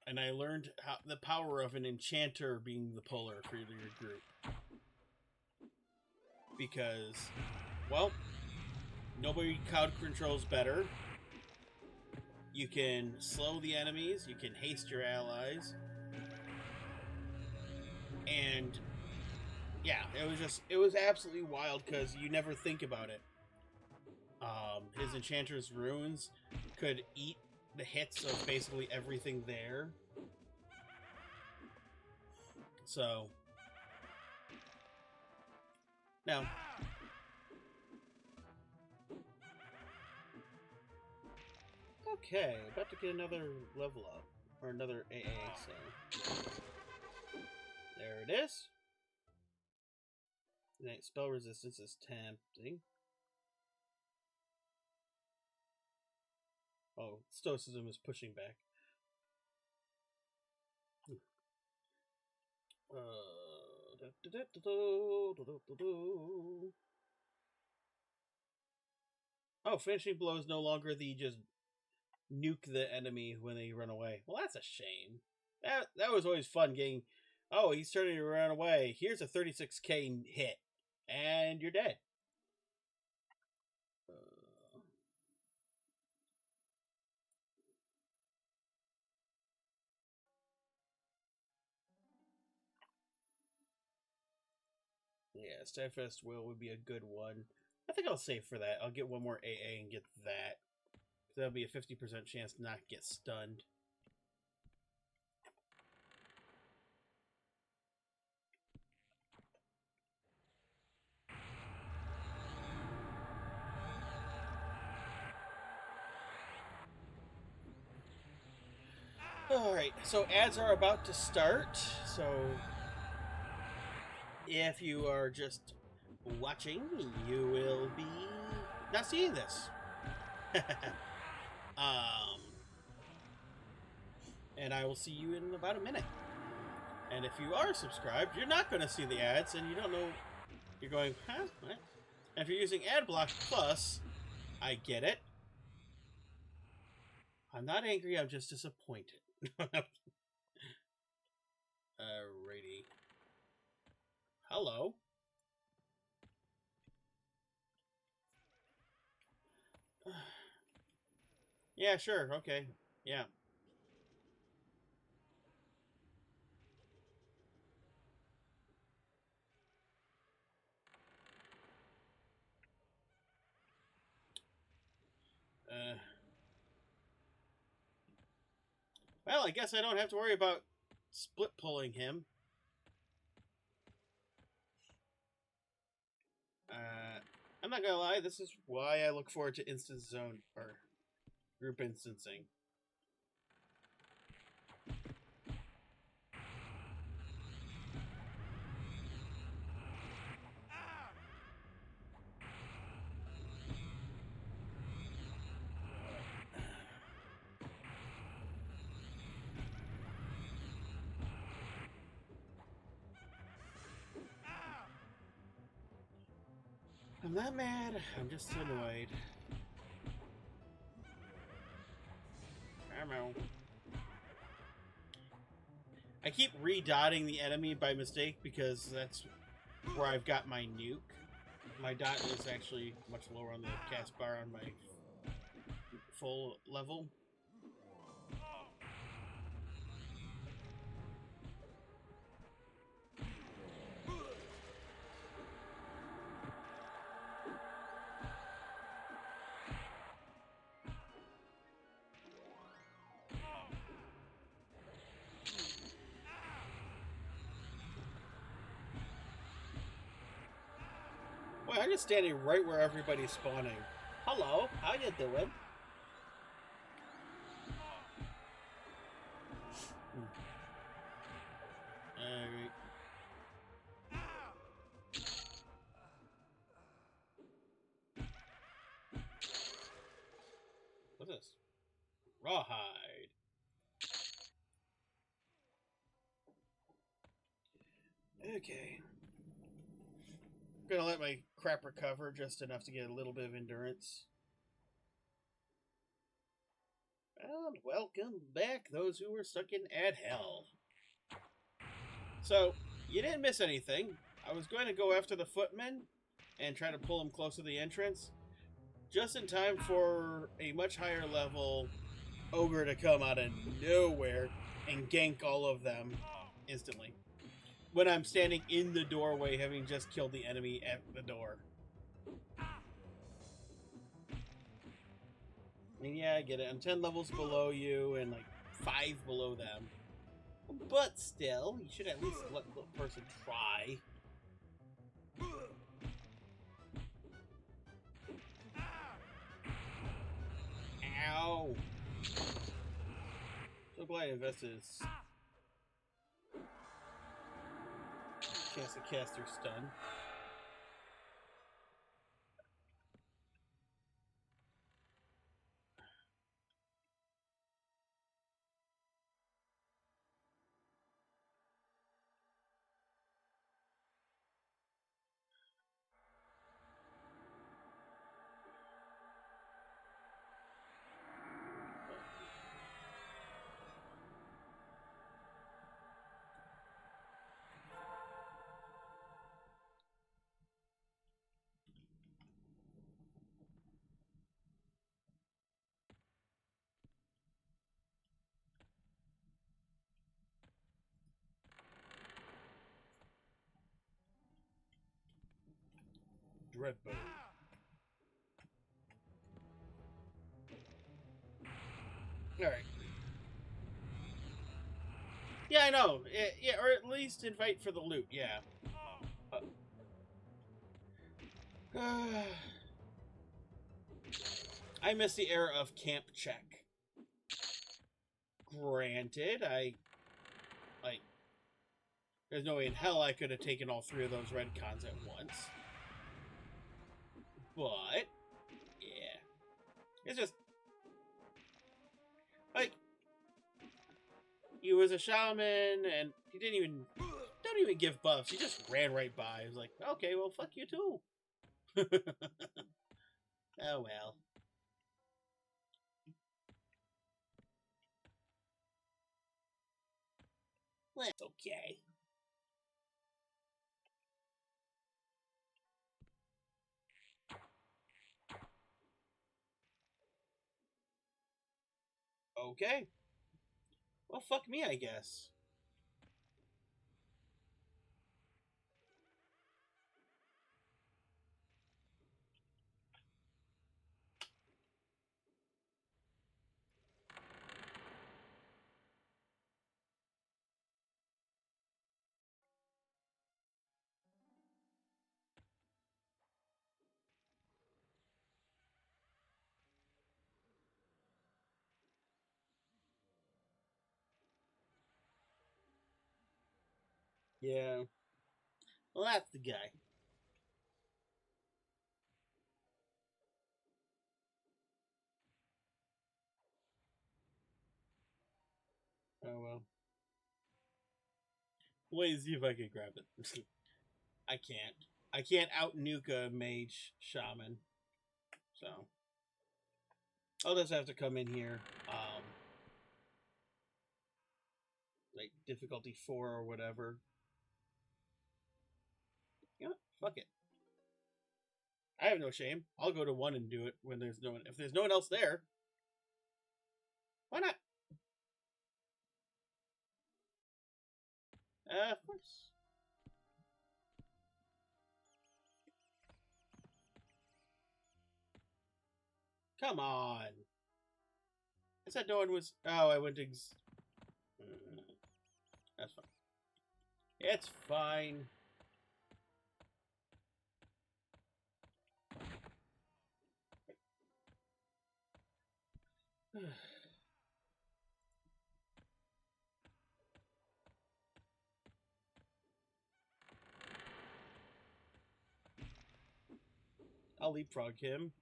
And I learned the power of an enchanter being the puller for your group. Because, well, nobody crowd controls better. You can slow the enemies. You can haste your allies. And, yeah, it was absolutely wild because you never think about it. His enchanter's runes could eat the hits of basically everything there. So now okay, about to get another level up or another AA, so there it is. Spell resistance is tempting. Oh, Stoicism is pushing back. Oh, finishing blow is no longer the just nuke the enemy when they run away. Well, that's a shame. That was always fun getting. Oh, he's starting to run away. Here's a 36k hit, and you're dead. Yeah, Steadfast Will would be a good one. I think I'll save for that. I'll get one more AA and get that. That'll be a 50% chance to not get stunned. Alright, so ads are about to start. So if you are just watching, you will be not seeing this. um, and I will see you in about a minute. And if you are subscribed, you're not going to see the ads, and you don't know. You're going, huh? What? And if you're using AdBlock Plus, I get it. I'm not angry, I'm just disappointed. Alrighty. Hello. Yeah, sure, okay. Yeah. Uh, well, I guess I don't have to worry about split pulling him. I'm not gonna lie, this is why I look forward to instance zone or group instancing. I'm not mad, I'm just annoyed. I keep redotting the enemy by mistake because that's where I've got my nuke. My dot is actually much lower on the cast bar on my full level. Well, I'm just standing right where everybody's spawning. Hello, how you doing? Alright. What's this? Rawhide. Okay. I'm gonna let my crap recover just enough to get a little bit of endurance. And welcome back, those who were stuck in ad hell. So, you didn't miss anything. I was going to go after the footman and try to pull him close to the entrance, just in time for a much higher level ogre to come out of nowhere and gank all of them instantly. When I'm standing in the doorway, having just killed the enemy at the door. And yeah, I get it. I'm 10 levels below you and like 5 below them. But still, you should at least let the person try. Ow! So glad I invested in chance to cast their stun. Dreadbow. Alright. Yeah, I know. Yeah, or at least invite for the loot, yeah. I miss the era of camp check. Granted, there's no way in hell I could have taken all 3 of those red cons at once. But yeah, it's just like he was a shaman, and he don't even give buffs. He just ran right by. He was like, okay, well, fuck you too. Oh well. That's okay. Okay. Well, fuck me, I guess. Yeah. Well, that's the guy. Oh well. Wait and see if I can grab it. I can't. I can't out nuke a mage shaman. So I'll just have to come in here. Like difficulty 4 or whatever. You know what? Fuck it. I have no shame. I'll go to 1 and do it when there's no one. If there's no one else there, why not? Of course. Come on. I said no one was. Oh, I went to. That's fine. It's fine. I'll leapfrog him.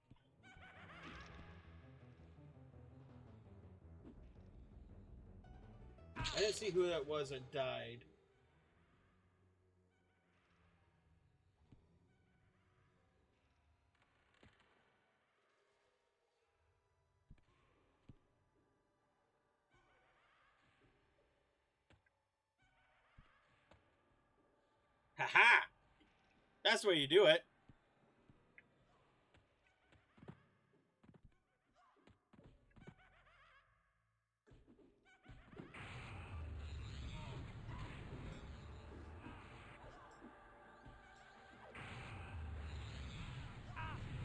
I didn't see who that was that died. Haha! That's the way you do it.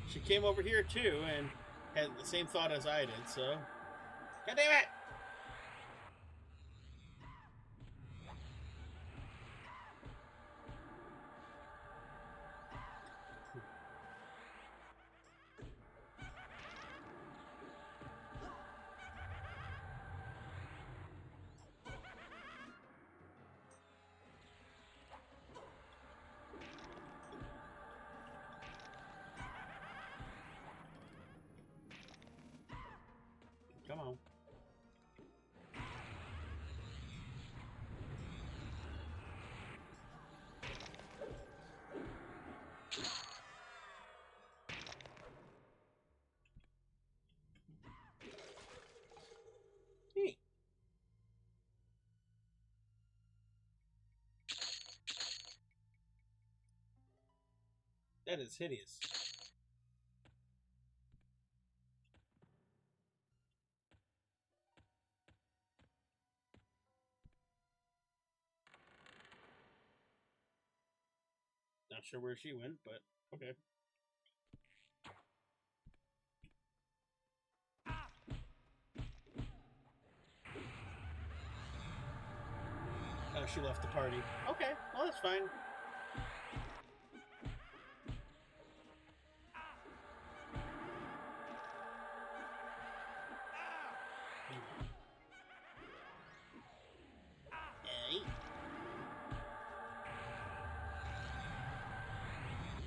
She came over here too and had the same thought as I did, so. God damn it! Come on. Hey. That is hideous. Not sure where she went, but okay. Oh, she left the party. Okay, well, that's fine. Hey.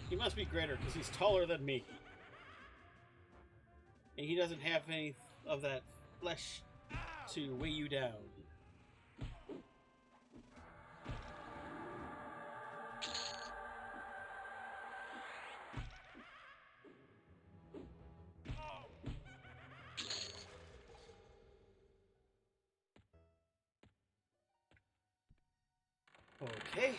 He must be greater because he's taller than me. And he doesn't have any of that flesh to weigh you down. Okay.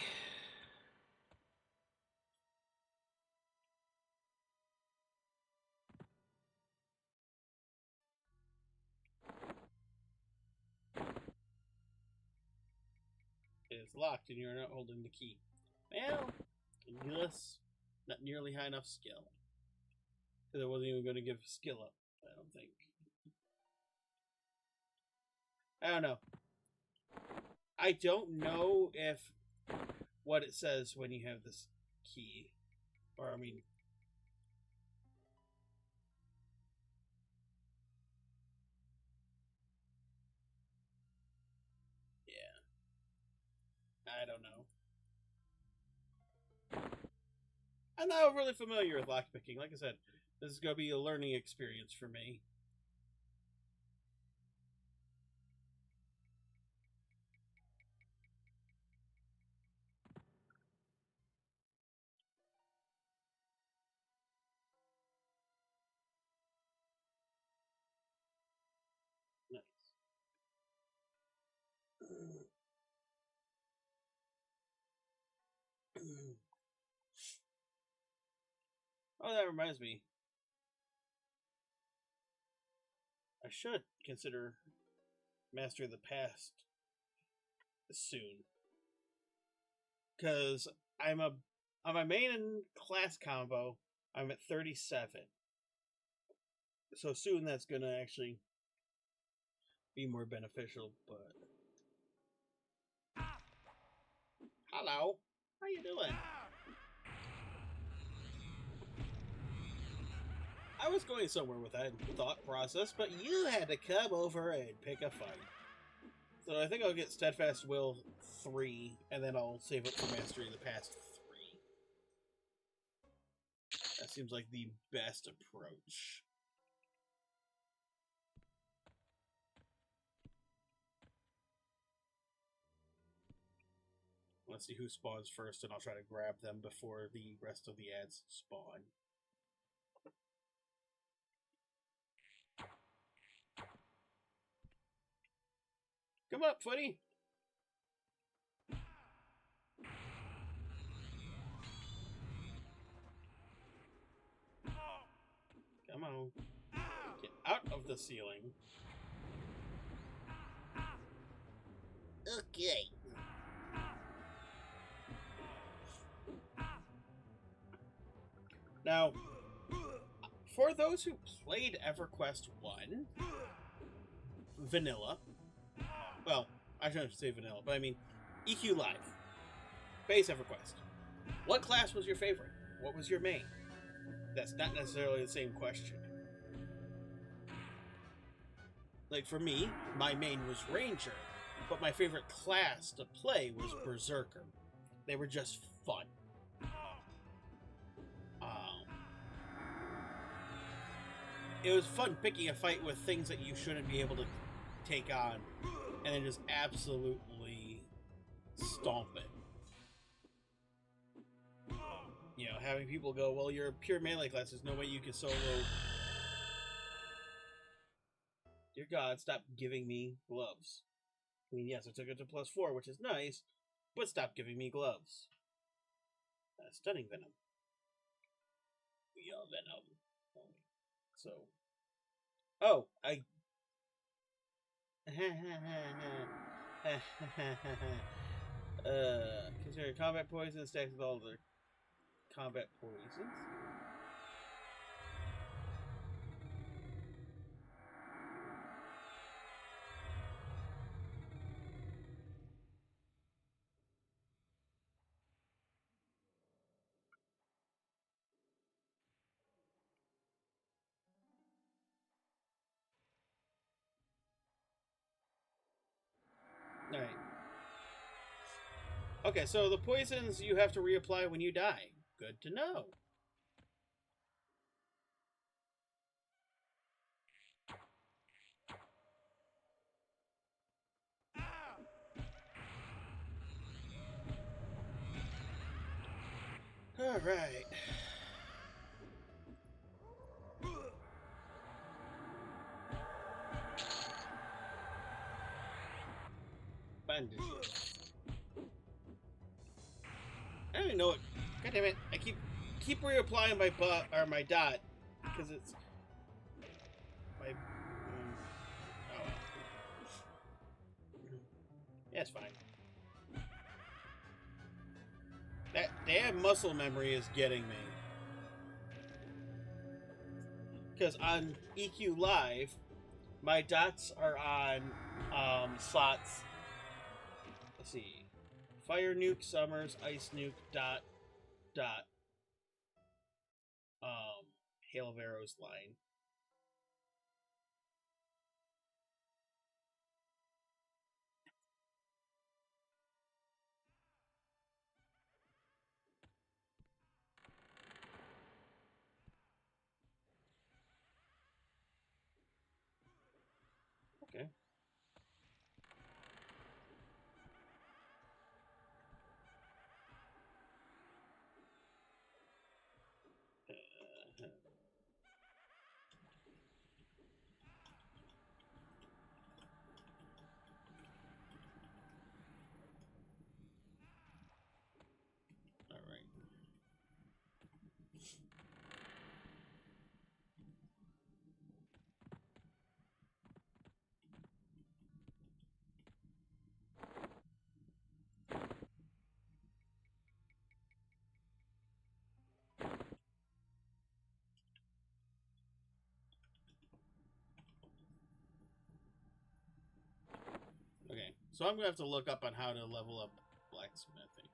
It's locked and you're not holding the key. Well, yes, not nearly high enough skill. Because I wasn't even going to give skill up, I don't think. I don't know. I don't know if what it says when you have this key. Or, I mean... Yeah. I don't know. I'm not really familiar with lockpicking. Like I said, this is going to be a learning experience for me. Nice. Oh, that reminds me. I should consider mastering the past soon. Because I'm a on my main and class combo, I'm at 37. So soon that's gonna actually be more beneficial, but hello. How you doing? I was going somewhere with that thought process, but you had to come over and pick a fight. So I think I'll get Steadfast Will 3, and then I'll save up for Mastery the Past 3. That seems like the best approach. Let's see who spawns first, and I'll try to grab them before the rest of the ads spawn. Come up, footy! Come on. Get out of the ceiling. Okay. Now, for those who played EverQuest 1, vanilla, well, I shouldn't say vanilla, but I mean EQ Live, base EverQuest. What class was your favorite? What was your main? That's not necessarily the same question. Like for me, my main was Ranger, but my favorite class to play was Berserker. They were just fun. It was fun picking a fight with things that you shouldn't be able to take on, and then just absolutely stomp it. You know, having people go, well, you're a pure melee class, there's no way you can solo. Dear God, stop giving me gloves. I mean, yes, I took it to +4, which is nice, but stop giving me gloves. Stunning Venom. We are Venom. So. Oh, I. Consider combat poison stacks with all the combat poisons. Alright. Okay, so the poisons you have to reapply when you die. Good to know. right. Bandages. I don't even know what. God damn it! I keep reapplying my my dot because it's my. Oh well. Yeah, it's fine. That damn muscle memory is getting me. Because on EQ Live, my dots are on slots. Let's see. Fire Nuke, Summers, Ice Nuke, dot, dot. Hail of Arrows line. Okay. All right. Okay. So I'm gonna have to look up on how to level up blacksmithing.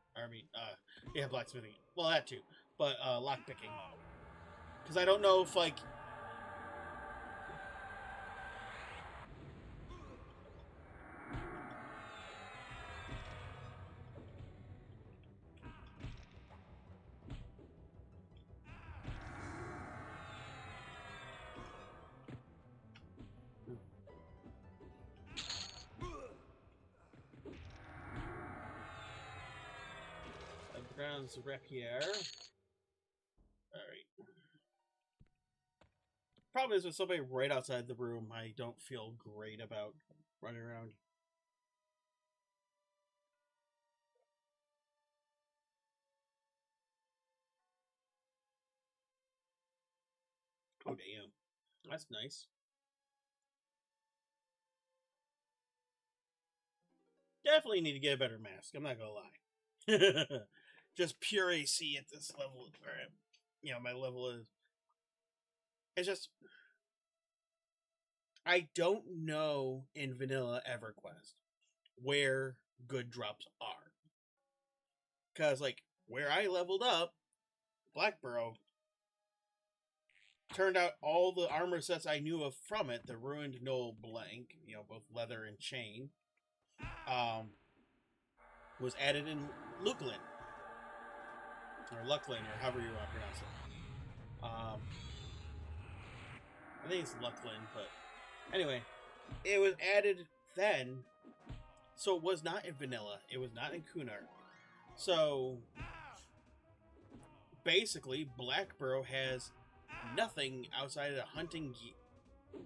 Yeah, blacksmithing. Well, that too, but lockpicking. Because I don't know if like. Grounds rapier. Alright. Problem is, with somebody right outside the room, I don't feel great about running around. Oh, damn. That's nice. Definitely need to get a better mask. I'm not gonna lie. Just pure AC at this level. Or, you know, my level is. It's just. I don't know in vanilla EverQuest where good drops are. Because, like, where I leveled up, Blackborough, turned out all the armor sets I knew of from it, the Ruined Knoll Blank, you know, both leather and chain, was added in Luklin. Or Lucklin, or however you want to pronounce it. I think it's Lucklin, but anyway, it was added then, so it was not in vanilla. It was not in Kunar. So basically, Blackborough has nothing outside of the hunting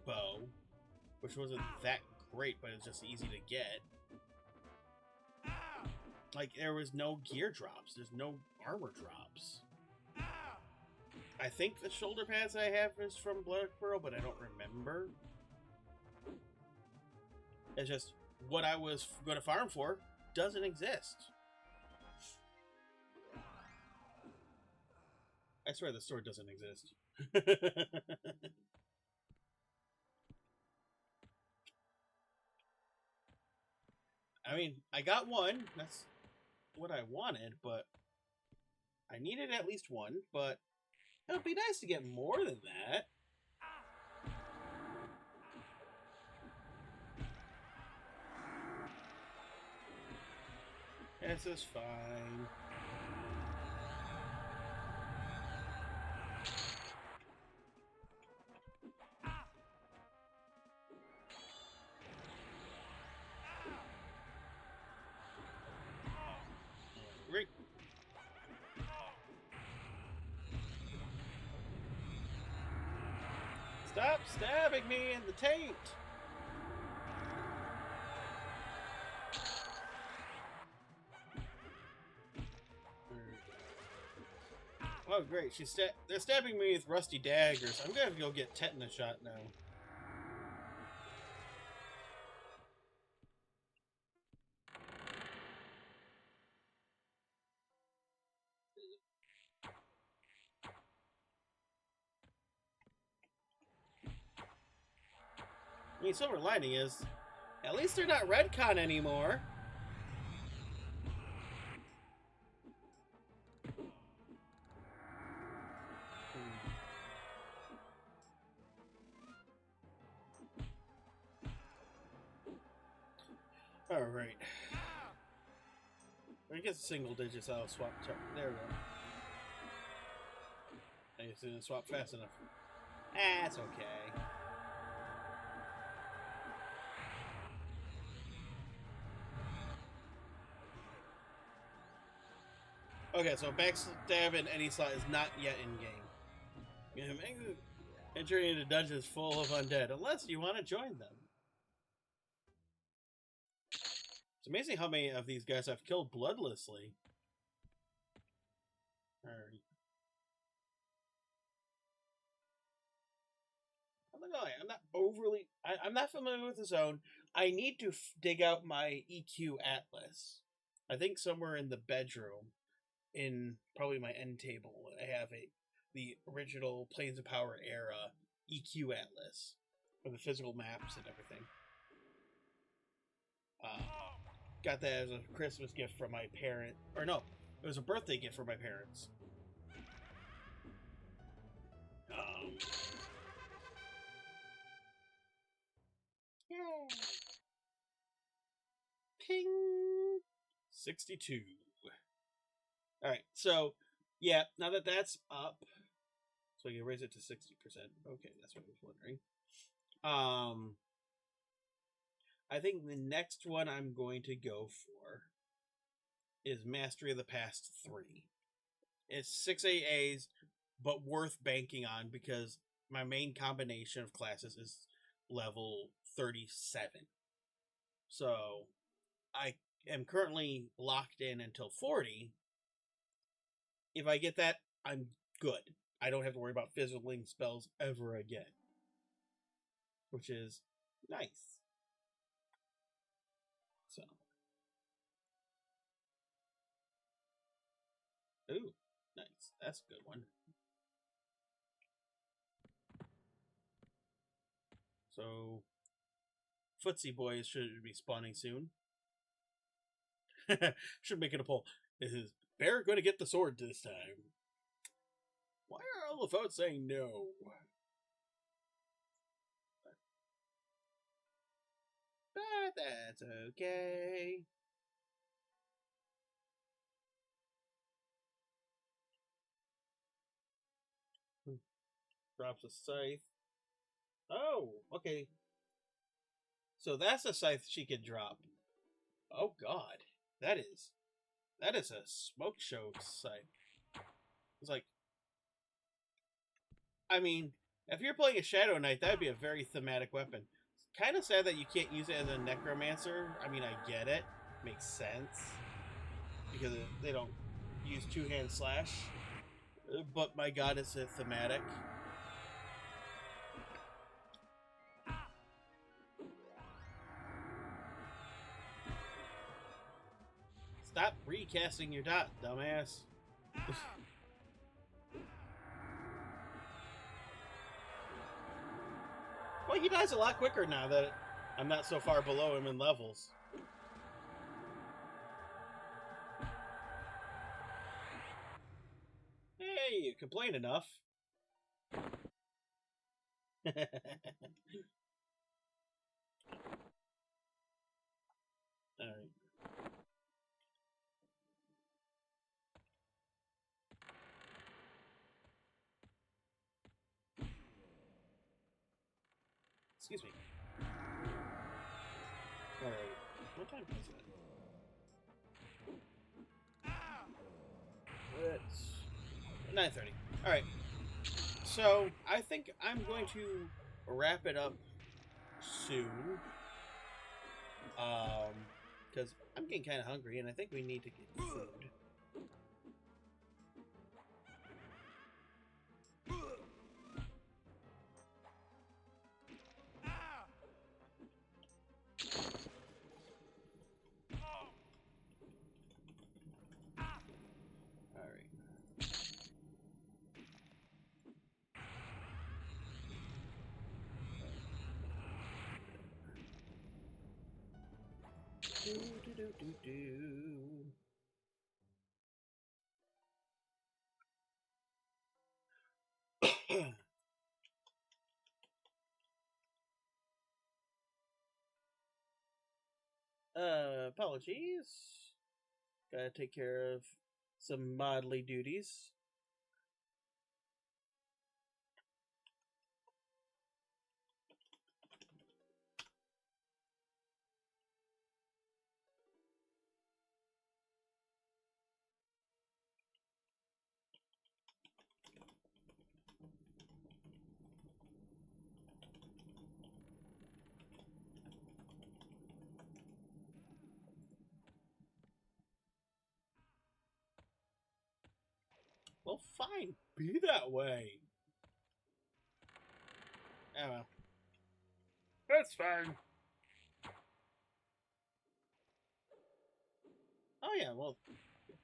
bow, which wasn't that great, but it's just easy to get. Like, there was no gear drops. There's no armor drops. I think the shoulder pads I have is from Blackborough, but I don't remember. It's just what I was going to farm for doesn't exist. I swear the sword doesn't exist. I mean, I got one. That's what I wanted, but I needed at least one, but it would be nice to get more than that. This is fine. Great. Stabbing me in the taint! Oh great, they're stabbing me with rusty daggers. I'm gonna have to go get tetanus shot now. I mean, silver lining is, at least they're not Redcon anymore. Alright. When it gets single digits, I'll swap. There we go. I guess I didn't swap fast enough. That's okay. Okay, so backstab in any slot is not yet in game. Entering into dungeons full of undead, unless you want to join them. It's amazing how many of these guys I've killed bloodlessly. Alright. I'm not overly... I'm not familiar with the zone. I need to dig out my EQ atlas. I think somewhere in the bedroom, in probably my end table, I have the original Planes of Power era EQ atlas with the physical maps and everything. Got that as a Christmas gift from my parent. Or no, it was a birthday gift for my parents. Yay! Ping! 62. Alright, so, yeah, now that that's up, so I can raise it to 60%. Okay, that's what I was wondering. I think the next one I'm going to go for is Mastery of the Past 3. It's 6 AAs, but worth banking on because my main combination of classes is level 37. So I am currently locked in until 40. If I get that, I'm good. I don't have to worry about fizzling spells ever again. Which is nice. So. Ooh, nice. That's a good one. So, Footsie Boys should be spawning soon. Should make it a poll. Is Bear going to get the sword this time? Why are all the votes saying no? But that's okay. Drops a scythe. Oh, okay. So that's a scythe she could drop. Oh god. That is a smoke show scythe. It's like, I mean, if you're playing a Shadow Knight, that'd be a very thematic weapon. It's kind of sad that you can't use it as a Necromancer. I mean, I get it. Makes sense. Because they don't use two-hand slash. But my god, it's a thematic. Stop recasting your dot, dumbass. Well, he dies a lot quicker now that I'm not so far below him in levels. Hey, you complain enough. Alright. Excuse me. Alright. What time is it? It's 9:30. Alright. So, I think I'm going to wrap it up soon. Because I'm getting kind of hungry, and I think we need to get food. Apologies. Gotta take care of some modly duties. Well, fine. Be that way. Oh well. That's fine. Oh yeah, well,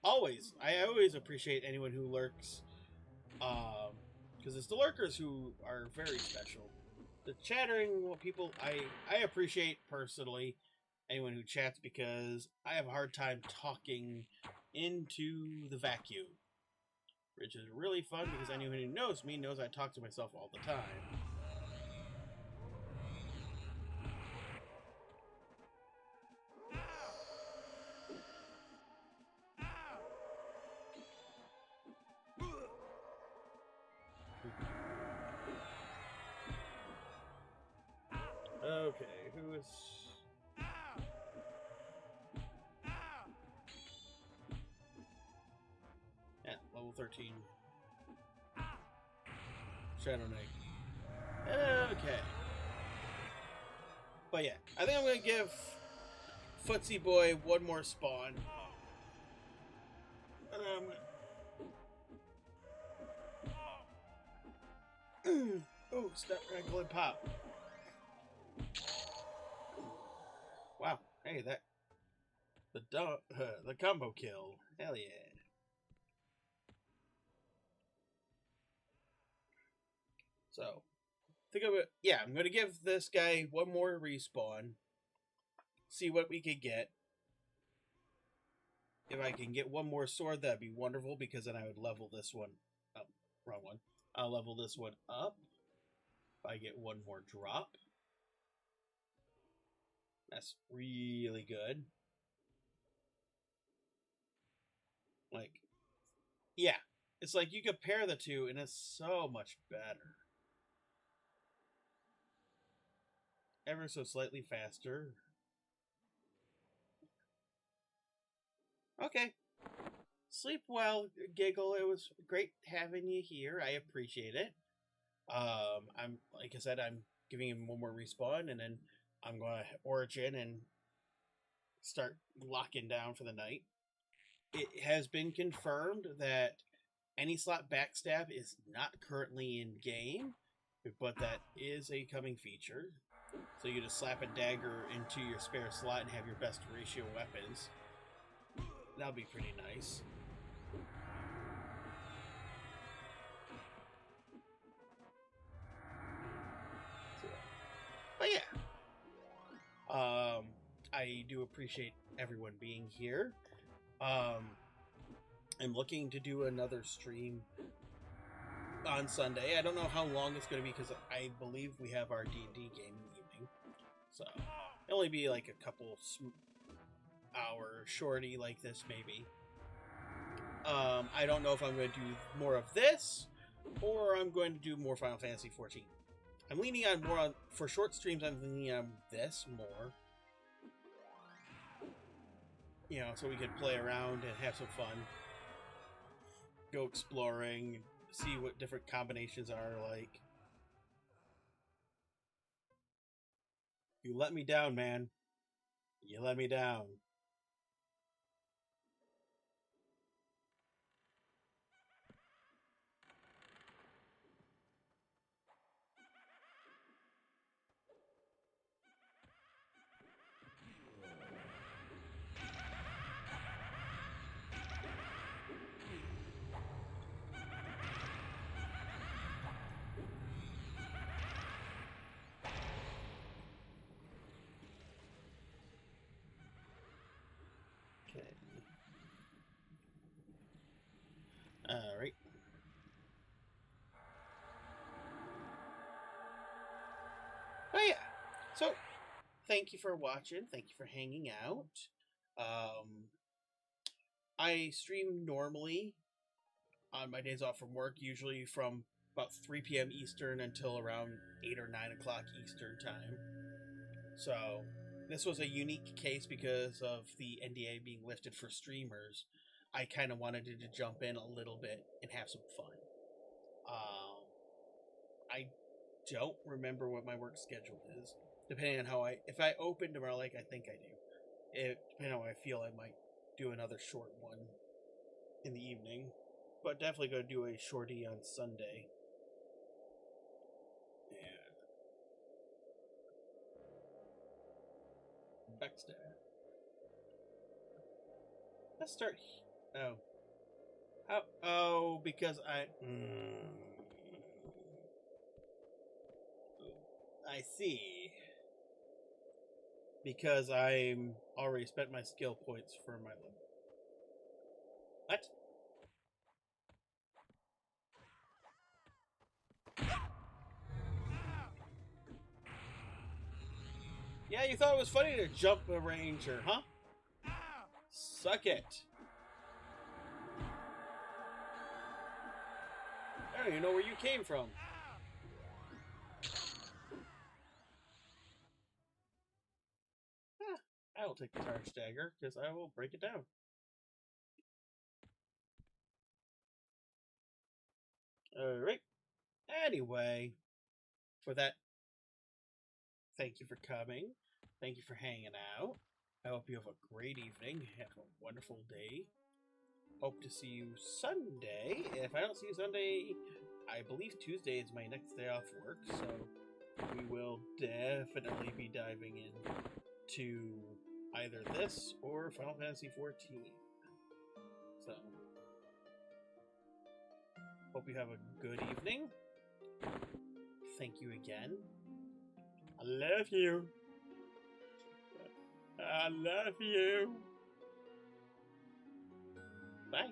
always. I always appreciate anyone who lurks. Because it's the lurkers who are very special. The chattering people, I appreciate personally anyone who chats because I have a hard time talking into the vacuum. Which is really fun because anyone who knows me knows I talk to myself all the time. Okay, who is... Yeah, level 13. Shadow Knight. Okay. But yeah, I think I'm going to give Footsie Boy one more spawn. Oh, step, crackle, and pop. Wow, hey, that... The combo kill. Hell yeah. So, think of it. Yeah, I'm going to give this guy one more respawn. See what we could get. If I can get one more sword, that'd be wonderful, because then I would level this one up. Wrong one. I'll level this one up. If I get one more drop. That's really good. Like, yeah. It's like you compare the two, and it's so much better. Ever so slightly faster. Okay. Sleep well, Giggle. It was great having you here. I appreciate it. I'm like I said, I'm giving him one more respawn, and then I'm going to Origin and start locking down for the night. It has been confirmed that any slot backstab is not currently in game, but that is a coming feature. So you just slap a dagger into your spare slot and have your best ratio weapons. That'll be pretty nice. But yeah. I do appreciate everyone being here. I'm looking to do another stream on Sunday. I don't know how long it's going to be because I believe we have our D&D game in the evening. So, it'll only be like a couple hour shorty like this, maybe. I don't know if I'm going to do more of this or I'm going to do more Final Fantasy 14. I'm leaning on more on, for short streams, I'm leaning on this more. You know, so we could play around and have some fun. Go exploring, see what different combinations are like. You let me down, man. You let me down. Okay. Alright. Oh yeah. So, thank you for watching. Thank you for hanging out. I stream normally on my days off from work, usually from about 3 p.m. Eastern until around 8 or 9 o'clock Eastern time. So, this was a unique case because of the NDA being lifted for streamers. I kind of wanted to jump in a little bit and have some fun. I don't remember what my work schedule is. Depending on how if I open tomorrow, like I think I do, depending on how I feel, I might do another short one in the evening. But definitely going to do a shorty on Sunday. Yeah. Backstab. Let's start. Oh. How? Oh, because I see. Because I'm already spent my skill points for my level. What? Yeah, you thought it was funny to jump a ranger, huh? Suck it. I don't even know where you came from. I will take the charge dagger because I will break it down. Alright. Anyway, for that, thank you for coming. Thank you for hanging out. I hope you have a great evening. Have a wonderful day. Hope to see you Sunday. If I don't see you Sunday, I believe Tuesday is my next day off work, so we will definitely be diving in to either this or Final Fantasy XIV. So, hope you have a good evening. Thank you again. I love you. I love you. Bye.